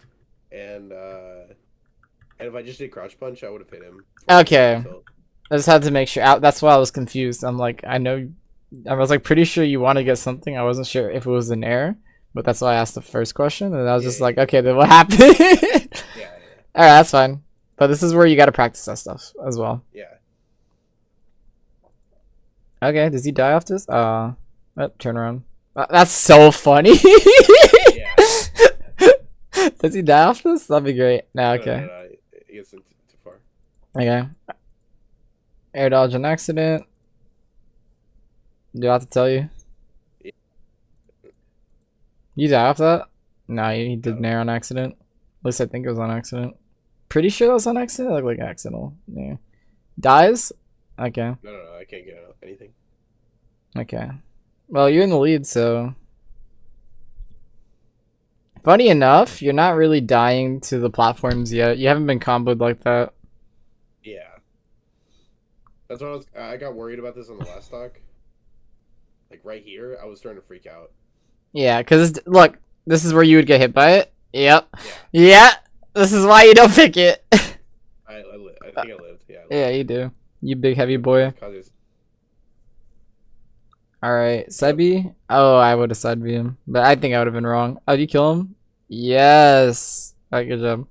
and if I just did crouch punch, I would have hit him. Okay. I just had to make sure. That's why I was confused. I'm like, I was like pretty sure you want to get something. I wasn't sure if it was an error, but that's why I asked the first question, and I was just like, okay, then what happened? Yeah. All right, that's fine. But this is where you got to practice that stuff as well. Yeah. Okay, does he die off this? Turn around. That's so funny. Yeah. Does he die off this? That'd be great. No, okay. No, he gets too far. Okay. Air dodge on accident. Do I have to tell you? Yeah. You die off that? No, he did an air on accident. At least I think it was on accident. Pretty sure that was on accident. It looked like accidental. Yeah. Dies? Okay. No, I can't get anything. Okay. Well, you're in the lead, so. Funny enough, you're not really dying to the platforms yet. You haven't been comboed like that. Yeah. That's what I got worried about this on the last talk. Like right here, I was starting to freak out. Yeah, because look, this is where you would get hit by it. Yep. Yeah. This is why you don't pick it. I think I lived. Yeah. Yeah, you do. You big heavy boy. Alright, side B? Oh, I would have side B him. But I think I would have been wrong. Oh, did you kill him? Yes. Alright, good job.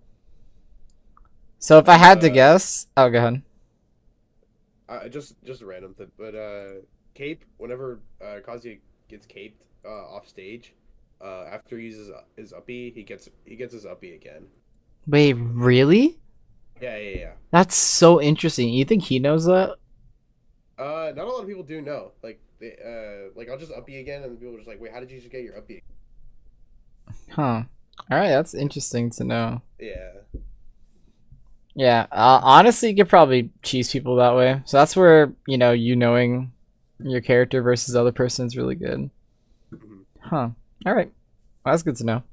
So if I had to guess... Oh, go ahead. Just a random thing. But cape, whenever Kazuya gets caped off stage, after he uses his uppie, he gets his uppie again. Wait, really? Yeah. That's so interesting. You think he knows that? Not a lot of people do know. Like I'll just uppie again, and people are just like, "Wait, how did you just get your uppie?" Huh. All right, that's interesting to know. Yeah. Yeah. Honestly, you could probably cheese people that way. So that's where you knowing Your character versus other person is really good. Mhm. Huh. All right. Well, that's good to know.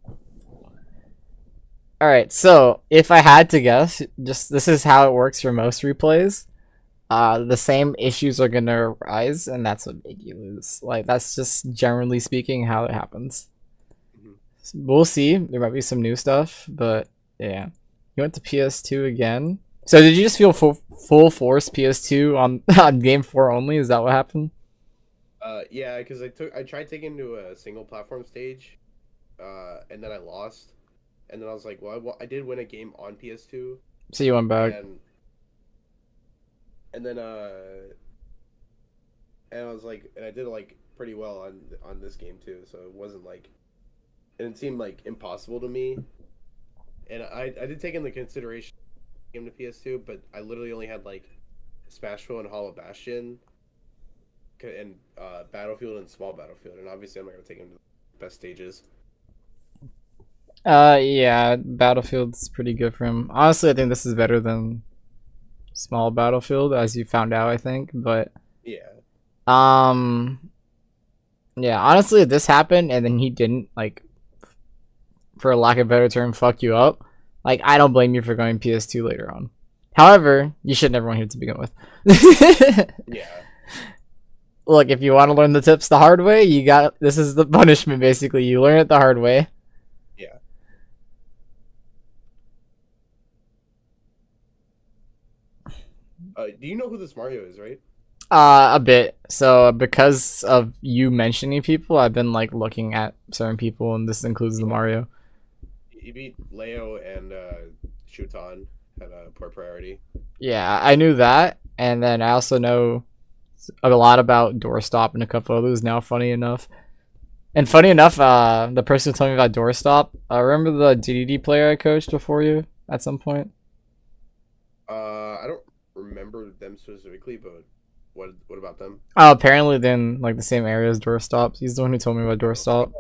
All right. So if I had to guess, just this is how it works for most replays. The same issues are gonna arise, and that's what made you lose. Like that's just generally speaking how it happens. Mhm. We'll see. There might be some new stuff, but yeah. You went to PS2 again. So did you just feel full force PS2 on on game 4 only? Is that what happened? Yeah, because I tried taking to a single platform stage, and then I lost, and then I was like, well, I did win a game on PS2, So you went back. and and then and I was like, and I did like pretty well on this game too, so it wasn't like, and it seemed like impossible to me, and I did take into consideration game to PS2, but I literally only had like Smashville and Hollow Bastion, and Battlefield and Small Battlefield, and obviously I'm not gonna take them to the best stages. Yeah, Battlefield's pretty good for him. Honestly, I think this is better than Small Battlefield, as you found out, I think. But Yeah, um, yeah, honestly, if this happened and then he didn't, like, for lack of a better term, fuck you up, like, I don't blame you for going PS2 later on. However, you should never want here to begin with. yeah. Look, if you want to learn the tips the hard way, you got this is the punishment basically. You learn it the hard way. Yeah. Do you know who this Mario is, right? A bit. So because of you mentioning people, I've been like looking at certain people, and this includes the Yeah. Mario. He beat Leo and Shuton at poor priority. Yeah, I knew that, and then I also know a lot about Doorstop and a couple others now. Funny enough, and funny enough, the person who told me about Doorstop, remember the DDD player I coached before you at some point? I don't remember them specifically, but what about them? Oh, apparently then like the same area as Doorstop. He's the one who told me about Oh, Doorstop.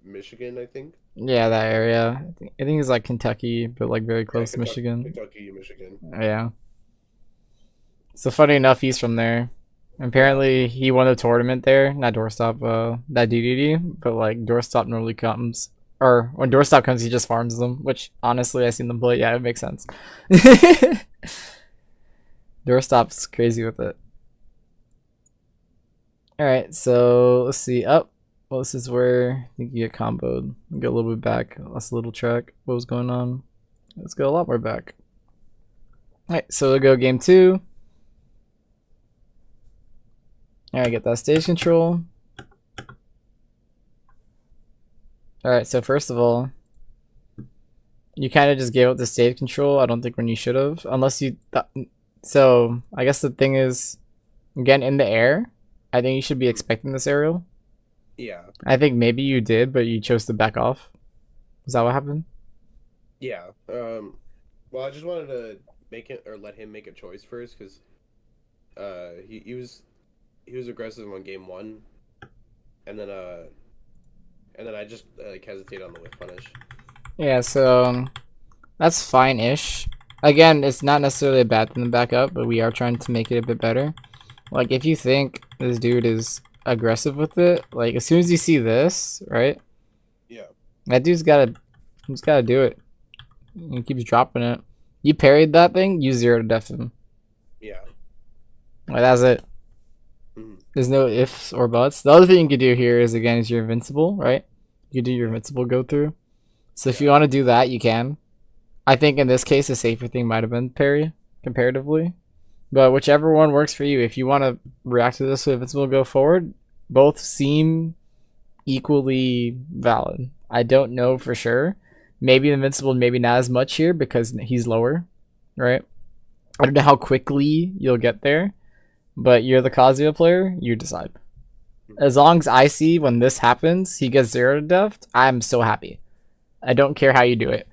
Michigan, I think. Yeah, that area. I think it's like Kentucky, but like very Yeah, close to Michigan. Kentucky, Michigan. Yeah. So funny enough, he's from there. Yeah. Apparently, he won a tournament there. Not Doorstop, that DDD, but like Doorstop normally comes, or when Doorstop comes, he just farms them. Which honestly, I seen them play. Yeah, it makes sense. Doorstop's crazy with it. All right, so let's see. Up. Well, this is where I think you get comboed. Go a little bit back. That's a little track. What was going on? Let's go a lot more back. All right, so we'll go game 2. All right, get that stage control. All right, so first of all, you kind of just gave up the stage control. I don't think when you should have, unless you. So I guess the thing is, again in the air, I think you should be expecting this aerial. Yeah. I think maybe you did, but you chose to back off. Is that what happened? Yeah. Well, I just wanted to make it or let him make a choice first because he was aggressive on game one, and then I just like hesitated on the whiff punish. Yeah, so that's fine-ish. Again, it's not necessarily a bad thing to back up, but we are trying to make it a bit better. Like, if you think this dude is aggressive with it, like, as soon as you see this, right? Yeah. That he's gotta do it. He keeps dropping it. You parried that thing, you 0 to def him. Yeah. Like, that's it. Mhm. There's no ifs or buts. The other thing you could do here is, again, is you're invincible, right? You do your invincible go through. So if you want to do that, you can. I think in this case, a safer thing might have been parry, comparatively. But whichever one works for you. If you want to react to this with invincible go forward, both seem equally valid. I don't know for sure. Maybe invincible, maybe not as much here because he's lower, right? I don't know how quickly you'll get there, but you're the Kazuya player. You decide. As long as I see when this happens, he gets 0 to def, I'm so happy. I don't care how you do it.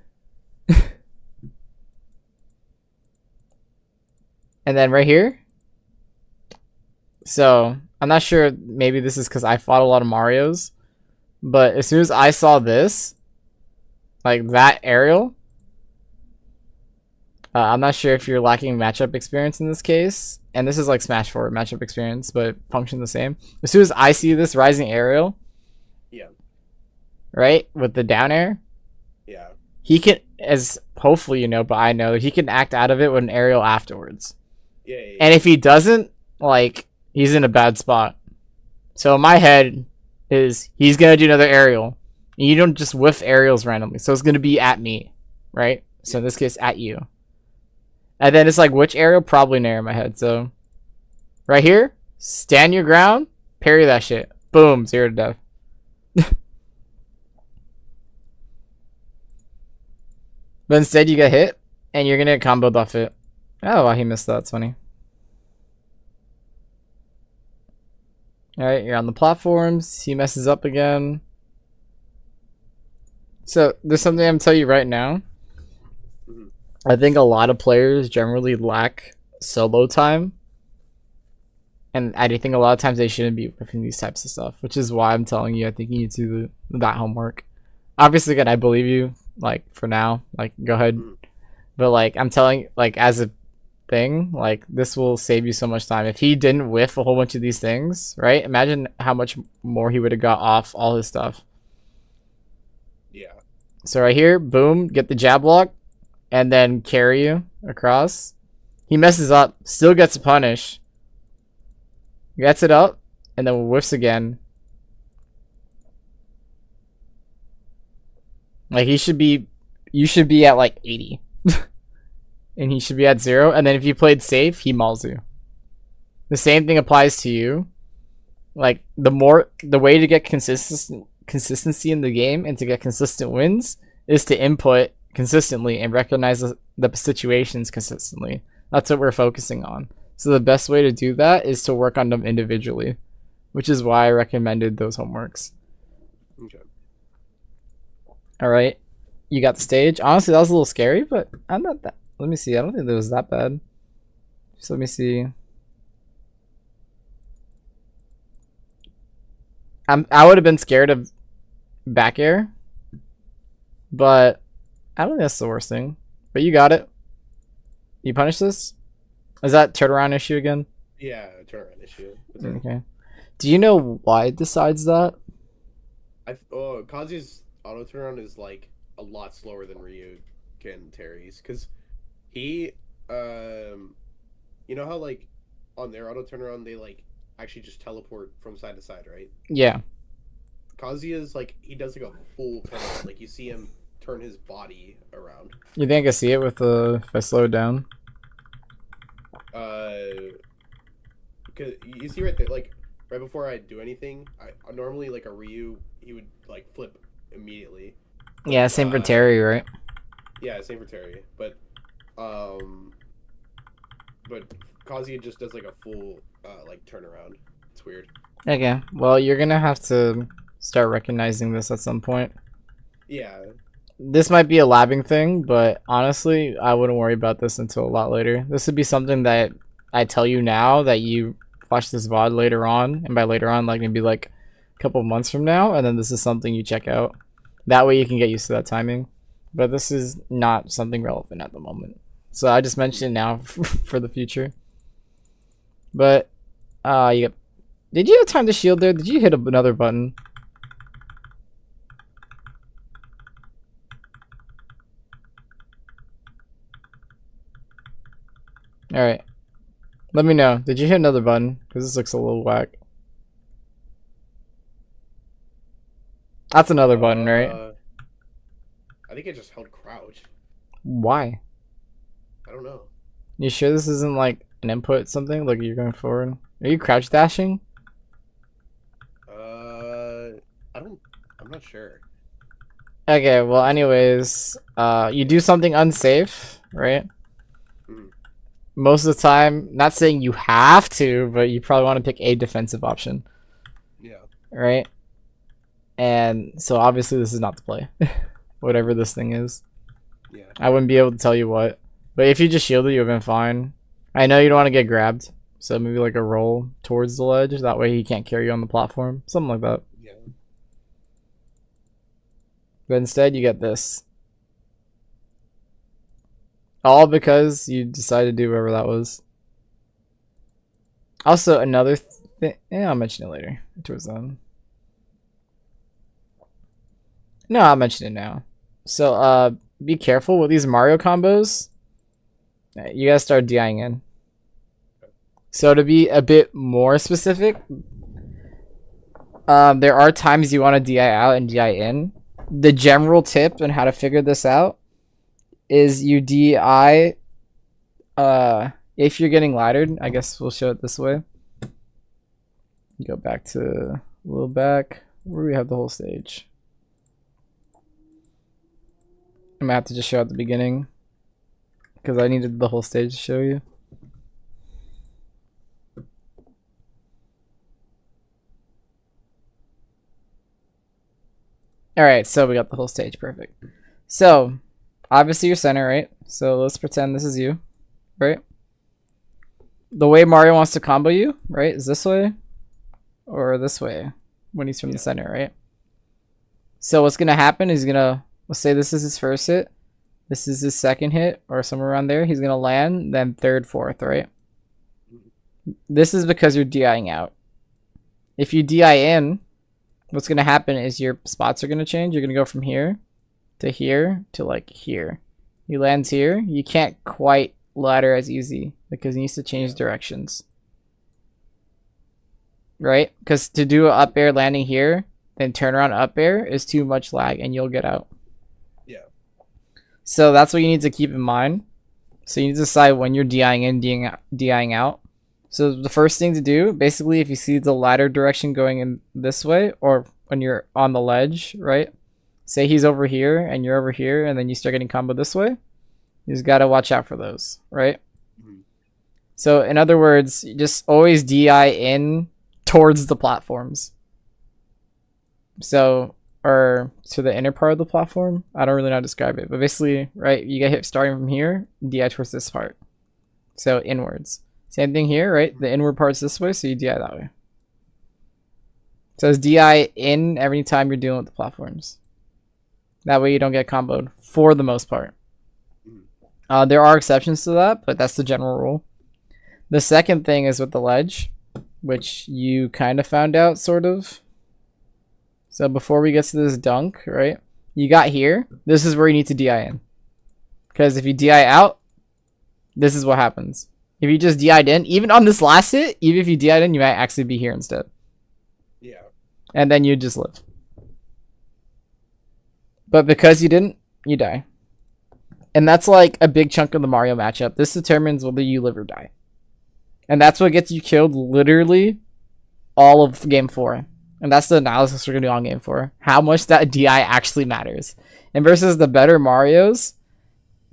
And then right here. So I'm not sure. Maybe this is because I fought a lot of Marios, but as soon as I saw this, like that aerial, I'm not sure if you're lacking matchup experience in this case, and this is like Smash 4 matchup experience, but function the same. As soon as I see this rising aerial, Yeah. right, with the down air, Yeah. he can, as hopefully you know, but I know he can act out of it with an aerial afterwards. Yeah. Yeah. And if he doesn't, like, he's in a bad spot. So in my head is he's gonna do another aerial. And you don't just whiff aerials randomly, so it's gonna be at me, right? So in this case, at you. And then it's like, which aerial? Probably Nair in my head. So right here, stand your ground, parry that shit. Boom, 0 to death. But instead you get hit, and you're gonna get comboed off it. Oh, wow, he missed that. That's funny. Alright, you're on the platforms. He messes up again. So there's something I'm telling you right now. Mhm. I think a lot of players generally lack solo time. And I think a lot of times they shouldn't be whipping these types of stuff, which is why I'm telling you I think you need to do that homework. Obviously, again, I believe you, like, for now. Like, go ahead. Mhm. But, like, I'm telling, like, as a thing, like, this will save you so much time. If he didn't whiff a whole bunch of these things, right? Imagine how much more he would have got off all his stuff. Yeah. So right here, boom, get the jab block, and then carry you across. He messes up, still gets a punish. Gets it up, and then whiffs again. Like, you should be at like 80. And he should be at 0. And then if you played safe, he mauls you. The same thing applies to you. Like, the way to get consistency in the game and to get consistent wins is to input consistently and recognize the situations consistently. That's what we're focusing on. So the best way to do that is to work on them individually, which is why I recommended those homeworks. Okay. All right, you got the stage. Honestly, that was a little scary, but I'm not that. Let me see. I don't think that was that bad. Just let me see. I would have been scared of back air, but I don't think that's the worst thing. But you got it. You punish this? Is that turnaround issue again? Yeah. Turnaround issue. Okay. Do you know why it decides that? Kazu's auto turnaround is like a lot slower than Ryu can Terry's, because he you know how like on their auto turnaround they like actually just teleport from side to side, right? Yeah. Kazuya's like he does like a full turnaround, like you see him turn his body around. You think I can see it with if I slow it down? Because you see right there, like right before I do anything, I normally like a Ryu, he would like flip immediately. Yeah, same for Terry, right? Yeah, same for Terry, but Kazuya just does like a full like turnaround. It's weird. Okay. Well, you're gonna have to start recognizing this at some point. Yeah. This might be a labbing thing, but honestly, I wouldn't worry about this until a lot later. This would be something that I tell you now that you watch this VOD later on, and by later on, like maybe like a couple months from now, and then this is something you check out. That way you can get used to that timing. But this is not something relevant at the moment. So I just mentioned it now for the future. But, did you have time to shield there? Did you hit another button? Alright. Let me know. Did you hit another button? Because this looks a little whack. That's another button, right? I think I just held crouch. Why? I don't know. You sure this isn't like an input something? Like you're going forward? Are you crouch dashing? I'm not sure. Okay, well anyways, you do something unsafe, right? Mhm. Most of the time, not saying you have to, but you probably want to pick a defensive option. Yeah. Right? And so obviously this is not the play. Whatever this thing is. Yeah. I wouldn't be able to tell you what. But if you just shielded, you would have been fine. I know you don't want to get grabbed. So maybe like a roll towards the ledge. That way he can't carry you on the platform. Something like that. Yeah. But instead you get this. All because you decided to do whatever that was. Also, another thing. Yeah, I'll mention it later. Towards the end. No, I'll mention it now. So, be careful with these Mario combos. You gotta start DIing in. So to be a bit more specific, there are times you want to DI out and DI in. The general tip on how to figure this out is you DI if you're getting laddered. I guess we'll show it this way. Go back to a little back where we have the whole stage. I'm gonna have to just show at the beginning because I needed the whole stage to show you. Alright, so we got the whole stage. Perfect. So, obviously you're center, right? So let's pretend this is you, right? The way Mario wants to combo you, right, is this way or this way when he's from the center, right? So what's going to happen is let's say this is his first hit. This is his second hit or somewhere around there. He's going to land, then third, fourth, right? This is because you're DIing out. If you DI in, what's going to happen is your spots are going to change. You're going to go from here to like here. He lands here. You can't quite ladder as easy because he needs to change directions. Right? Because to do an up air landing here, then turn around up air is too much lag and you'll get out. Yeah. So that's what you need to keep in mind. So you need to decide when you're DIing in, DIing out. So the first thing to do, basically, if you see the ladder direction going in this way, or when you're on the ledge, right? Say he's over here and you're over here, and then you start getting combo this way. You just gotta watch out for those, right? Mm-hmm. So in other words, just always DI in towards the platforms. So, or to the inner part of the platform. I don't really know how to describe it, but basically, right? You get hit starting from here, DI towards this part. So inwards. Same thing here, right? The inward part's this way, so you DI that way. So it's DI in every time you're dealing with the platforms. That way you don't get comboed, for the most part. There are exceptions to that, but that's the general rule. The second thing is with the ledge, which you kind of found out, sort of. So before we get to this dunk, right? You got here. This is where you need to DI in. Because if you DI out, this is what happens. If you just DI'd in, even on this last hit, even if you DI'd in, you might actually be here instead. Yeah. And then you just live. But because you didn't, you die. And that's like a big chunk of the Mario matchup. This determines whether you live or die. And that's what gets you killed literally all of game 4. And that's the analysis we're going to do on game 4. How much that DI actually matters. And versus the better Marios,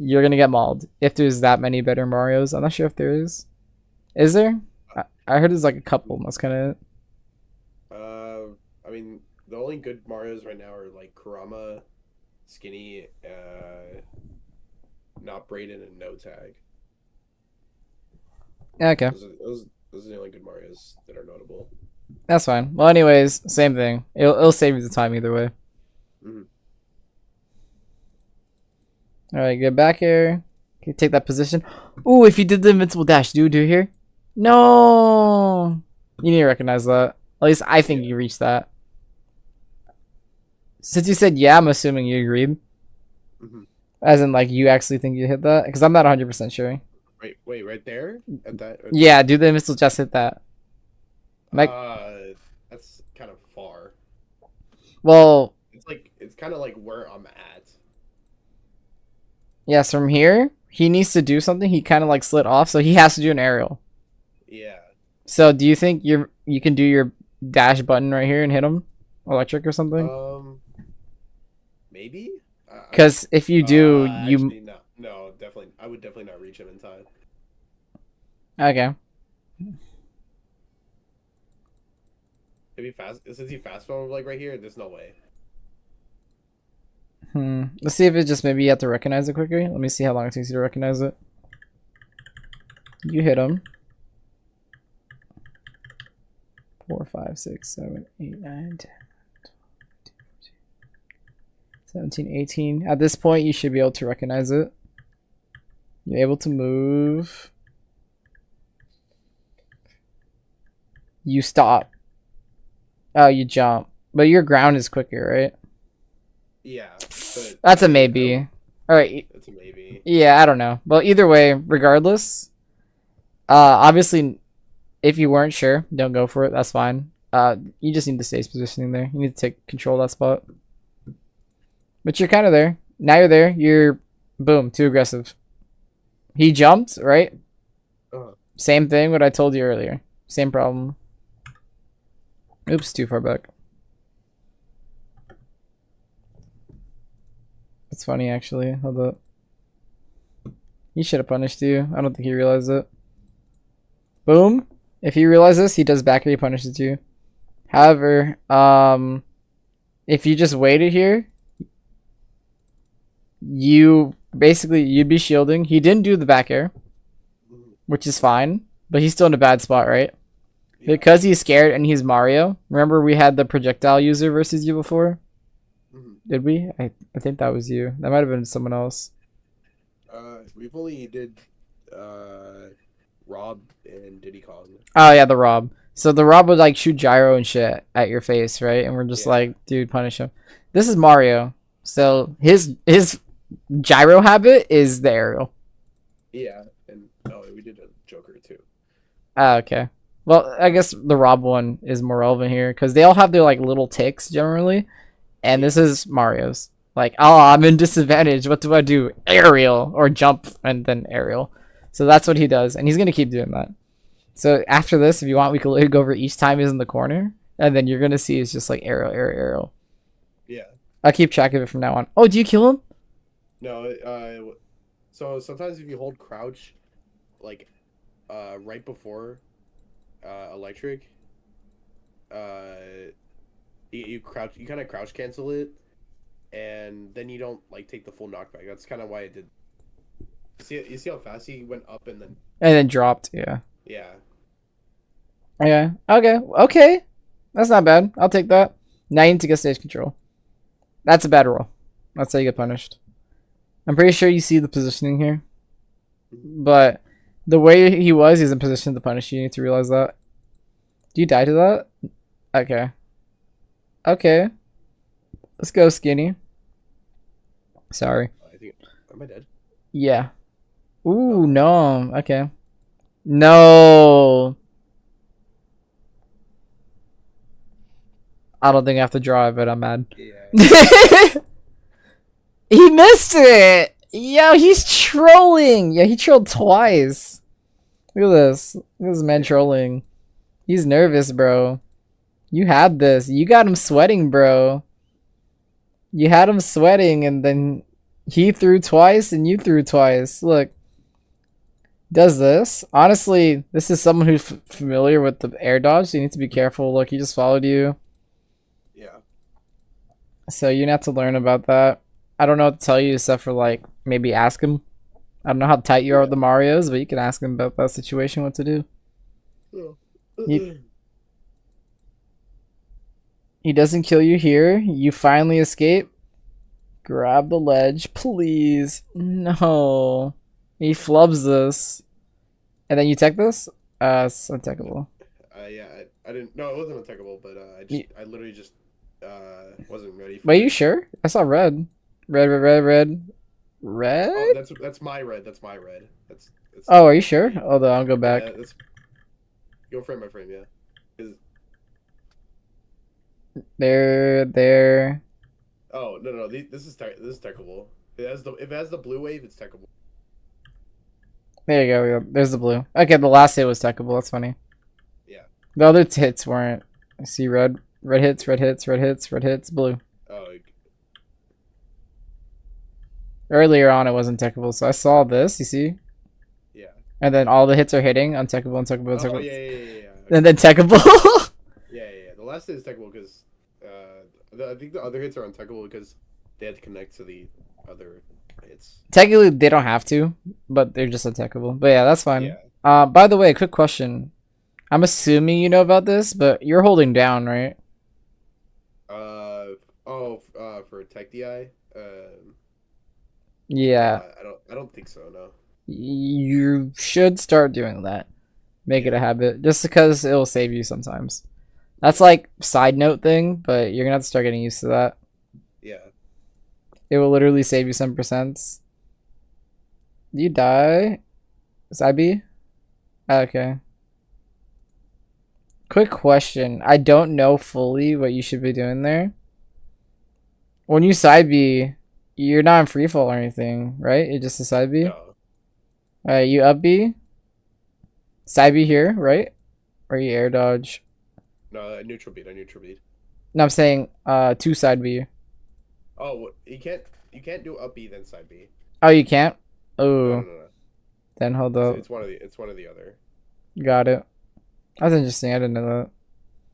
you're going to get mauled. If there's that many better Marios. I'm not sure if there is. Is there? I heard there's like a couple. That's kind of it. I mean, the only good Marios right now are like Kurama, Skinny, not Brayden, and No Tag. Okay. Those are the only good Marios that are notable. That's fine. Well, anyways, same thing. It'll save you the time either way. Mm-hmm. Alright, get back here. Okay, take that position. Ooh, if you did the invincible dash, do you hear? No! You need to recognize that. At least I think you reached that. Since you said yeah, I'm assuming you agreed. Mm-hmm. As in, like, you actually think you hit that? Because I'm not 100% sure. Wait, right there? At that? Yeah, do the invincible just hit that. Mike? That's kind of far. Well... It's kind of like where I'm at. Yes, from here, he needs to do something. He kind of like slid off, so he has to do an aerial. Yeah. So do you think you can do your dash button right here and hit him? Electric or something? Maybe? Because if you do, actually, no, definitely. I would definitely not reach him in time. Okay. Since he fast forward like right here, there's no way. Let's see if it just maybe you have to recognize it quicker. Let me see how long it takes you to recognize it. You hit him. 4, 5, 6, 7, 8, 9, 10, 17, 18. At this point, you should be able to recognize it. You're able to move. you stop. Oh, you jump. But your ground is quicker, right? Yeah, but That's a I maybe. don't. Alright, It's a maybe. yeah, I don't know. Well, either way, regardless, obviously, if you weren't sure, don't go for it. That's fine. You just need to stay positioning there. You need to take control of that spot. But you're kind of there. Now you're there. You're, boom, too aggressive. He jumped, right? Uh, Same thing what I told you earlier. Same problem. Oops, too far back. It's funny, actually. Hold up. He should have punished you. I don't think he realized it. Boom. If he realizes, he does back or he punishes you. However, if you just waited here, you basically you'd be shielding. He didn't do the back air, mhm, which is fine, but he's still in a bad spot, right? yeah. Because he's scared and he's Mario. Remember we had the projectile user versus you before? Mhm. Did we? I think that was you. That might have been someone else. We've only did Rob and Diddy Kong. Oh yeah, the Rob. So the Rob would like shoot gyro and shit at your face, right? And we're just Yeah. like, dude, punish him. This is Mario. So his gyro habit is the aerial. Yeah, and oh, we did a Joker too. Ah, okay. Well, I guess the Rob one is more relevant here because they all have their like little ticks generally, and this Yeah. is Mario's. Like, oh, I'm in disadvantage. What do I do? Aerial or jump and then aerial. So that's what he does, and he's gonna keep doing that. So after this, if you want, we can go over each time he's in the corner, and then you're gonna see it's just like aerial, aerial, aerial. Yeah. I'll keep track of it from now on. Oh, do you kill him? No, so sometimes if you hold crouch, like, right before, electric, you crouch, you kind of crouch cancel it, and then you don't like take the full knockback. That's kind of why it did. You see how fast he went up and then And then dropped. Yeah. yeah. Yeah. Okay. Okay. That's not bad. I'll take that. Now you need to get stage control. That's a bad roll. That's how you get punished. I'm pretty sure you see the positioning here. But the way he was, he's in position to punish you. You need to realize that. Do you die to that? Okay. Okay. Let's go, skinny. Sorry. I think am I dead? Yeah. Oh, Ooh, no. Okay. No. I don't think I have to draw it, but I'm mad. yeah. He missed it. Yo, he's trolling. Yeah, he trolled twice. Look at this. Look at this man trolling. He's nervous, bro. You had this. You got him sweating, bro. You had him sweating, and then he threw twice, and you threw twice. Look. Does this. Honestly, this is someone who's familiar with the air dodge, so you need to be careful. Look, he just followed you. Yeah. So you have to learn about that. I don't know what to tell you except for like maybe ask him. I don't know how tight you are with the Marios, but you can ask him about that situation, what to do. He, he doesn't kill you here. You finally escape. Grab the ledge, please. No. He flubs this. And then you tech this? It's untechable. Yeah, I didn't. No, it wasn't untechable, but I literally just wasn't ready for Wait, it. you sure? I saw red. Red, red, red, red. Red? Oh, that's my red. That's my red. That's Oh, are you sure? Hold on, I'll go back. yeah. That's go frame by frame. Yeah. 'Cause- There. oh no, this is techable. If it has the blue wave, it's techable. There you go. There's the blue. Okay, the last hit was techable. That's funny. Yeah. The other hits weren't. I see red. Red hits, red hits, red hits, red hits, blue. Oh. Earlier on, it wasn't techable, so I saw this, you see? Yeah. And then all the hits are hitting. Untechable, untechable, Oh untechable. yeah. And then techable. Yeah. The last hit is techable because I think the other hits are untechable because they had to connect to the other hits. Technically, they don't have to, but they're just untechable. But yeah, that's fine. Yeah. By the way, quick question. I'm assuming you know about this, but you're holding down, right? For Tech DI. Yeah. I don't think so. No. You should start doing that. Make it a Yeah. habit, just because it will save you sometimes. That's like side note thing, but you're gonna have to start getting used to that. Yeah. It will literally save you some percents. You die? Is IB? Okay. Quick question. I don't know fully what you should be doing there. When you side B, you're not in free fall or anything, right? You're just a side B. No. Alright, you up B. Side B here, right? Or you air dodge. No, a neutral beat. A neutral beat. No, I'm saying two side B. Oh, you can't. You can't do up B then side B. Oh, you can't? No, no, Oh, no, no. then hold It's, up. it's one of the. It's one of the other. Got it. That's interesting. I didn't know that.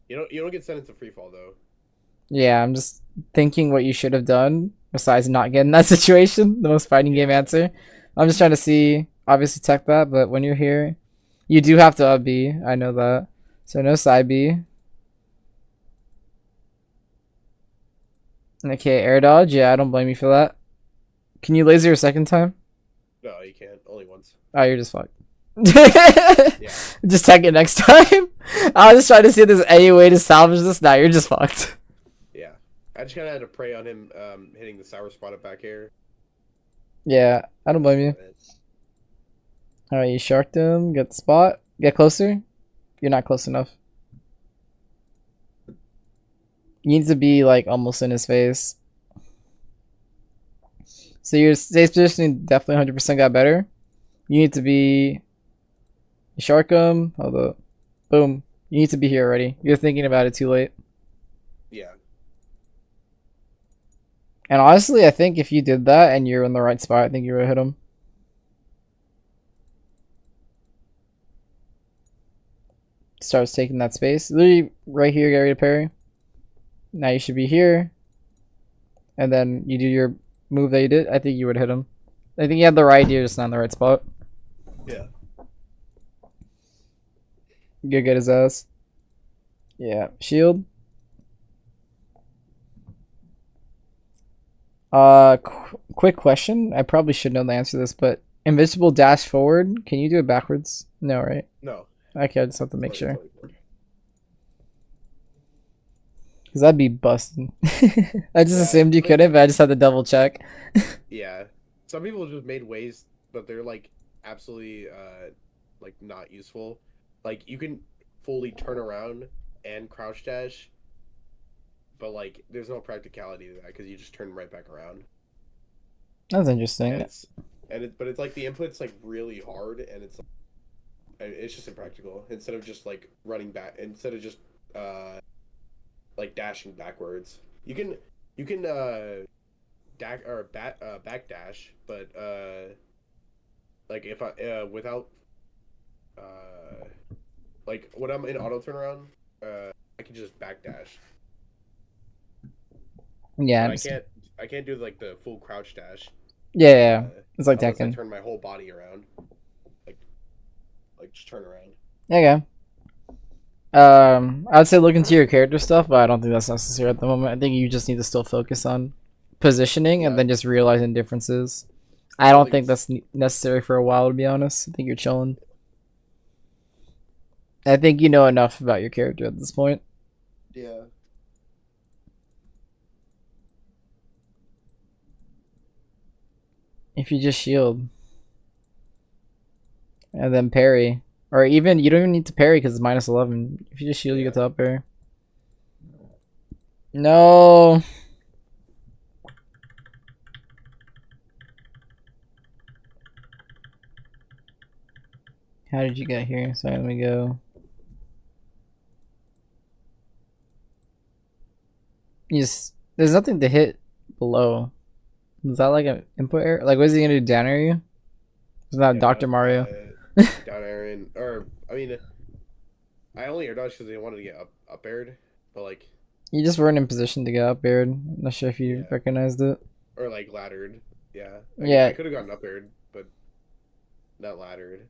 You don't get sent into free fall though. Yeah, I'm just thinking what you should have done besides not getting that situation. The most fighting game Yeah. answer. I'm just trying to see, obviously tech that, but when you're here, you do have to up B. I know that. So no side B. Okay, air dodge. Yeah, I don't blame you for that. Can you laser a second time? No, you can't. Only once. Oh, you're just fucked. Yeah. Just tech it next time. I was just trying to see if there's any way to salvage this. Now you're just fucked. Yeah. I just kind of had to pray on him hitting the sour spot at back air. Yeah, I don't blame you. Alright, you sharked him. Get the spot. Get closer. You're not close enough. You need to be like almost in his face. So your stage positioning definitely 100% got better. You need to be shark him. Hold up. Boom. You need to be here already. You're thinking about it too late. Yeah. And honestly, I think if you did that and you're in the right spot, I think you would hit him. Starts taking that space. Literally right here, get ready to parry. Now you should be here. And then you do your move that you did. I think you would hit him. I think you had the right idea, just not in the right spot. Yeah. You get his ass. Yeah. Shield. Quick question. I probably should know the answer to this, but invisible dash forward. Can you do it backwards? No, right? No. Okay, I just have to make sure. 20. Because that'd be busted. I just Yeah, assumed you couldn't, but I just had to double check. Yeah. Some people just made ways, but they're like absolutely like not useful. Like you can fully turn around and crouch dash, but like there's no practicality to that because you just turn right back around. That's And interesting. but it's like the input's like really hard and it's just impractical. Instead of just like running back, instead of just like dashing backwards, you can back dash, but like if I without like when I'm in auto turnaround, I can just back dash. Yeah, But I can't do like the full crouch dash. yeah. It's like Unless I Tekken. turn my whole body around, like just turn around. Okay. I would say look into your character stuff, but I don't think that's necessary at the moment. I think you just need to still focus on positioning and Yeah. then just realizing differences. I don't think that's necessary for a while, to be honest. I think you're chilling. I think you know enough about your character at this point. Yeah. If you just shield and then parry, or even you don't even need to parry because it's minus 11. If you just shield, you get to up parry. No. How did you get here? Sorry, let me go. You just there's nothing to hit below. Is that like an input error? Like, what is he gonna do? Down air you? It's not Dr. Mario. Down Aaron, or I mean, I only air dodged because they wanted to get up aired, but like, You just weren't in position to get up aired. I'm not sure if you Yeah. recognized it. or like laddered. Yeah. Yeah. I could have gotten up aired, but not laddered.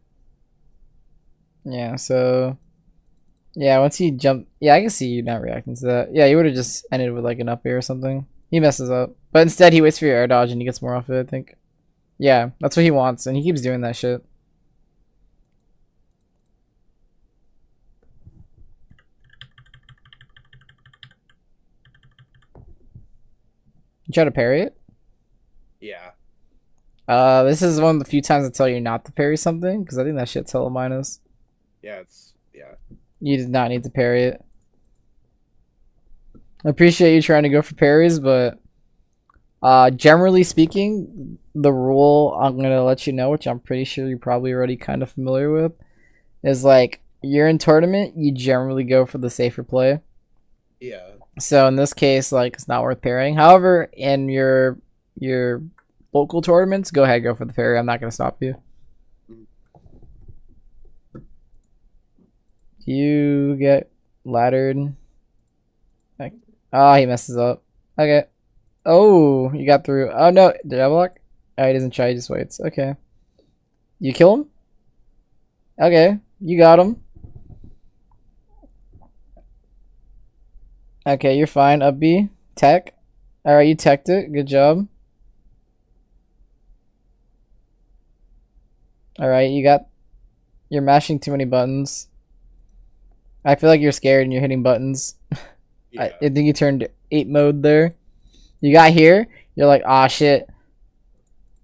Yeah, so yeah, once he jumped, yeah, I can see you not reacting to that. Yeah, you would have just ended with like an up air or something. He messes up, but instead he waits for your air dodge and he gets more off it, I think. Yeah, that's what he wants, and he keeps doing that shit. You try to parry it? Yeah. This is one of the few times I tell you not to parry something, because I think that shit's hella minus. Yeah, it's yeah. You did not need to parry it. I appreciate you trying to go for parries, but generally speaking, the rule I'm gonna let you know, which I'm pretty sure you're probably already kind of familiar with, is like you're in tournament, you generally go for the safer play. Yeah. So in this case, like it's not worth parrying. However, in your local tournaments, go ahead, go for the parry. I'm not gonna stop you. You get laddered. Oh, he messes up. Okay. Oh, you got through. Oh no, did I block? Oh, he doesn't try, he just waits. Okay. You kill him? Okay, you got him. Okay, you're fine. Up B. Tech. Alright, you teched it. Good job. Alright, you're mashing too many buttons. I feel like you're scared and you're hitting buttons. Yeah. I think you turned 8 mode there. You got here, you're like, ah, shit.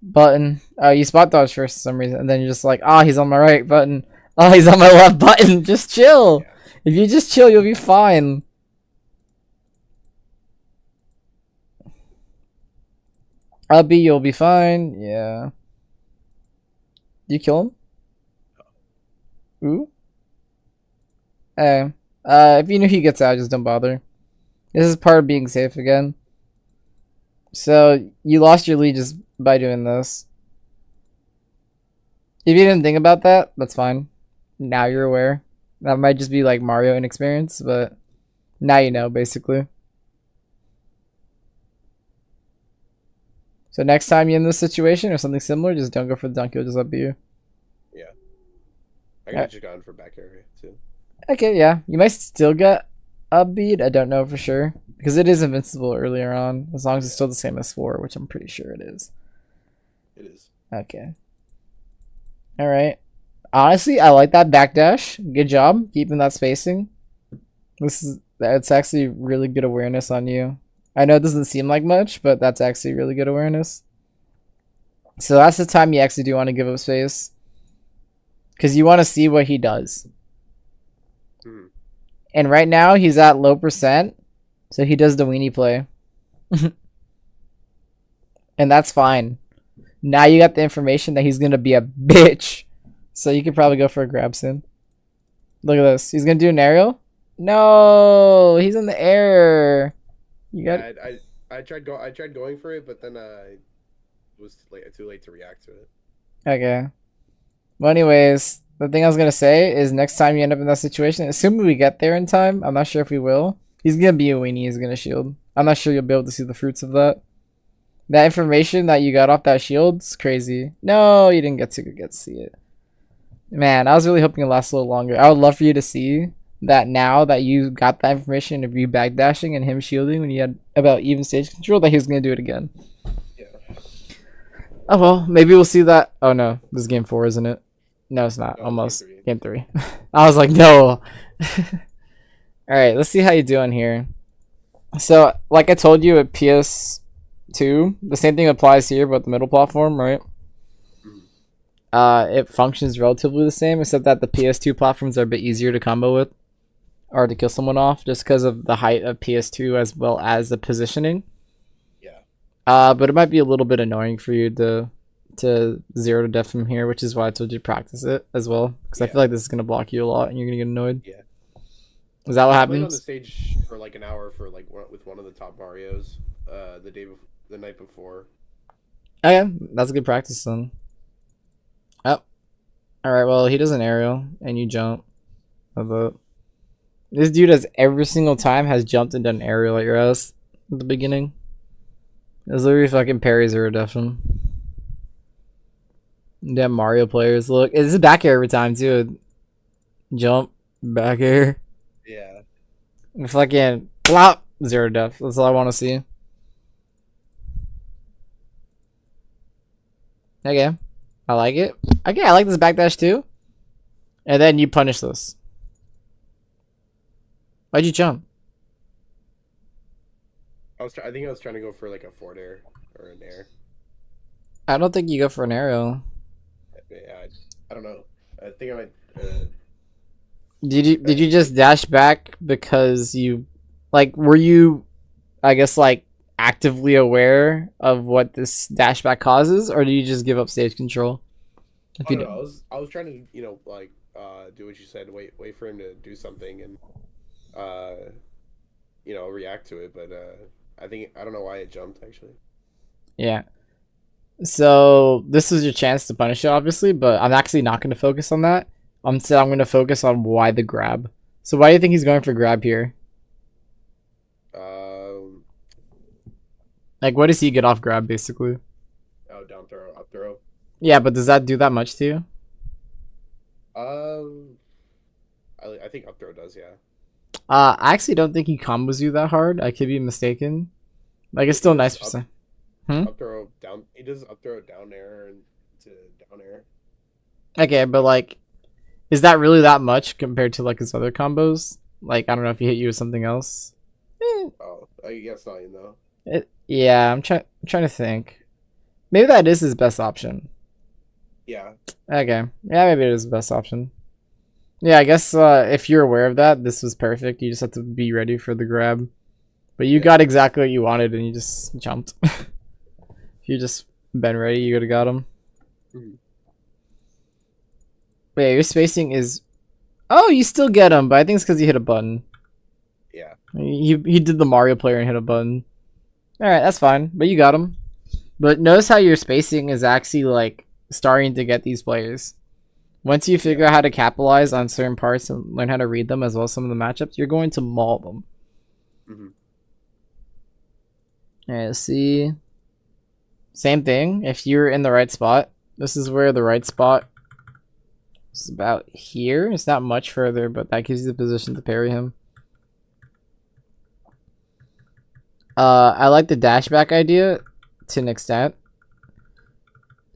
Button. Oh, you spot dodge first for some reason, and then you're just like, ah, he's on my right button. Oh, he's on my left button. Just chill. Yeah. If you just chill, you'll be fine. Up B, you'll be fine. Yeah. You kill him? Ooh. Hey. If you know he gets out, just don't bother. This is part of being safe again. So, you lost your lead just by doing this. If you didn't think about that, that's fine. Now you're aware. That might just be like Mario inexperience, but now you know, basically. So next time you're in this situation or something similar, just don't go for the dunk, it'll just up you. Yeah. I could have just gone for back area too. Okay, yeah. You might still get upbeat, I don't know for sure. Because it is invincible earlier on, as long as it's still the same as 4, which I'm pretty sure it is. It is. Okay. Alright. Honestly, I like that backdash. Good job keeping that spacing. That's actually really good awareness on you. I know it doesn't seem like much, but that's actually really good awareness. So that's the time you actually do want to give up space. Because you want to see what he does. And right now, he's at low percent. So he does the weenie play. And that's fine. Now you got the information that he's going to be a bitch. So you could probably go for a grab soon. Look at this. He's going to do an aerial. No, he's in the air. You got. Yeah, I tried going for it, but then I was too late to react to it. Okay. Well, anyways, the thing I was gonna say is next time you end up in that situation, assuming we get there in time, I'm not sure if we will. He's gonna be a weenie. He's gonna shield. I'm not sure you'll be able to see the fruits of that. That information that you got off that shield's crazy. No, you didn't get to see it. Man, I was really hoping it lasts a little longer. I would love for you to see that now that you got that information of you backdashing and him shielding when you had about even stage control, that he was gonna do it again. Yeah. Oh well, maybe we'll see that. Oh no, this is game 4, isn't it? No, it's not. Oh, Almost. game Game 3. I was like, no. Alright, let's see how you do on here. So, like I told you at PS2, the same thing applies here, but the middle platform, right? It functions relatively the same, except that the PS2 platforms are a bit easier to combo with. Or to kill someone off, just because of the height of PS2 as well as the positioning. Yeah. But it might be a little bit annoying for you to 0 to death from here, which is why I told you to practice it as well, because I feel like this is gonna block you a lot and you're gonna get annoyed. Yeah. Is that what I played on happens? the stage for like an hour for like with one of the top Marios, the night before. Oh yeah, that's a good practice then. Oh, all right. Well, he does an aerial and you jump. This dude has every single time has jumped and done an aerial at your ass at the beginning. It's literally fucking parry 0 death from. Damn Mario players, look. It's a back air every time too. Jump, back air. Yeah. Fucking plop, 0 death. That's all I want to see. Okay, I like it. Okay, I like this backdash too. And then you punish this. Why'd you jump? I think I was trying to go for like a forward air or an air. I don't think you go for an aerial. Yeah, I don't know. I think I might. Did you just dash back because you like were you I guess like actively aware of what this dash back causes, or do you just give up stage control? If I you don't know. do. I was trying to like do what you said. Wait for him to do something and uh react to it. But I don't know why it jumped actually. Yeah. So this is your chance to punish it, obviously, but I'm actually not going to focus on that. Instead, I'm going to focus on why the grab. So why do you think he's going for grab here? Um. Like, what does he get off grab, basically? Oh, down throw, up throw. Yeah, but does that do that much to you? Um. I think up throw does. Yeah. I actually don't think he combos you that hard. I could be mistaken. Like, it's He still does nice percent. Hmm? up throw down. He does up throw down air and to down air. Okay, but like, is that really that much compared to like his other combos? Like, I don't know if he hit you with something else. Oh, I guess not. Yeah, I'm trying to think. Maybe that is his best option. Yeah. Okay. Yeah, maybe it is the best option. Yeah, I guess if you're aware of that, this was perfect. You just have to be ready for the grab. But you Yeah. got exactly what you wanted and you just jumped. If you just been ready, you would have got him. Mhm. But yeah, your spacing is... Oh, you still get him, but I think it's because you hit a button. Yeah. He did the Mario player and hit a button. Alright, that's fine. But you got him. But notice how your spacing is actually, like, starting to get these players. Once you figure out how to capitalize on certain parts and learn how to read them as well as some of the matchups, you're going to maul them. Mm-hmm. Alright, let's see. Same thing. If you're in the right spot, this is where the right spot is about here. It's not much further, but that gives you the position to parry him. I like the dash back idea to an extent.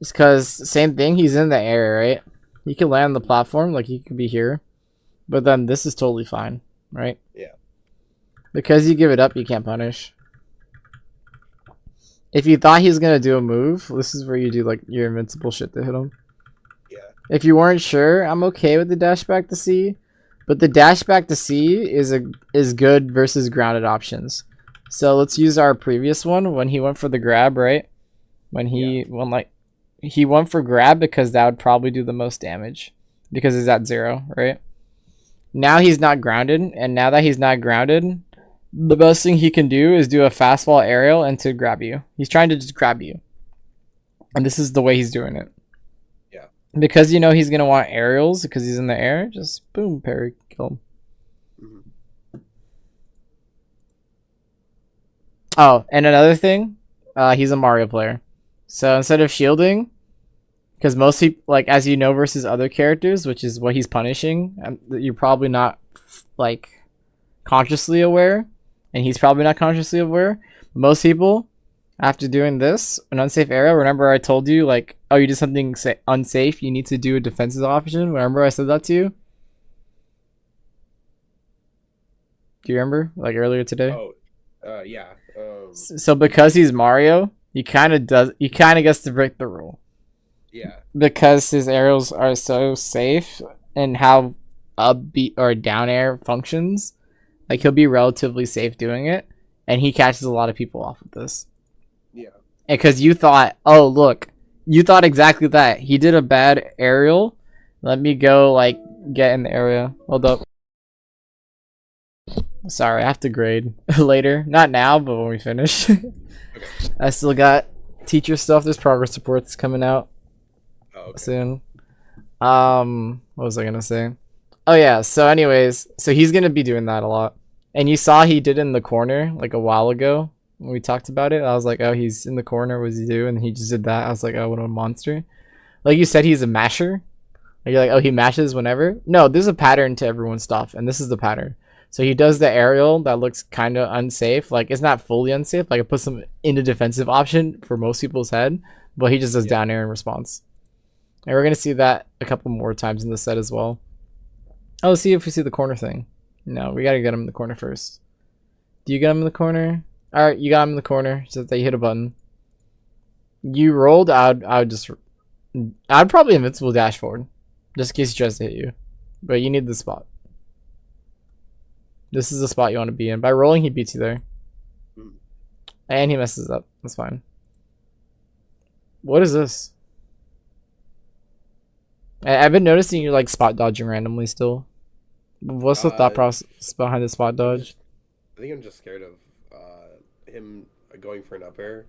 It's because, same thing, he's in the air, right? He can land on the platform, like he could be here. But then this is totally fine, right? Yeah. Because you give it up, you can't punish. If you thought he was going to do a move, this is where you do like your invincible shit to hit him. Yeah. If you weren't sure, I'm okay with the dash back to C. But the dash back to C is good versus grounded options. So let's use our previous one when he went for the grab, right? When he he went for grab because that would probably do the most damage because he's at 0, right? Now he's not grounded, and now that he's not grounded, the best thing he can do is do a fastball aerial and to grab you. He's trying to just grab you. And this is the way he's doing it. Yeah. Because you know he's going to want aerials because he's in the air, just boom, parry, kill him. Mm-hmm. Oh, and another thing, he's a Mario player. So instead of shielding, because most people, like, as you know, versus other characters, which is what he's punishing, and you're probably not, like, consciously aware, and he's probably not consciously aware. Most people, after doing this, an unsafe area, remember I told you, like, oh, you did something unsafe, you need to do a defensive option. Remember I said that to you? Do you remember, like, earlier today? Oh, yeah. So because he's Mario, he kind of gets to break the rule. Yeah. Because his aerials are so safe and how up B or down air functions, like he'll be relatively safe doing it, and he catches a lot of people off with this. Yeah. Because you thought, oh look, you thought exactly that. He did a bad aerial. Let me go like get in the area. Hold up. Sorry, I have to grade later. Not now, but when we finish. Okay. I still got teacher stuff. There's progress reports coming out Oh, okay. soon. What was I gonna say? Oh yeah, so anyways, so he's gonna be doing that a lot. And you saw he did in the corner like a while ago when we talked about it. I was like, oh, he's in the corner, what does he do? And he just did that. I was like, oh, what a monster. Like you said, he's a masher. Like you're like, oh, he mashes whenever. No, there's a pattern to everyone's stuff, and this is the pattern. So he does the aerial that looks kind of unsafe. Like it's not fully unsafe. Like it puts him in a defensive option for most people's head, but he just does down air in response. And we're gonna see that a couple more times in the set as well. Oh, let's see if we see the corner thing. No, we gotta get him in the corner first. Do you get him in the corner? Alright, you got him in the corner so that you hit a button. You rolled, I'd probably invincible dash forward. Just in case he tries to hit you. But you need the spot. This is the spot you want to be in. By rolling, he beats you there. And he messes up. That's fine. What is this? I've been noticing you like spot dodging randomly still. What's the thought process behind the spot dodge? I think I'm just scared of him going for an up air.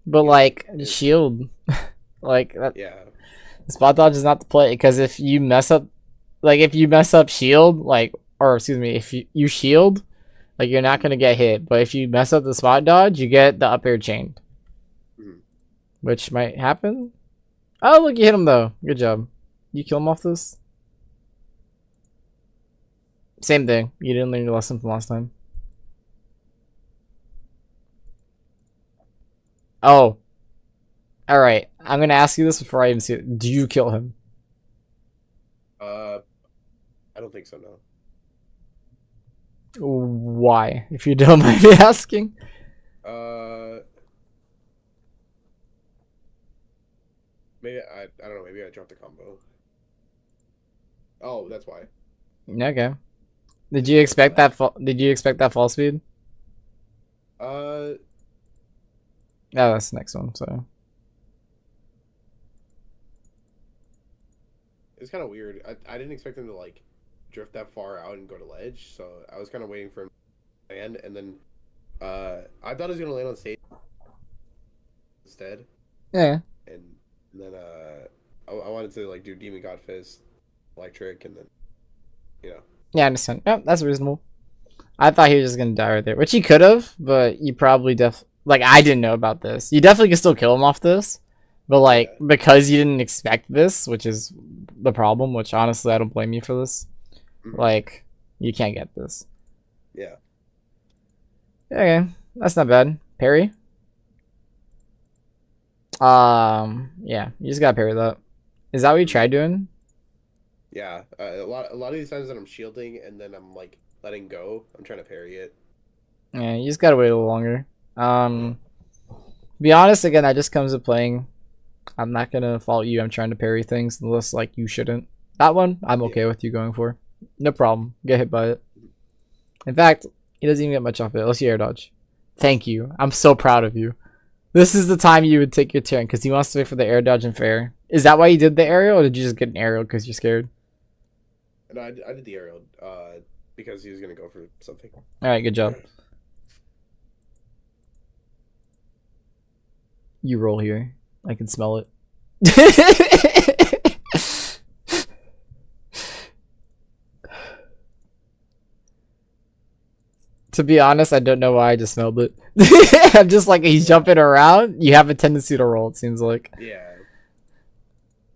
But like shield, like that. Yeah. Spot dodge is not the play because if you mess up, shield, like, or excuse me, if you shield, like you're not gonna get hit. But if you mess up the spot dodge, you get the up air chained, which might happen. Oh look, you hit him though. Good job. You kill him off this. Same thing. You didn't learn your lesson from last time. Oh. Alright. I'm gonna ask you this before I even see it. Do you kill him? I don't think so, no. Why? If you don't mind me asking. Maybe I don't know, maybe I dropped the combo. Oh, that's why. Okay. Did you expect that fall speed? Uh, Yeah, that's the next one, so. it's kind of weird. I didn't expect him to like drift that far out and go to ledge, so I was kind of waiting for him to land, and then I thought he was gonna land on stage instead. Yeah. And then I wanted to like do Demon God Fist, Electric, and then Yeah, I understand. Yep, that's reasonable. I thought he was just gonna die right there, which he could have, but you probably like I didn't know about this. You definitely can still kill him off this, but like because you didn't expect this, which is the problem. Which honestly, I don't blame you for this. Like you can't get this. Yeah. Okay, that's not bad. Parry. Yeah, you just gotta parry that. Is that what you tried doing? Yeah, a lot of these times that I'm shielding and then I'm like letting go, I'm trying to parry it. Yeah, you just gotta wait a little longer. Be honest, again, that just comes with playing. I'm not gonna fault you. I'm trying to parry things unless like you shouldn't. That one, I'm okay with you going for. No problem. Get hit by it. In fact, he doesn't even get much off it. Let's see air dodge. Thank you. I'm so proud of you. This is the time you would take your turn because he wants to wait for the air dodge and fair. Is that why you did the aerial, or did you just get an aerial because you're scared? No, I did the aerial because he was gonna go for something. All right, good job. You roll here. I can smell it. To be honest, I don't know why I just smelled it. I'm just like, he's jumping around. You have a tendency to roll, it seems like. Yeah.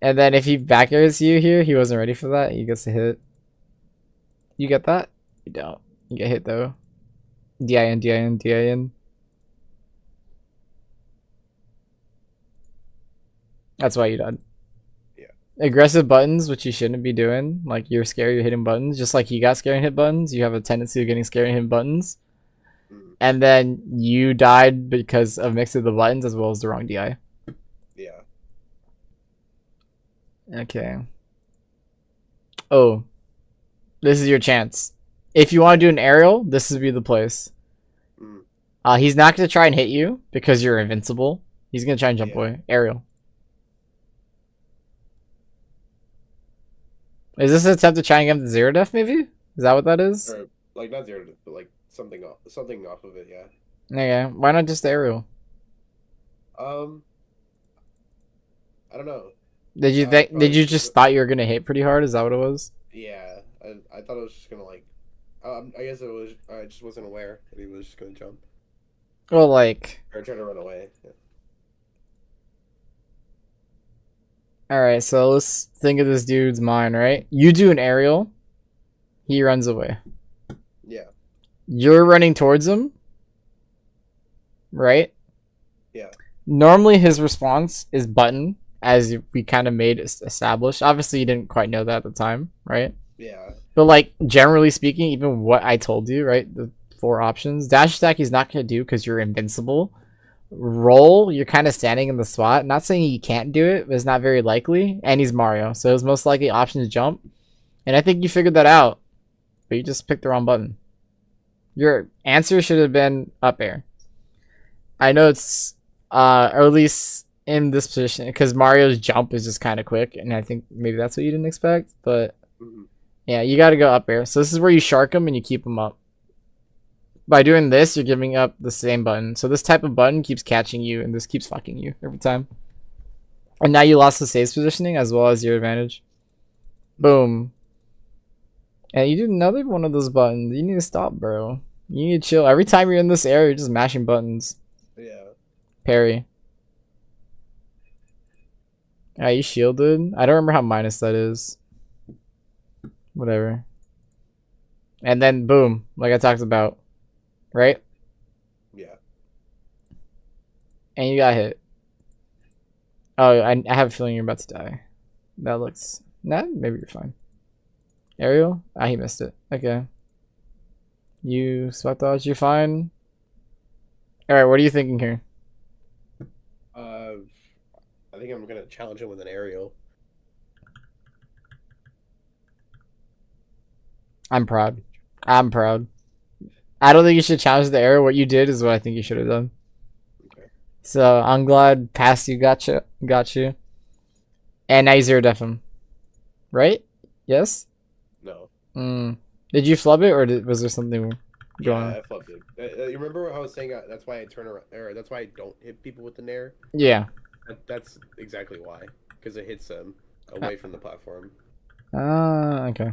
And then if he back airs you here, he wasn't ready for that. He gets a hit. You get that? You don't. You get hit though. DIN, DIN, DIN. That's why you died. Yeah. Aggressive buttons, which you shouldn't be doing. Like you're scared, you're hitting buttons. Just like he got scared and hit buttons, you have a tendency of getting scared and hitting buttons. And then you died because of mix of the buttons as well as the wrong DI. Yeah. Okay. Oh. This is your chance. If you want to do an aerial, this would be the place. He's not going to try and hit you because you're invincible. He's going to try and jump away. Aerial. Is this an attempt to try and get him to zero def, maybe? Is that what that is? Or, like, not zero def, but like something off of it, yeah. Okay. Why not just aerial? I don't know. Did you think? Did you just thought you were gonna hit pretty hard? Is that what it was? Yeah, I thought it was just gonna like. I guess it was. I just wasn't aware that he was just gonna jump. Well, like. Or try to run away. Yeah. All right, so let's think of this dude's mind, right? You do an aerial, he runs away. Yeah. You're running towards him, right? Yeah. Normally his response is button, as we kind of made established. Obviously, you didn't quite know that at the time, right? Yeah. But like generally speaking, even what I told you, right? The 4 options. Dash attack he's not going to do because you're invincible. Roll, you're kind of standing in the spot. Not saying you can't do it, but it's not very likely. And he's Mario, so his most likely option is jump. And I think you figured that out, but you just picked the wrong button. Your answer should have been up air. I know it's, or at least in this position, because Mario's jump is just kind of quick, and I think maybe that's what you didn't expect, but yeah, you got to go up air. So this is where you shark them and you keep them up. By doing this, you're giving up the same button. So this type of button keeps catching you, and this keeps fucking you every time. And now you lost the saves positioning as well as your advantage. Boom. And you did another one of those buttons. You need to stop, bro. You need to chill. Every time you're in this area, you're just mashing buttons. Yeah. Parry. Are you shielded? I don't remember how minus that is. Whatever. And then boom, like I talked about. Right? Yeah. And you got hit. Oh, I have a feeling you're about to die. That looks... Nah, maybe you're fine. Ariel? Ah, he missed it. Okay. You sweat dodge, you're fine. Alright, what are you thinking here? I think I'm gonna challenge him with an aerial. I'm proud. I'm proud. I don't think you should challenge the aerial. What you did is what I think you should have done. Okay. So I'm glad past you got you. And now you zero def him. Right? Yes? No. Did you flub it or was there something going on? Yeah, I flubbed it. You remember what I was saying? That's why I turn around, or that's why I don't hit people with the nair. Yeah. That's exactly why, because it hits them away from the platform. Okay.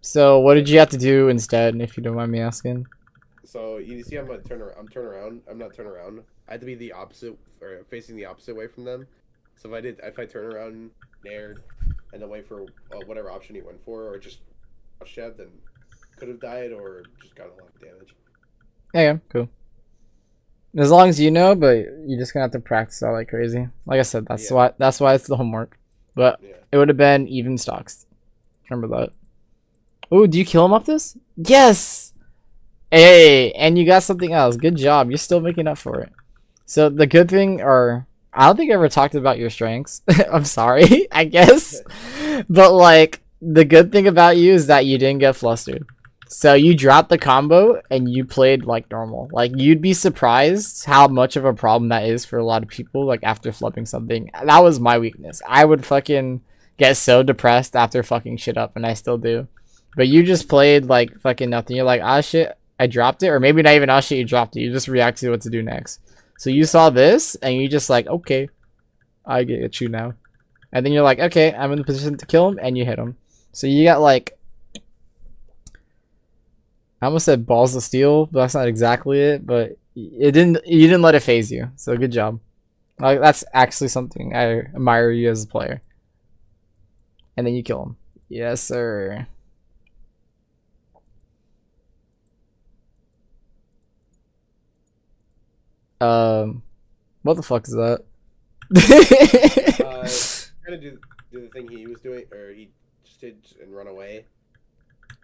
So what did you have to do instead, if you don't mind me asking? So you see, I'm turn around. I'm not turn around. I had to be the opposite, or facing the opposite way from them. So if I turn around, nared, and then wait for whatever option he went for, or just jab, then could have died or just got a lot of damage. Yeah, cool. As long as you know, but you're just gonna have to practice all like crazy. Like I said, that's why it's the homework. But it would have been even stocks. Remember that. Oh, do you kill him off this? Yes! Hey, and you got something else. Good job. You're still making up for it. So the good thing, or I don't think I ever talked about your strengths. I'm sorry, I guess. But like, the good thing about you is that you didn't get flustered. So you dropped the combo and you played like normal. Like, you'd be surprised how much of a problem that is for a lot of people, like after flipping something. That was my weakness. I would fucking get so depressed after fucking shit up, and I still do. But you just played like fucking nothing. You're like, ah shit, I dropped it. Or maybe not even ah shit, you dropped it. You just react to what to do next. So you saw this and you just like, okay, I get you now. And then you're like, okay, I'm in the position to kill him, and you hit him. So you got like, I almost said balls of steel, but that's not exactly it. But you didn't let it phase you. So good job. Like, that's actually something I admire you as a player. And then you kill him. Yes, sir. What the fuck is that? Trying to do the thing he was doing, or he just did and run away.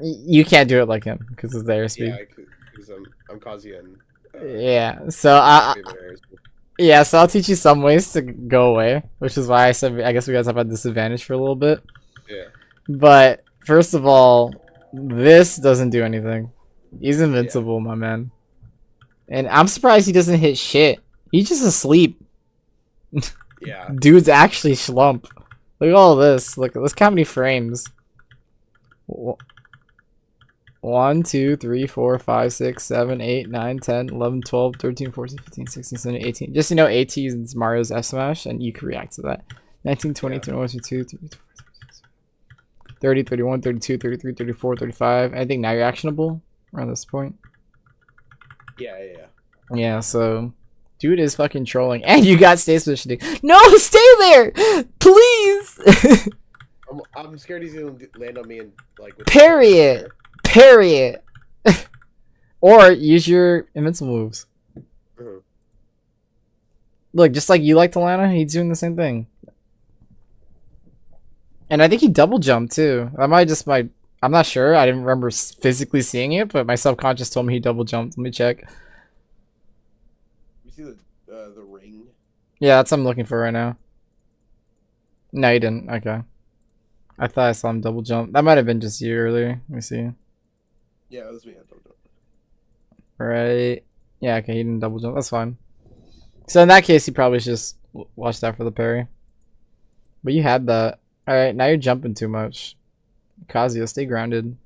You can't do it like him because of the airspeed. Yeah, because I'm Kazuya. Yeah, so yeah, so I'll teach you some ways to go away, which is why I said I guess we guys have a disadvantage for a little bit. Yeah. But first of all, this doesn't do anything. He's invincible, my man. And I'm surprised he doesn't hit shit. He's just asleep. Yeah. Dude's actually slump. Look at all this. Look how many frames. 1, 2, 3, 4, 5, 6, 7, 8, 9, 10, 11, 12, 13, 14, 15, 16, 17, 18. Just, you know, 18 is Mario's F smash, and you can react to that. 19, 20, 21, 22, 23, 30, 31, 32, 33, 34, 35. I think now you're actionable around this point. Yeah. Yeah, so dude is fucking trolling. And you got stay positioning. No, stay there! Please! I'm scared he's gonna land on me and like parry it! Parry it! Or use your invincible moves. Look, just like you like to Lana, he's doing the same thing. And I think he double jumped too. That might just I'm not sure. I didn't remember physically seeing it, but my subconscious told me he double jumped. Let me check. You see the ring? Yeah, that's what I'm looking for right now. No, you didn't. Okay. I thought I saw him double jump. That might have been just you earlier. Let me see. Yeah, that was me. I double jump. Right. Yeah, okay, he didn't double jump. That's fine. So in that case, he probably should just watch out for the parry. But you had that. Alright, now you're jumping too much. Kazuya, stay grounded.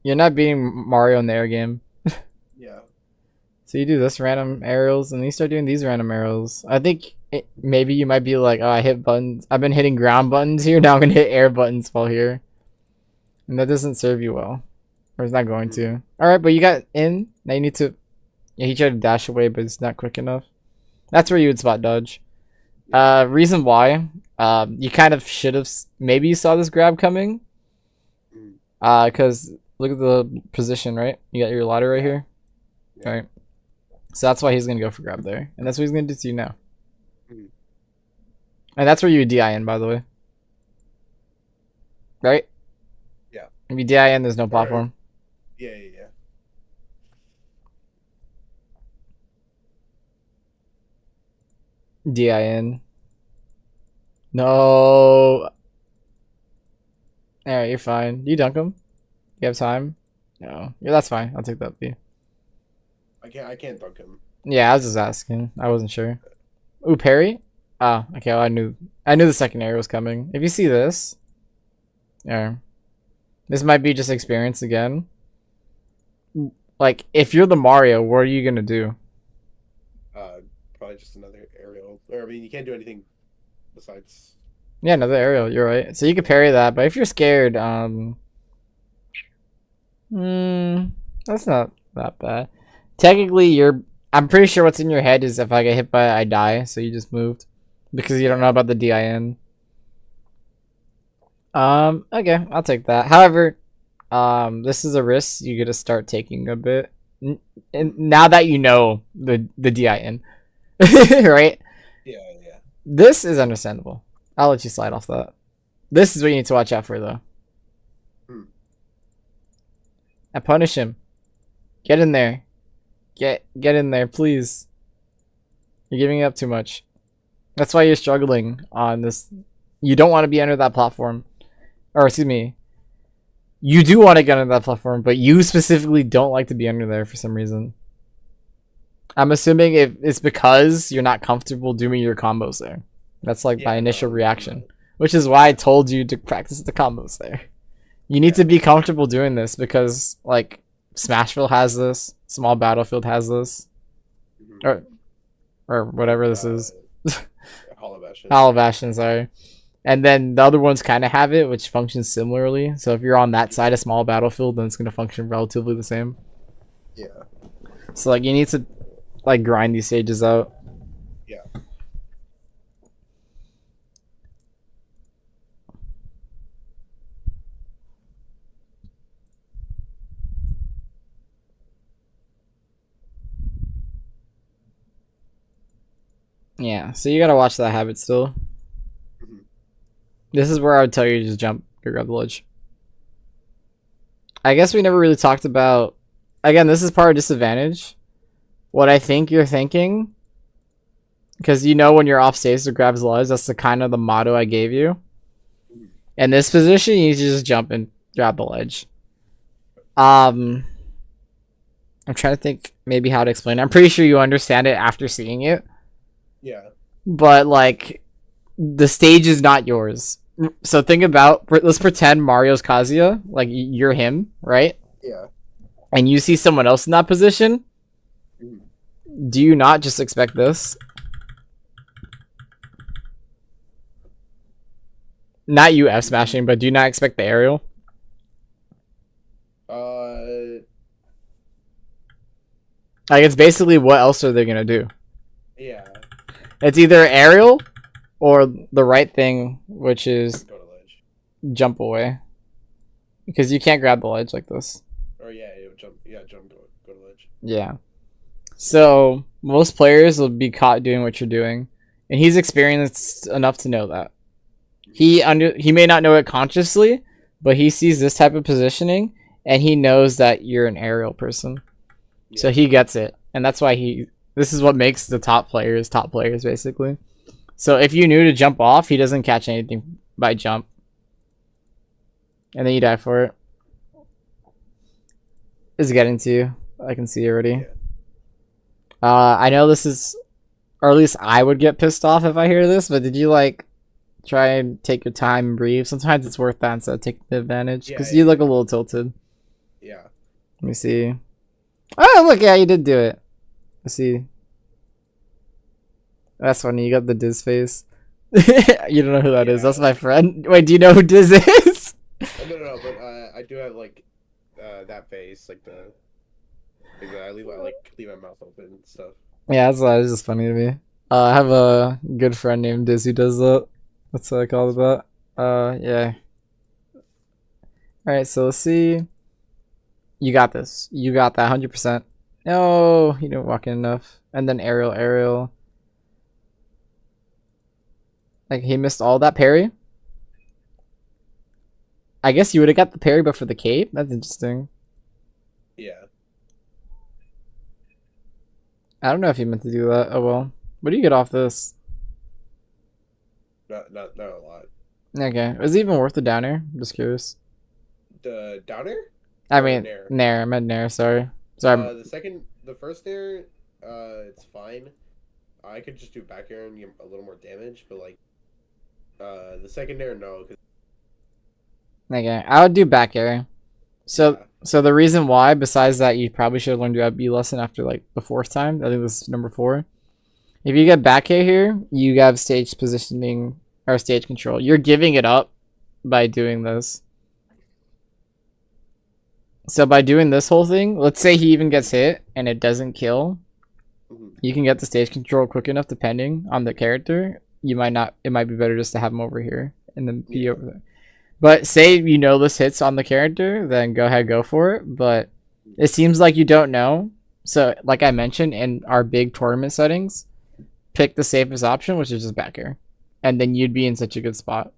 You're not beating Mario in the air game. Yeah. So you do this random aerials, and then you start doing these random aerials. I think maybe you might be like, oh, I hit buttons. I've been hitting ground buttons here. Now I'm gonna hit air buttons while here, and that doesn't serve you well, or it's not going to. All right, but you got in. Now you need to. Yeah, he tried to dash away, but it's not quick enough. That's where you would spot dodge. Reason why. You kind of should have. Maybe you saw this grab coming. Because look at the position, right? You got your ladder right here. Yeah. All right. So that's why he's gonna go for grab there, and that's what he's gonna do to you now. Mhm. And that's where you DI in, by the way. Right? Yeah. If you DI in, there's no platform. Yeah. DI in. No. Alright, you're fine. Do you dunk him? You have time? No. Yeah, that's fine. I'll take that B. I can't dunk him. Yeah, I was just asking. I wasn't sure. Ooh, parry? Oh, okay. Well, I knew the second area was coming. If you see this, yeah, this might be just experience again. Like, if you're the Mario, what are you gonna do? Probably just another aerial. Or I mean, you can't do anything besides. Yeah, another aerial. You're right. So you could parry that, but if you're scared, that's not that bad. Technically, I'm pretty sure what's in your head is if I get hit by it, I die. So you just moved because you don't know about the DIN. Okay, I'll take that. However, this is a risk you gotta start taking a bit. And now that you know the DIN, right? Yeah. This is understandable. I'll let you slide off that. This is what you need to watch out for, though. And punish him. Get in there. Get in there, please. You're giving up too much. That's why you're struggling on this. You don't want to be under that platform. Or, excuse me. You do want to get under that platform, but you specifically don't like to be under there for some reason. I'm assuming it's because you're not comfortable doing your combos there. That's like my initial reaction. Which is why I told you to practice the combos there. You need to be comfortable doing this because, like, Smashville has this. Small Battlefield has this. Or whatever this is. Hollow Bastion. Hollow Bastion, sorry. And then the other ones kind of have it, which functions similarly. So if you're on that side of Small Battlefield, then it's going to function relatively the same. Yeah. So, like, you need to, like, grind these stages out. Yeah. Yeah, so you gotta watch that habit still. This is where I would tell you to just jump to grab the ledge. I guess we never really talked about... Again, this is part of disadvantage. What I think you're thinking... Because you know when you're off stage to grab the ledge, that's the kind of the motto I gave you. In this position, you need to just jump and grab the ledge. I'm trying to think maybe how to explain it. I'm pretty sure you understand it after seeing it. Yeah. But, like, the stage is not yours. So think about, let's pretend Mario's Kazuya, like, you're him, right? Yeah. And you see someone else in that position. Do you not just expect this? Not you F smashing, but do you not expect the aerial? Like, it's basically what else are they gonna do? Yeah. It's either aerial or the right thing, which is Go to ledge. jump away. Because you can't grab the ledge like this. Or jump. Yeah, jump. Go to ledge. Yeah. So most players will be caught doing what you're doing, and he's experienced enough to know that. He may not know it consciously, but he sees this type of positioning, and he knows that you're an aerial person, so Yeah. he gets it, and that's why this is what makes the top players basically. So if you knew to jump off, he doesn't catch anything by jump, and then you die for it. It's getting to you. I can see already. Yeah. I know this is, or at least I would get pissed off if I hear this, but did you like try and take your time and breathe? Sometimes it's worth that instead of taking the advantage, because Yeah, you look a little tilted. Yeah. Let me see. Oh, look, yeah, you did do it. Let's see. That's funny. You got the Diz face. You don't know who that is. Yeah. That's my friend. Wait, do you know who Diz is? No, but I do have like that face, like I leave my mouth open and stuff. Yeah, that's why it's just funny to me. I have a good friend named Diz who does that. That's what I call it that. Yeah. Alright, so let's see. You got this. You got that 100%. No, you didn't walk in enough. And then aerial. Like, he missed all that parry. I guess you would have got the parry, but for the cape? That's interesting. Yeah. I don't know if you meant to do that. Oh well. What do you get off this? Not a lot. Okay. Was it even worth the downer? I'm just curious. The downer? I Or mean, Nair? Nair. I meant Nair, sorry. Sorry. The first Nair, it's fine. I could just do back air and get a little more damage, but like, the second Nair, no. Okay. I would do back air. So Yeah. so the reason why, besides that you probably should have learned your B lesson after like the 4th time. I think this is number 4. If you get back air here, you have stage positioning or stage control. You're giving it up by doing this. So by doing this whole thing, let's say he even gets hit and it doesn't kill, you can get the stage control quick enough depending on the character. You might not, it might be better just to have him over here and then be over there. But say you know this hits on the character, then go ahead, go for it. But it seems like you don't know. So like I mentioned in our big tournament settings, pick the safest option, which is just back air. And then you'd be in such a good spot.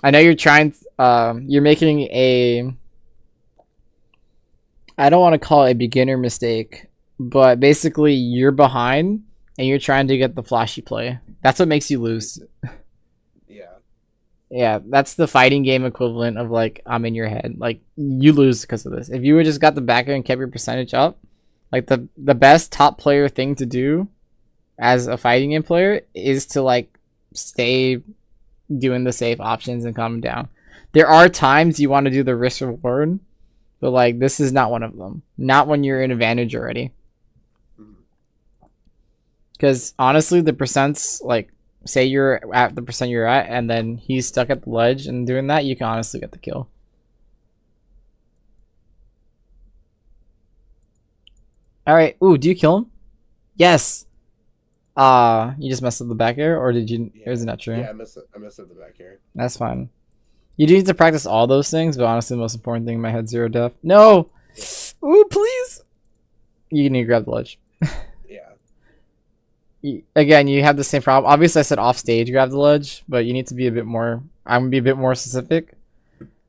I know you're trying, you're making a, I don't want to call it a beginner mistake, but basically you're behind and you're trying to get the flashy play. That's what makes you lose. Yeah. Yeah, that's the fighting game equivalent of like I'm in your head. Like you lose because of this. If you would just got the backer and kept your percentage up, like the best top player thing to do as a fighting game player is to like stay doing the safe options and calm down. There are times you want to do the risk reward, but like this is not one of them. Not when you're in advantage already. Because honestly, the percents, like say you're at the percent you're at and then he's stuck at the ledge and doing that, you can honestly get the kill. Alright. Ooh, do you kill him? Yes. You just messed up the back air, or did you? Yeah. Or is it not true? Yeah, I messed up the back air. That's fine. You do need to practice all those things, but honestly, the most important thing in my head, zero def. No! Ooh, please! You need to grab the ledge. Yeah. Again, you have the same problem. Obviously, I said off stage grab the ledge, but you need to be a bit more. I'm gonna be a bit more specific.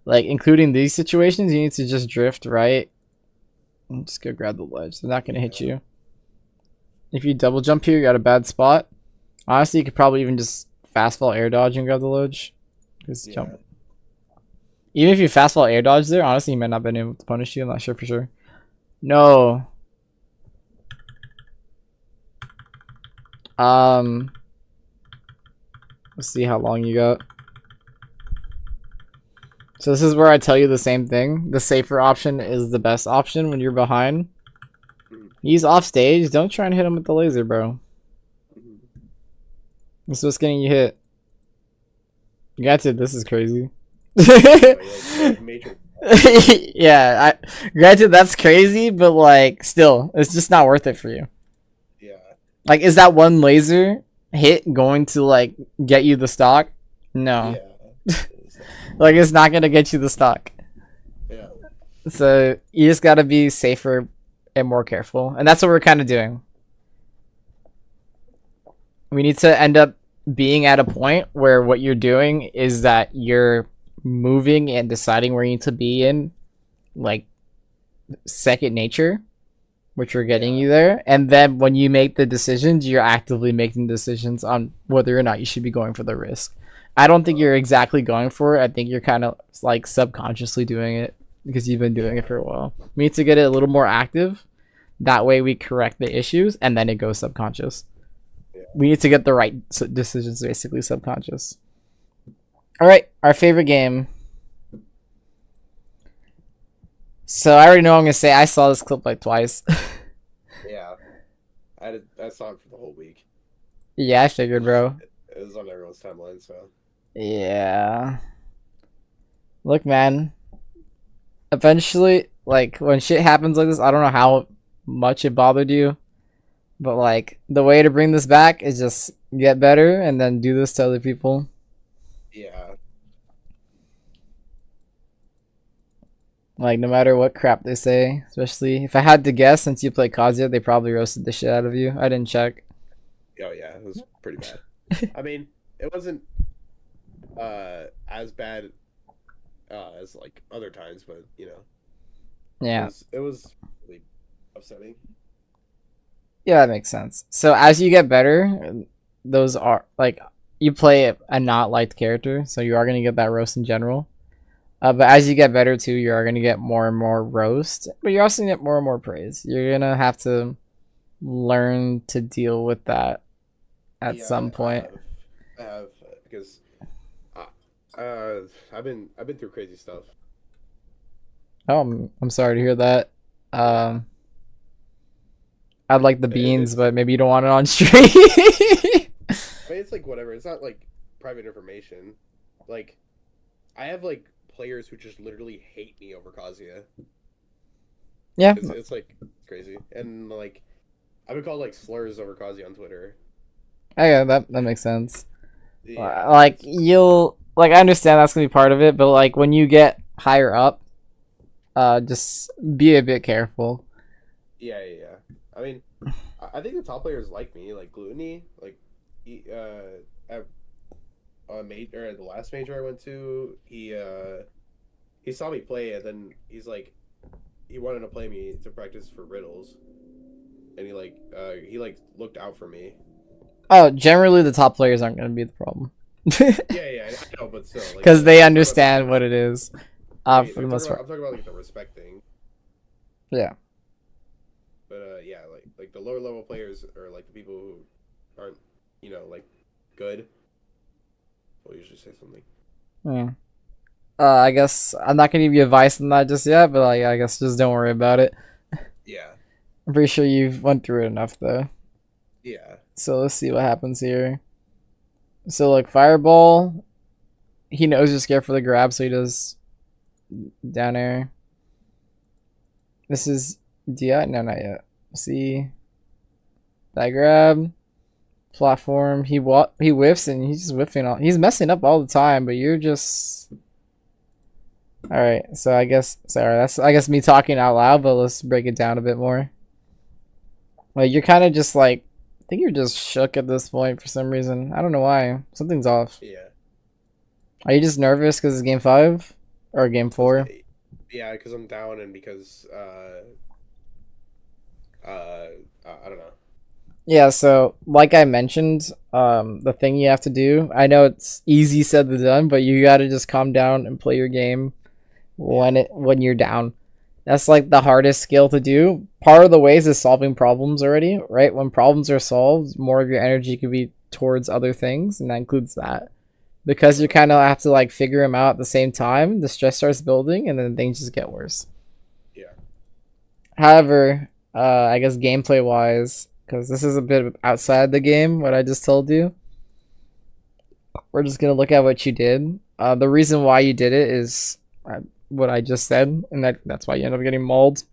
Like, including these situations, you need to just drift right and just go grab the ledge. They're not gonna hit you. If you double jump here, you're at a bad spot. Honestly, you could probably even just fast fall air dodge and grab the ledge. Just jump. Even if you fast fall air dodge there, honestly, you might not have been able to punish you. I'm not sure for sure. No. Let's see how long you got. So this is where I tell you the same thing. The safer option is the best option when you're behind. He's off stage. Don't try and hit him with the laser, bro. This is what's getting you hit. Granted, this is crazy. Yeah, granted that's crazy, but like still, it's just not worth it for you. Yeah. Like, is that one laser hit going to like get you the stock? No. Yeah. Like, it's not gonna get you the stock. Yeah. So you just gotta be safer and more careful, and that's what we're kind of doing. We need to end up being at a point where what you're doing is that you're moving and deciding where you need to be in like second nature, which are getting Yeah. you there. And then when you make the decisions, you're actively making decisions on whether or not you should be going for the risk. I don't think you're exactly going for it. I think you're kind of like subconsciously doing it because you've been doing it Yeah. for a while. We need to get it a little more active. That way we correct the issues and then it goes subconscious. Yeah. We need to get the right decisions, basically subconscious. All right, our favorite game. So I already know what I'm gonna say. I saw this clip like twice. Yeah. I saw it for the whole week. Yeah, I figured, bro. It was on everyone's timeline, so Yeah. Look, man. Eventually, like when shit happens like this, I don't know how much it bothered you, but like the way to bring this back is just get better and then do this to other people. yeah. Like no matter what crap they say, especially if I had to guess, since you play Kazuya, they probably roasted the shit out of you. I didn't check. Oh yeah, it was pretty bad. I mean, it wasn't as bad as like other times, but you know, Yeah. it was really upsetting. Yeah, that makes sense. So as you get better, those are like you play a not liked character, so you are gonna get that roast in general. But as you get better too, you are gonna get more and more roast, but you're also gonna get more and more praise. You're gonna have to learn to deal with that at Yeah, some point. I have because I've been through crazy stuff. Oh, I'm sorry to hear that. Yeah, Um, I'd like the beans, it's but maybe you don't want it on stream. I mean it's like whatever. It's not like private information. Like I have like players who just literally hate me over Kazuya. Yeah, It's like crazy, and like I've been called like slurs over Kazuya on Twitter. yeah, that makes sense. Yeah, Like you'll like I understand that's gonna be part of it, but like when you get higher up, just be a bit careful. yeah. I mean, I think the top players like me, like Gluttony, like he, at or the last major I went to, he saw me play, and then he's like, he wanted to play me to practice for riddles, and he like looked out for me. Oh, generally the top players aren't gonna be the problem. Yeah, I know, but still, like Because they I'm talking about understand what it is, for the most I'm part. talking about like the respect thing. Yeah. But yeah, like the lower level players or like the people who aren't, you know, like good, will usually say something. Yeah. I guess I'm not gonna give you advice on that just yet, but like I guess just don't worry about it. Yeah, I'm pretty sure you've went through it enough though. yeah, So let's see what happens here. So like fireball, he knows you're scared for the grab, so he does down air. This is DI? No, not yet. See that grab platform. He whiffs and he's just whiffing all. He's messing up all the time, but you're just all right. So I guess sorry. That's I guess me talking out loud, but let's break it down a bit more. Like you're kind of just like I think you're just shook at this point for some reason. I don't know why. Something's off. yeah. Are you just nervous because it's game 5 or game 4? Yeah, because I'm down and because I don't know. Yeah, so like I mentioned, the thing you have to do, I know it's easy said than done, but you gotta just calm down and play your game when you're down. That's like the hardest skill to do. Part of the ways is solving problems already, right? When problems are solved, more of your energy could be towards other things, and that includes that. Because you kind of have to like figure them out at the same time, the stress starts building, and then things just get worse. Yeah, However, I guess gameplay wise, because this is a bit outside the game, what I just told you, we're just gonna look at what you did. The reason why you did it is what I just said, and that's why you end up getting mauled.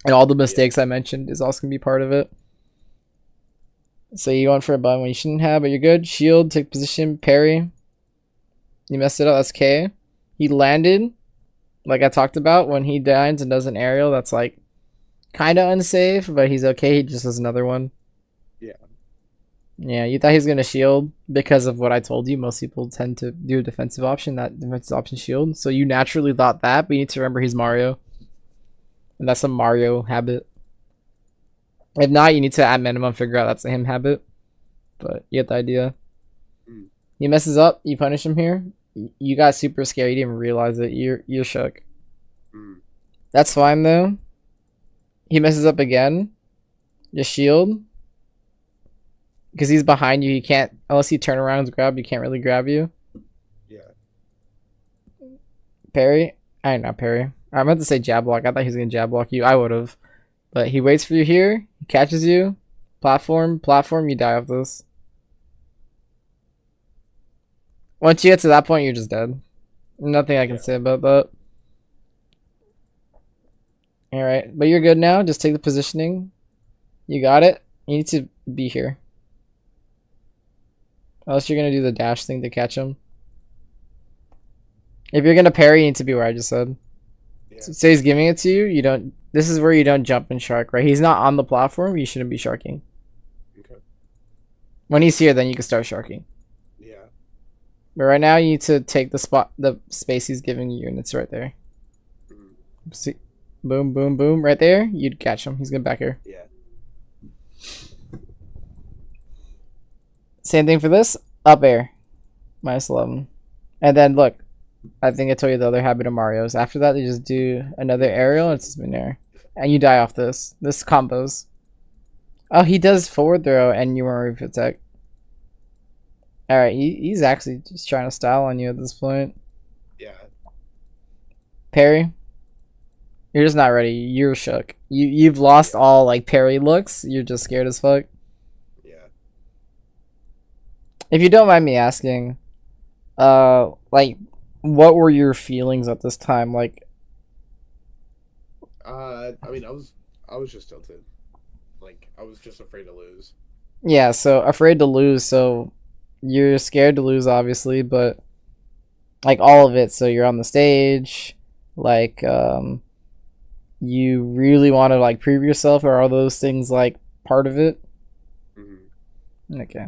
And all the yeah, mistakes I mentioned is also gonna be part of it. So you went for a button when you shouldn't have, but you're good. Shield, take position, parry. You messed it up. That's K. He landed, like I talked about, when he dies and does an aerial. That's like kind of unsafe, but he's okay. He just does another one. yeah. Yeah, you thought he was gonna shield because of what I told you. Most people tend to do a defensive option, that defensive option shield. So you naturally thought that, but you need to remember he's Mario, and that's a Mario habit. If not, you need to at minimum figure out that's a him habit. But you get the idea. Mm. He messes up, you punish him here. You got super scared. You didn't even realize it. You're shook. Mm. That's fine though. He messes up again. Just shield. Because he's behind you, he can't, unless you turn around and grab, he can't really grab you. Yeah. Parry? I not parry. I meant to say jab block. I thought he was going to jab block you. I would have. But he waits for you here. He catches you. Platform. Platform. You die off this. Once you get to that point, you're just dead. Nothing I can say about that. Alright. But you're good now. Just take the positioning. You got it. You need to be here. Unless you're going to do the dash thing to catch him. If you're going to parry, you need to be where I just said. Yeah. Say he's giving it to you. You don't. This is where you don't jump and shark, right? He's not on the platform. You shouldn't be sharking. Okay. When he's here, then you can start sharking. Yeah. But right now, you need to take the spot, the space he's giving you, and it's right there. Mm. See, boom, boom, boom, right there. You'd catch him. He's going back here. Yeah. Same thing for this. Up air, -11, and then look. I think I told you the other habit of Mario's. After that, they just do another aerial and it's spin air. And you die off this. This combos. Oh, he does forward throw and you weren't ready for tech. Alright, he's actually just trying to style on you at this point. Yeah. Parry. You're just not ready. You're shook. You've lost all like parry looks. You're just scared as fuck. Yeah. If you don't mind me asking, like, what were your feelings at this time? Like, I mean, I was just tilted. Like, I was just afraid to lose. yeah, so afraid to lose, so you're scared to lose, obviously, but like all of it. So you're on the stage, like, you really want to like prove yourself, or are those things like part of it? Mm-hmm. Okay,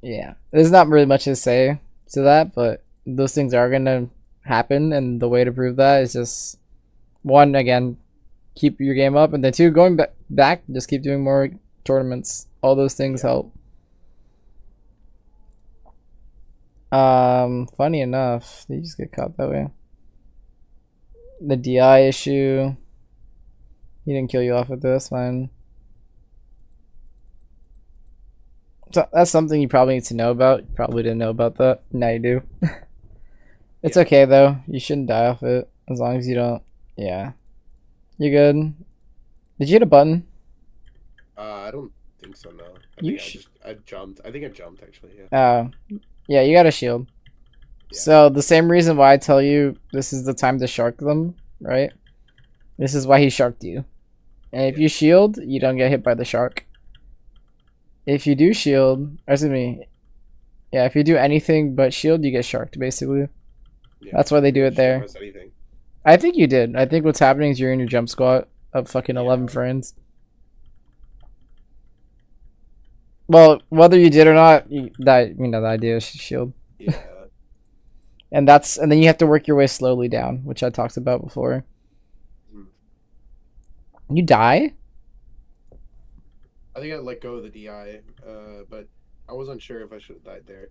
yeah, there's not really much to say to that, but those things are gonna happen, and the way to prove that is just one, again, keep your game up, and then two, going back, just keep doing more tournaments. All those things help. Funny enough, they just get caught that way. The DI issue. He didn't kill you off with this, fine. So that's something you probably need to know about. You probably didn't know about that. Now you do. It's okay though. You shouldn't die off it as long as you don't. Yeah, you're good. Did you hit a button? I don't think so. No. I jumped. I think I jumped actually. Yeah. Yeah, you got a shield. Yeah. So the same reason why I tell you this is the time to shark them, right? This is why he sharked you. And if you shield, you don't get hit by the shark. If you do shield, or excuse me, yeah, if you do anything but shield, you get sharked, basically. Yeah. That's why they do it there. I think you did. I think what's happening is you're in your jump squat of fucking 11 frames. Well, whether you did or not, that, you know, the idea is shield. Yeah. And then you have to work your way slowly down, which I talked about before. You die? I think I let go of the DI, but I wasn't sure if I should have died there.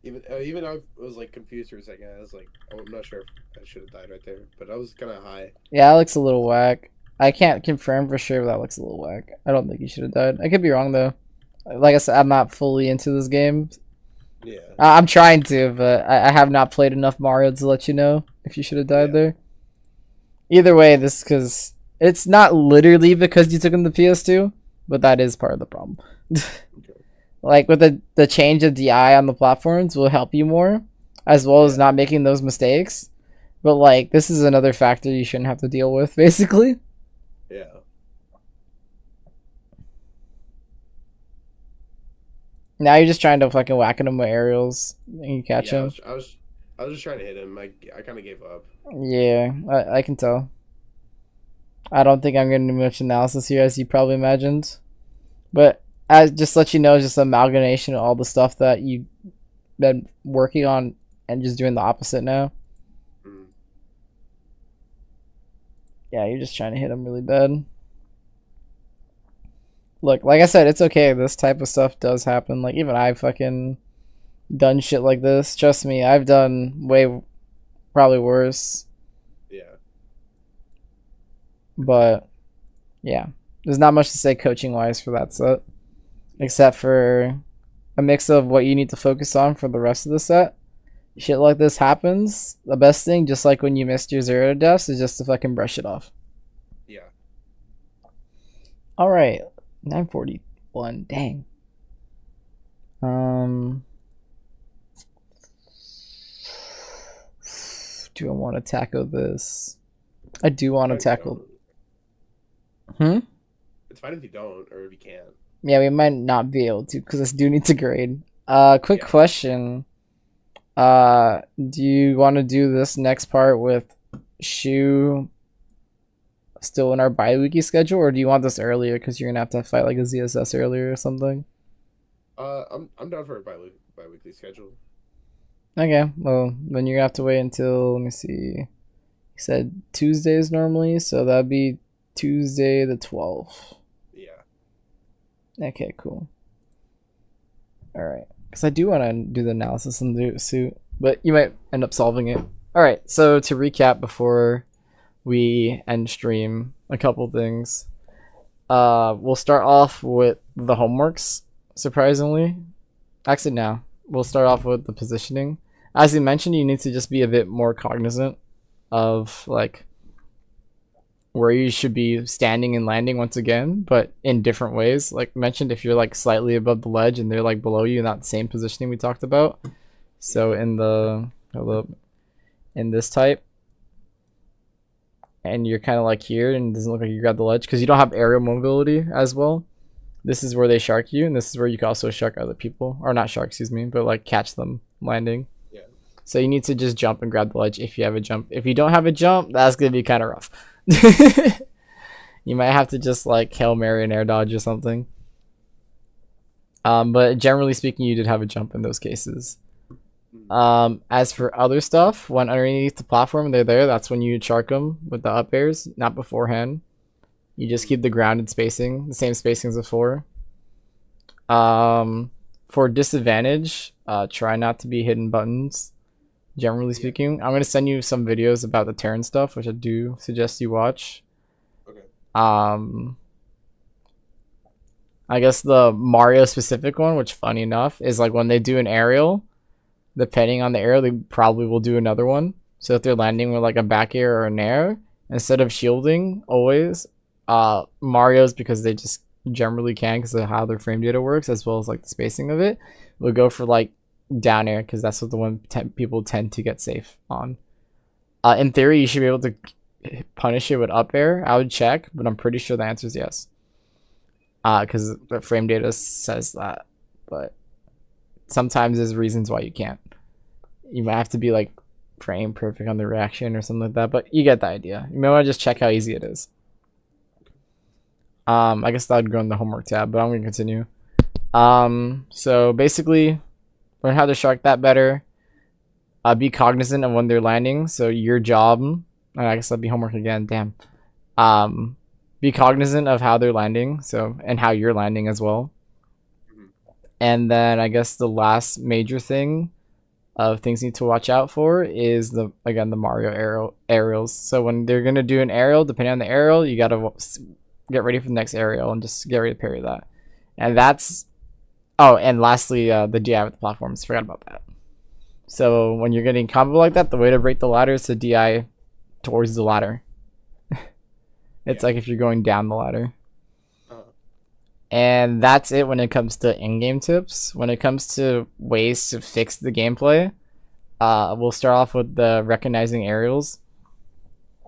Even I was like confused for a second. I was like, I'm not sure if I should have died right there, but I was kind of high. Yeah, that looks a little whack. I can't confirm for sure, but that looks a little whack. I don't think you should have died. I could be wrong though. Like I said, I'm not fully into this game. Yeah. I'm trying to, but I have not played enough Mario to let you know if you should have died there. Either way, this because it's not literally because you took in the PS2, but that is part of the problem. Okay. Like with the change of DI on the platforms will help you more, as well as not making those mistakes. But like this is another factor you shouldn't have to deal with, basically. Yeah. Now you're just trying to fucking whack at him with aerials and you catch him. I was just trying to hit him. I kind of gave up. Yeah, I can tell. I don't think I'm going to do much analysis here, as you probably imagined. But I just let you know, just an amalgamation of all the stuff that you've been working on and just doing the opposite now. Mm. Yeah, you're just trying to hit them really bad. Look, like I said, it's okay. This type of stuff does happen. Like, even I've fucking done shit like this. Trust me, I've done way probably worse. Yeah. But yeah, there's not much to say coaching wise for that set, except for a mix of what you need to focus on for the rest of the set. Shit like this happens. The best thing, just like when you missed your zero deaths, is just to fucking brush it off. Yeah. All right, 941. Dang. Um, do I want to tackle this? I do want to Fine if you tackle. don't. Hmm. It's fine if you don't, or if you can't. Yeah, we might not be able to because I do need to grade. Quick Yeah. question. Do you want to do this next part with Shu still in our bi-weekly schedule, or do you want this earlier because you're gonna have to fight like a ZSS earlier or something? I'm down for a bi-weekly schedule. Okay, well then you're gonna have to wait until, let me see. You said Tuesdays normally, so that'd be Tuesday the 12th. Yeah. Okay, cool. All right, because I do want to do the analysis in the suit, but you might end up solving it. All right, so to recap before we end stream, a couple things. We'll start off with the homeworks. Surprisingly, actually, no. We'll start off with the positioning. As you mentioned, you need to just be a bit more cognizant of like where you should be standing and landing once again, but in different ways. Like mentioned, if you're like slightly above the ledge and they're like below you, not the same positioning we talked about. So in the in this type, and you're kind of like here, and it doesn't look like you grab the ledge because you don't have aerial mobility as well. This is where they shark you, and this is where you can also shark other people, or not shark, excuse me, but like catch them landing. Yeah. So you need to just jump and grab the ledge if you have a jump. If you don't have a jump, that's gonna be kind of rough. You might have to just like Hail Mary and air dodge or something. But generally speaking, you did have a jump in those cases. As for other stuff, when underneath the platform they're there, that's when you shark them with the up airs, not beforehand. You just keep the grounded spacing, the same spacing as before. For disadvantage, try not to be hidden buttons. Generally speaking, I'm gonna send you some videos about the turn stuff, which I do suggest you watch. Okay. I guess the Mario specific one, which funny enough, is like when they do an aerial, depending on the air, they probably will do another one. So if they're landing with like a back air or an air, instead of shielding always, Mario's, because they just generally can because of how their frame data works as well as like the spacing of it, will go for like down air because that's what the one people tend to get safe on. In theory, you should be able to punish it with up air. I would check, but I'm pretty sure the answer is yes. Because the frame data says that, but sometimes there's reasons why you can't. You might have to be like frame perfect on the reaction or something like that, but you get the idea. You may want to just check how easy it is. I guess that would go in the homework tab, but I'm gonna continue. So basically, learn how to shark that better. Be cognizant of when they're landing. So your job, I guess that'd be homework again. Damn. Be cognizant of how they're landing. So and how you're landing as well. And then I guess the last major thing of things you need to watch out for is the Mario aerials. So when they're gonna do an aerial, depending on the aerial, you gotta get ready for the next aerial and just get ready to parry that. And that's and lastly, the DI with the platforms. Forgot about that. So when you're getting combo like that, the way to break the ladder is to DI towards the ladder. It's like if you're going down the ladder. And that's it when it comes to in-game tips. When it comes to ways to fix the gameplay, we'll start off with the recognizing aerials.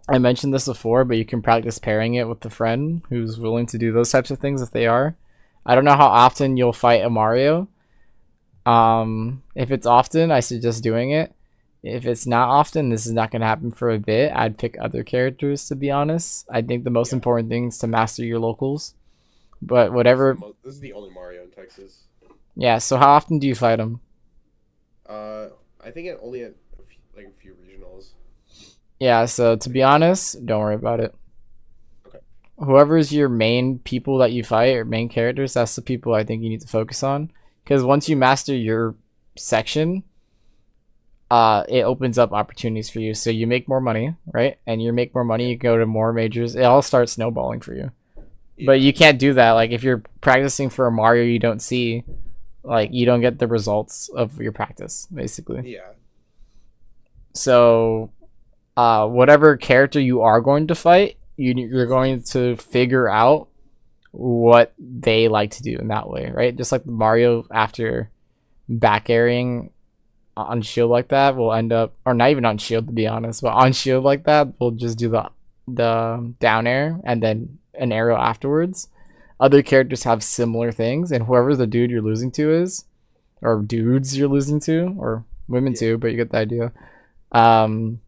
I mentioned this before, but you can practice pairing it with a friend who's willing to do those types of things if they are. I don't know how often you'll fight a Mario. If it's often, I suggest doing it. If it's not often, this is not going to happen for a bit. I'd pick other characters, to be honest. I think the most important thing is to master your locals. But whatever. This is the only Mario in Texas. Yeah. So how often do you fight him? I think it only at like a few regionals. Yeah. So to be honest, don't worry about it. Okay. Whoever's your main people that you fight or main characters, that's the people I think you need to focus on. Because once you master your section, it opens up opportunities for you. So you make more money, right? And you make more money, you go to more majors. It all starts snowballing for you. Yeah. But you can't do that. Like if you're practicing for a Mario you don't see, like you don't get the results of your practice, basically. Yeah. So, whatever character you are going to fight, you're going to figure out what they like to do in that way, right? Just like Mario after back airing on shield like that will end up, or not even on shield to be honest, but on shield like that we'll just do the down air and then an arrow afterwards. Other characters have similar things, and whoever the dude you're losing to is, or dudes you're losing to, or women too, but you get the idea. Um,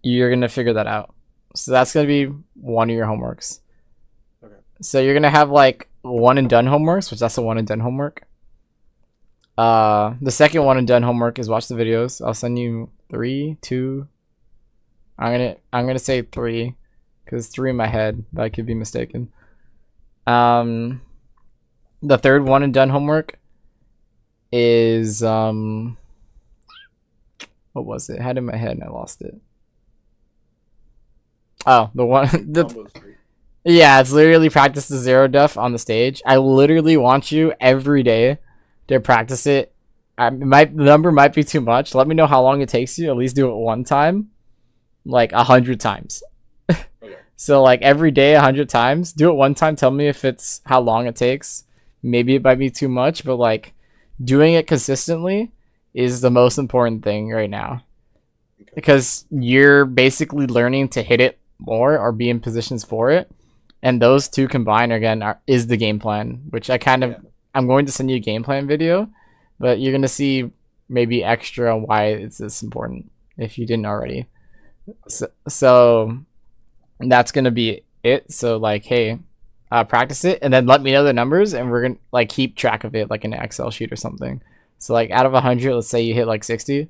you're gonna figure that out. So that's gonna be one of your homeworks. Okay. So you're gonna have like one and done homeworks, which that's a one and done homework. The second one and done homework is watch the videos. I'll send you 3, 2. I'm gonna say 3, because 3 in my head, but I could be mistaken. The third one and done homework is what was it? I had it in my head and I lost it. Oh, the one yeah, it's literally practice the zero def on the stage. I literally want you every day to practice it. The number might be too much. Let me know how long it takes you. At least do it one time, like 100 times. Okay. So like every day 100 times. Do it one time. Tell me if it's how long it takes. Maybe it might be too much, but like doing it consistently is the most important thing right now. Okay. Because you're basically learning to hit it more or be in positions for it, and those two combined is the game plan, which I'm going to send you a game plan video, but you're gonna see maybe extra on why it's this important if you didn't already. So that's gonna be it. So like, hey, practice it and then let me know the numbers, and we're gonna like keep track of it like in an Excel sheet or something. So like out of 100, let's say you hit like 60.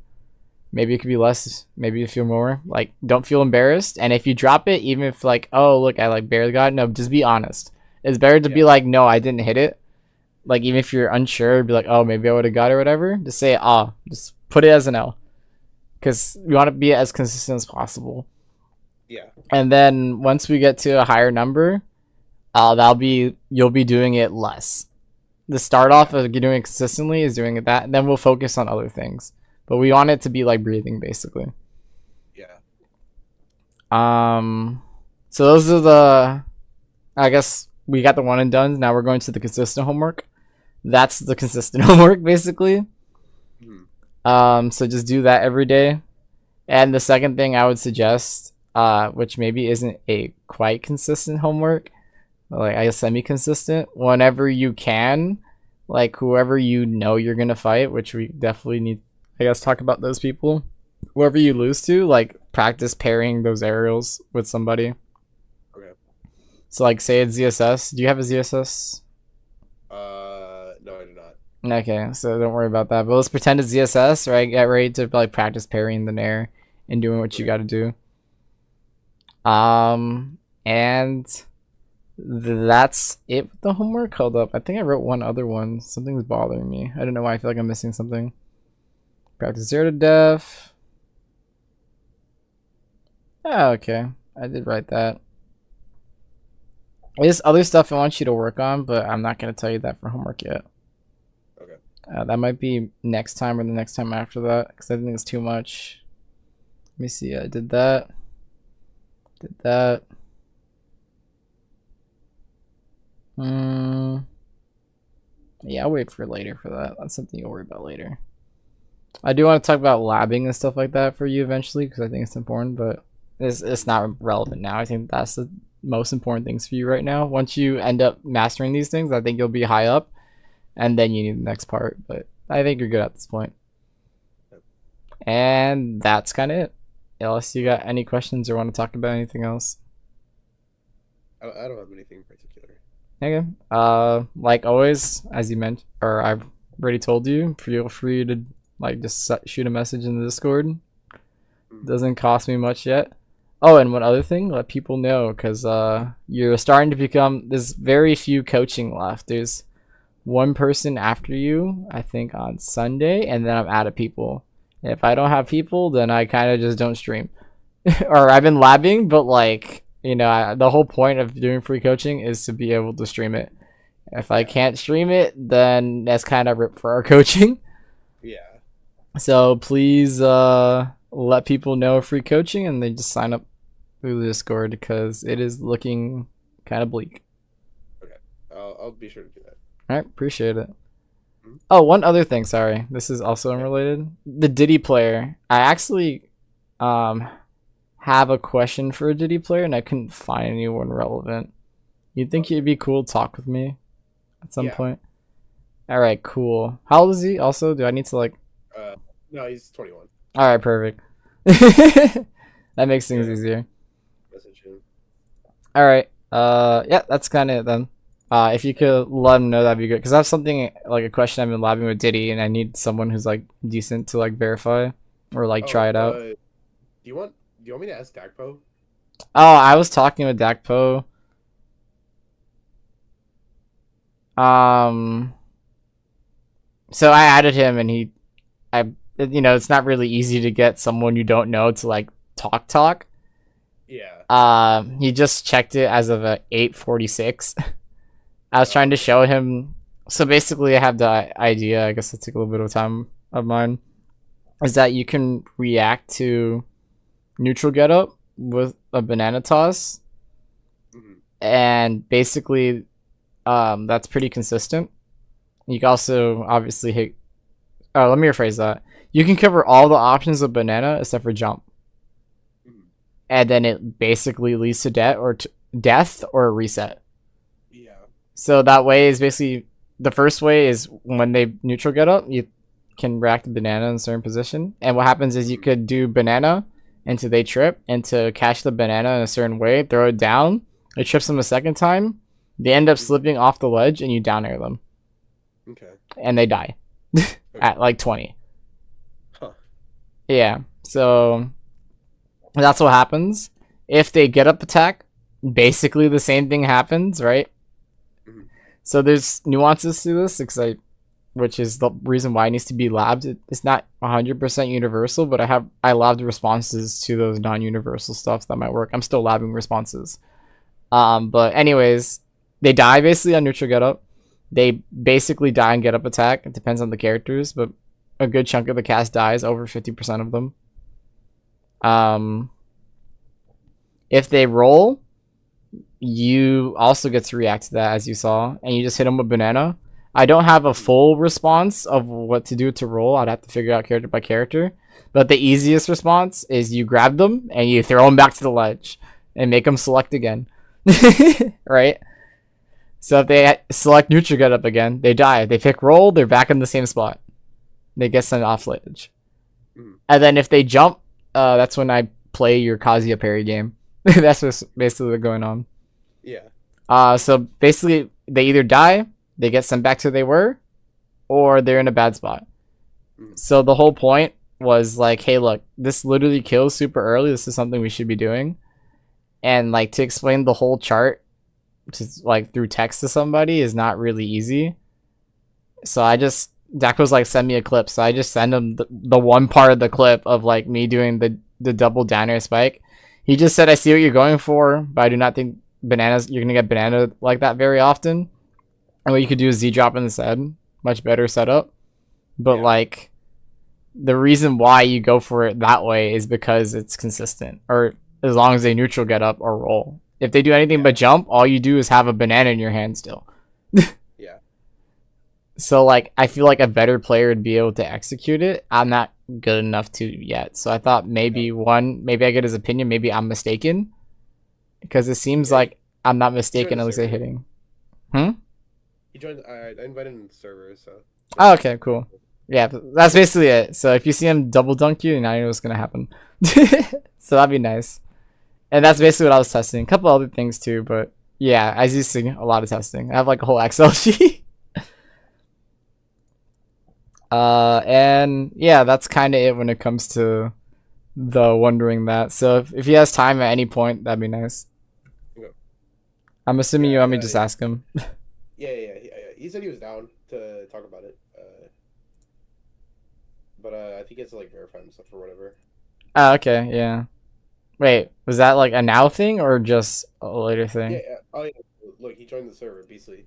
Maybe it could be less. Maybe you feel more. Like, don't feel embarrassed. And if you drop it, even if like, oh look, I like barely got it. No, just be honest. It's better to be like, no, I didn't hit it. Like even if you're unsure, be like, oh, maybe I would have got it or whatever. Just say, just put it as an L, because we want to be as consistent as possible. Yeah. And then once we get to a higher number, you'll be doing it less. The start off of doing it consistently is doing it that, and then we'll focus on other things. But we want it to be like breathing, basically. Yeah. So those are I guess we got the one and done. Now we're going to the consistent homework. That's the consistent homework, basically. So just do that every day. And the second thing I would suggest, which maybe isn't a quite consistent homework, like I guess semi-consistent, whenever you can, like whoever you know you're gonna fight, which we definitely need, I guess, talk about those people. Whoever you lose to, like practice pairing those aerials with somebody. Okay. So like say it's ZSS. Do you have a ZSS? No, I do not. Okay, so don't worry about that. But let's pretend it's ZSS, right? Get ready to like practice parrying the nair and doing what you got to do. And that's it with the homework. Hold up, I think I wrote one other one. Something's bothering me. I don't know why. I feel like I'm missing something. Practice zero to def. Oh, okay, I did write that. There's other stuff I want you to work on, but I'm not going to tell you that for homework yet. Okay. That might be next time or the next time after that, because I think it's too much. Let me see. I did that. Did that. Yeah, I'll wait for later for that. That's something you'll worry about later. I do want to talk about labbing and stuff like that for you eventually, because I think it's important, but it's not relevant now. I think that's the most important things for you right now. Once you end up mastering these things, I think you'll be high up, and then you need the next part, but I think you're good at this point. And that's kind of it. Unless you got any questions or want to talk about anything else. I don't have anything in particular. Okay. Like always, as you mentioned, or I've already told you, feel free to like just shoot a message in the Discord. Mm. Doesn't cost me much yet. Oh, and one other thing, let people know, because you're starting to become. There's very few coaching left. There's one person after you, I think, on Sunday, and then I'm out of people. If I don't have people, then I kind of just don't stream. Or I've been labbing, but like, the whole point of doing free coaching is to be able to stream it. If I can't stream it, then that's kind of rip for our coaching. Yeah. So please let people know free coaching and they just sign up through the Discord because it is looking kind of bleak. Okay. I'll be sure to do that. All right, appreciate it. Mhm. Oh, one other thing, sorry. This is also unrelated. The Diddy player. I actually have a question for a Diddy player and I couldn't find anyone relevant. You'd think it'd be cool to talk with me at some Yeah. point? Alright, cool. How old is he also? Do I need to like... No, he's 21. Alright, perfect. That makes things Yeah. easier. Message him. Alright, yeah, that's kind of it then. If you could let him know, that'd be good. Because I have something, like a question I've been labbing with Diddy, and I need someone who's like decent to like verify or like try it out. Do you want me to ask Dakpo? Oh, I was talking with Dakpo. So I added him, and it's not really easy to get someone you don't know to like talk. Yeah. He just checked it as of a 8:46. I was trying to show him. So basically, I have the idea. I guess it took a little bit of time of mine. Is that you can react to neutral getup with a banana toss, Mhm. and basically, that's pretty consistent. You can also obviously hit. Oh, let me rephrase that. You can cover all the options of banana except for jump, Mhm. and then it basically leads to death or a reset. Yeah. So that way is basically the first way is when they neutral get up, you can react to banana in a certain position, and what happens is you could do banana into they trip, and to catch the banana in a certain way, throw it down. It trips them a second time. They end up slipping off the ledge, and you down air them, Okay. and they die at like 20. Huh. Yeah, so that's what happens. If they get up attack, basically the same thing happens, right? Mhm. So there's nuances to this, which is the reason why it needs to be labbed. It's not 100% universal, but I labbed responses to those non-universal stuff that might work. I'm still labbing responses. But anyways, they die basically on neutral get up. They basically die and get up attack. It depends on the characters, but a good chunk of the cast dies, over 50% of them. If they roll, you also get to react to that, as you saw, and you just hit them with banana. I don't have a full response of what to do to roll. I'd have to figure out character by character. But the easiest response is you grab them and you throw them back to the ledge and make them select again. Right? So if they select neutral get up again, they die. If they pick roll, they're back in the same spot. They get sent off ledge. Mhm. And then if they jump, that's when I play your Kazuya parry game. That's what's basically going on. Yeah. So basically, they either die, they get sent back to where they were, or they're in a bad spot. Mhm. So the whole point was like, hey, look, this literally kills super early. This is something we should be doing. And like to explain the whole chart, just like through text to somebody, is not really easy. So Dak was like, send me a clip. So I just send him the one part of the clip of like me doing the double down air spike. He just said, I see what you're going for, but I do not think you're gonna get banana like that very often. And what you could do is Z drop instead. Much better setup. But Yeah. like the reason why you go for it that way is because it's consistent. Or as long as they neutral get up or roll. If they do anything but jump, all you do is have a banana in your hand still. Yeah. So like I feel like a better player would be able to execute it. I'm not good enough to yet. So I thought maybe I get his opinion, maybe I'm mistaken. Because it seems Yeah, like I'm not mistaken, the at least at server. hitting. He joined. I invited him to the server, so. Oh, okay, cool. Yeah, that's basically it. So if you see him double dunk you, now you know what's gonna happen. So that'd be nice. And that's basically what I was testing. A couple other things too, but Yeah, as you see, a lot of testing. I have like a whole Excel sheet. And yeah, that's kind of it when it comes to the wondering that. So if he has time at any point, that'd be nice. Okay. I'm assuming you Yeah, want me to just ask him. yeah. He said he was down to talk about it. But I think he has to like verify himself or whatever. Oh, okay, yeah. Wait, was that like a now thing or just a later Yeah. thing? Oh yeah. Look, he joined the server, Beastly.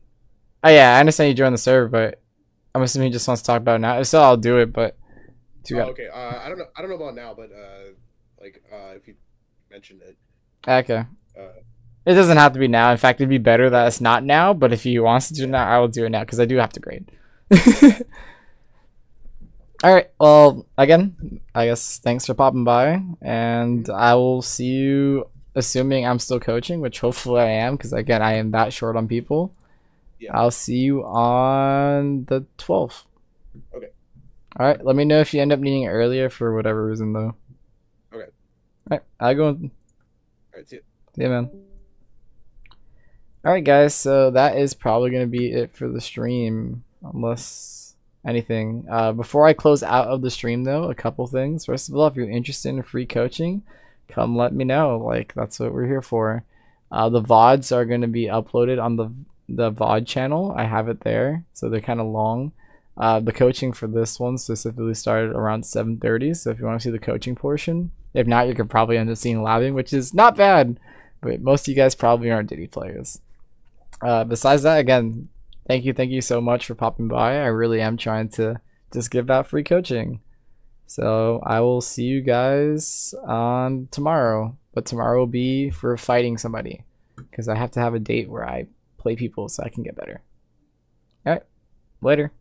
Oh yeah, I understand you joined the server, but I'm assuming he just wants to talk about it now. If so, I'll do it, but you Oh, got okay. I don't know. I don't know about now, but like if you mentioned it, okay. uh, It doesn't have to be now. In fact, it'd be better that it's not now, but if he wants to do it now, I will do it now because I do have to grade. okay. All right. Well, again, I guess thanks for popping by, and Mhm. I will see you. Assuming I'm still coaching, which hopefully I am, because again, I am that short on people. Yeah. I'll see you on the 12th. Okay. All right. Let me know if you end up needing it earlier for whatever reason, though. Okay. All right. I go. All right. See ya. Yeah, man. All right, guys. So that is probably gonna be it for the stream, unless anything. Before I close out of the stream, though, a couple things. First of all, if you're interested in free coaching, come let me know. Like that's what we're here for. The VODs are gonna be uploaded on the VOD channel. I have it there, so they're kind of long. The coaching for this one specifically started around 7:30. So if you want to see the coaching portion, if not, you could probably end up seeing labbing, which is not bad. But most of you guys probably aren't Diddy players. Besides that, again, thank you so much for popping by. I really am trying to just give out free coaching. So I will see you guys on tomorrow, but tomorrow will be for fighting somebody because I have to have a date where I play people so I can get better. All right, later.